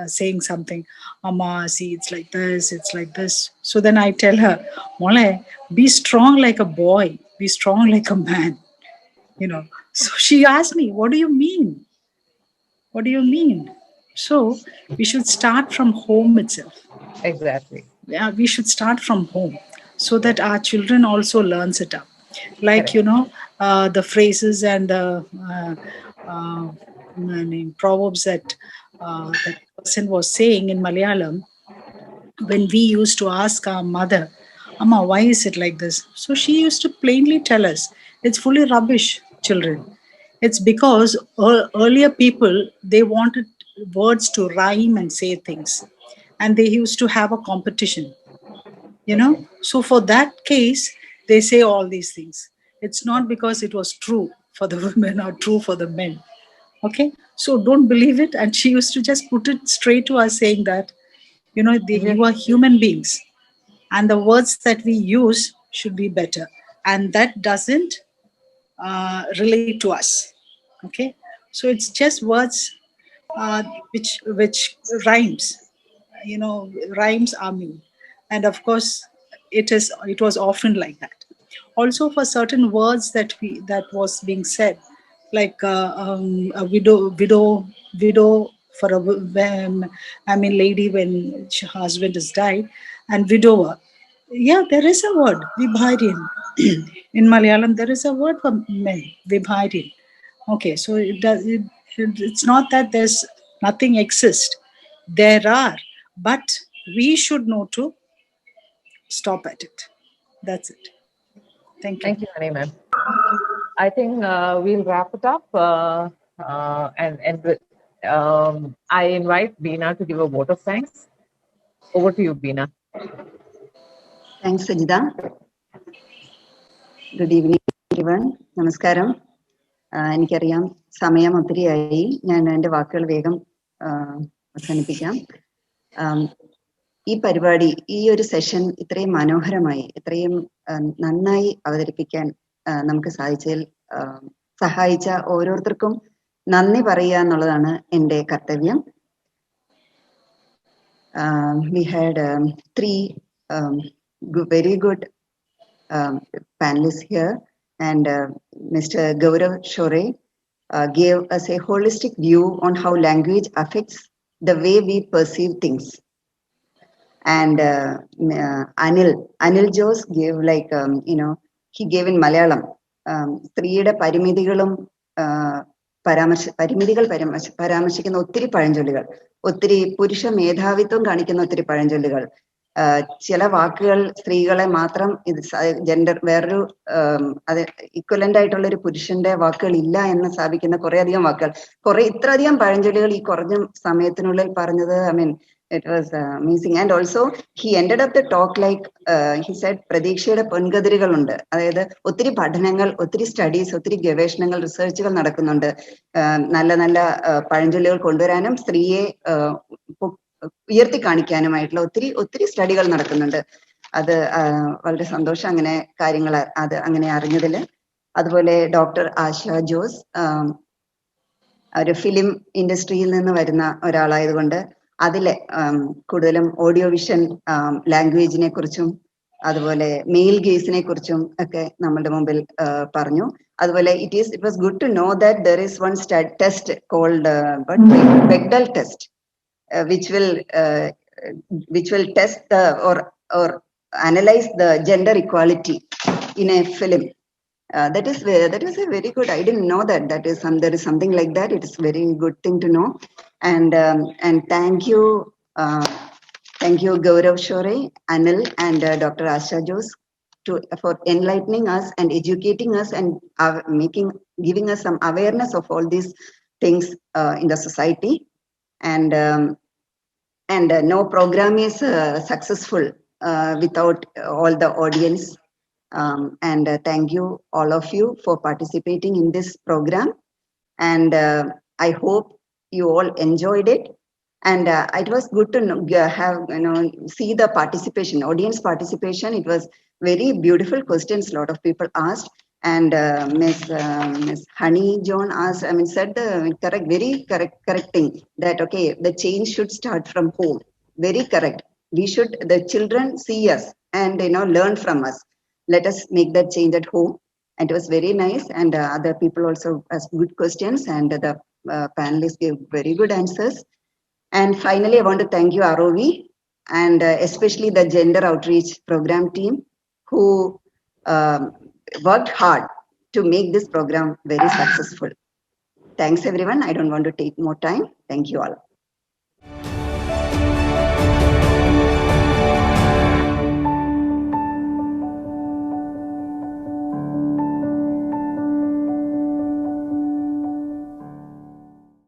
saying something, Amma, see, it's like this, it's like this. So then I tell her, Mole, be strong like a boy, be strong like a man. You know, so she asked me, what do you mean? What do you mean? So we should start from home itself. Exactly. Yeah, we should start from home so that our children also learns it up. Like, you know, the phrases and the proverbs that that person was saying in Malayalam, when we used to ask our mother, Amma, why is it like this? So she used to plainly tell us, it's fully rubbish, children. It's because earlier people, they wanted words to rhyme and say things. And they used to have a competition, you know. So for that case, they say all these things. It's not because it was true for the women or true for the men. Okay, so don't believe it. And she used to just put it straight to us, saying that, you know, you are human beings and the words that we use should be better. And that doesn't relate to us. Okay, so it's just words which rhymes. You know, rhymes are mean. And of course, it was often like that. Also, for certain words that was being said, like a widow for a lady when her husband has died, and widower. Yeah, there is a word, vibharian. In Malayalam, there is a word for men, vibharian. Okay, so it's not that there's nothing exists. There are, but we should know to stop at it. That's it. Thank you. Thank you, Honey, ma'am. I think we'll wrap it up I invite Beena to give a vote of thanks. Over to you, Beena. Thanks, Sajida. Good evening, everyone. Namaskaram. എനിക്കറിയാം സമയം ഒത്തിരിയായി. ഞാൻ എൻ്റെ വാക്കുകൾ വേഗം അവസാനിപ്പിക്കാം. ഈ പരിപാടി, ഈ ഒരു സെഷൻ ഇത്രയും മനോഹരമായി, ഇത്രയും നന്നായി അവതരിപ്പിക്കാൻ നമുക്ക് സാധിച്ചതിൽ സഹായിച്ച ഓരോരുത്തർക്കും നന്ദി പറയുക എന്നുള്ളതാണ് എൻ്റെ കർത്തവ്യം. We had three very good panelists here, and Mr. Gaurav Shore gave us a holistic view on how language affects the way we perceive things. And Anil Jose gave he gave in Malayalam സ്ത്രീയുടെ പരിമിതികൾ പരാമർശിക്കുന്ന ഒത്തിരി പഴഞ്ചൊല്ലുകൾ, ഒത്തിരി പുരുഷ മേധാവിത്വം കാണിക്കുന്ന ഒത്തിരി പഴഞ്ചൊല്ലുകൾ, ചില വാക്കുകൾ സ്ത്രീകളെ മാത്രം ജെൻഡർ വേറൊരു അത് ഇക്വലന്റ് ആയിട്ടുള്ള ഒരു പുരുഷന്റെ വാക്കുകൾ ഇല്ല എന്ന് സ്ഥാപിക്കുന്ന കുറെ അധികം വാക്കുകൾ, ഇത്രയധികം പഴഞ്ചൊല്ലുകൾ ഈ കുറഞ്ഞ സമയത്തിനുള്ളിൽ പറഞ്ഞത്, it was amazing. And also he ended up the talk like he said, പ്രതീക്ഷയുടെ പൊൻകതിരുകളുണ്ട്. അതായത് ഒത്തിരി പഠനങ്ങൾ, ഒത്തിരി സ്റ്റഡീസ്, ഒത്തിരി ഗവേഷണങ്ങൾ, റിസർച്ചുകൾ നടക്കുന്നുണ്ട്. നല്ല നല്ല പഴഞ്ചൊല്ലുകൾ കൊണ്ടുവരാനും സ്ത്രീയെ ഉയർത്തി കാണിക്കാനുമായിട്ടുള്ള ഒത്തിരി സ്റ്റഡികൾ നടക്കുന്നുണ്ട്. അത് വളരെ സന്തോഷം അങ്ങനെ കാര്യങ്ങൾ അത് അങ്ങനെ അറിഞ്ഞതിൽ. അതുപോലെ ഡോക്ടർ ആശ ജോസ് ഒരു ഫിലിം ഇൻഡസ്ട്രിയിൽ നിന്ന് വരുന്ന ഒരാളായതുകൊണ്ട് അതിലെ കൂടുതലും ഓഡിയോ വിഷൻ ലാംഗ്വേജിനെ കുറിച്ചും അതുപോലെ മെയിൽ ഗേസിനെ കുറിച്ചും ഒക്കെ നമ്മളുടെ മുമ്പിൽ പറഞ്ഞു. അതുപോലെ it was good to know that there is one test called Bechdel test, which will test or analyze the gender equality in a film. That is a very good. I didn't know that there is something like that. It is very good thing to know. And thank you Thank you, Gaurav Shore, Anil, and Dr. Asha Jose for enlightening us and educating us and giving us some awareness of all these things in the society. And no program is successful without all the audience. And thank you, all of you, for participating in this program. And I hope you all enjoyed it. And it was good to see the participation, audience participation. It was very beautiful questions. A lot of people asked, and Miss Honey John asked. Said the very correct thing that okay, the change should start from home. Very correct. The children see us and learn from us. Let us make that change at home. And it was very nice. And other people also asked good questions, and the panelists gave very good answers. And finally, I want to thank you, ROV, and especially the Gender Outreach Program team, who worked hard to make this program very successful. Thanks, everyone. I don't want to take more time. Thank you all.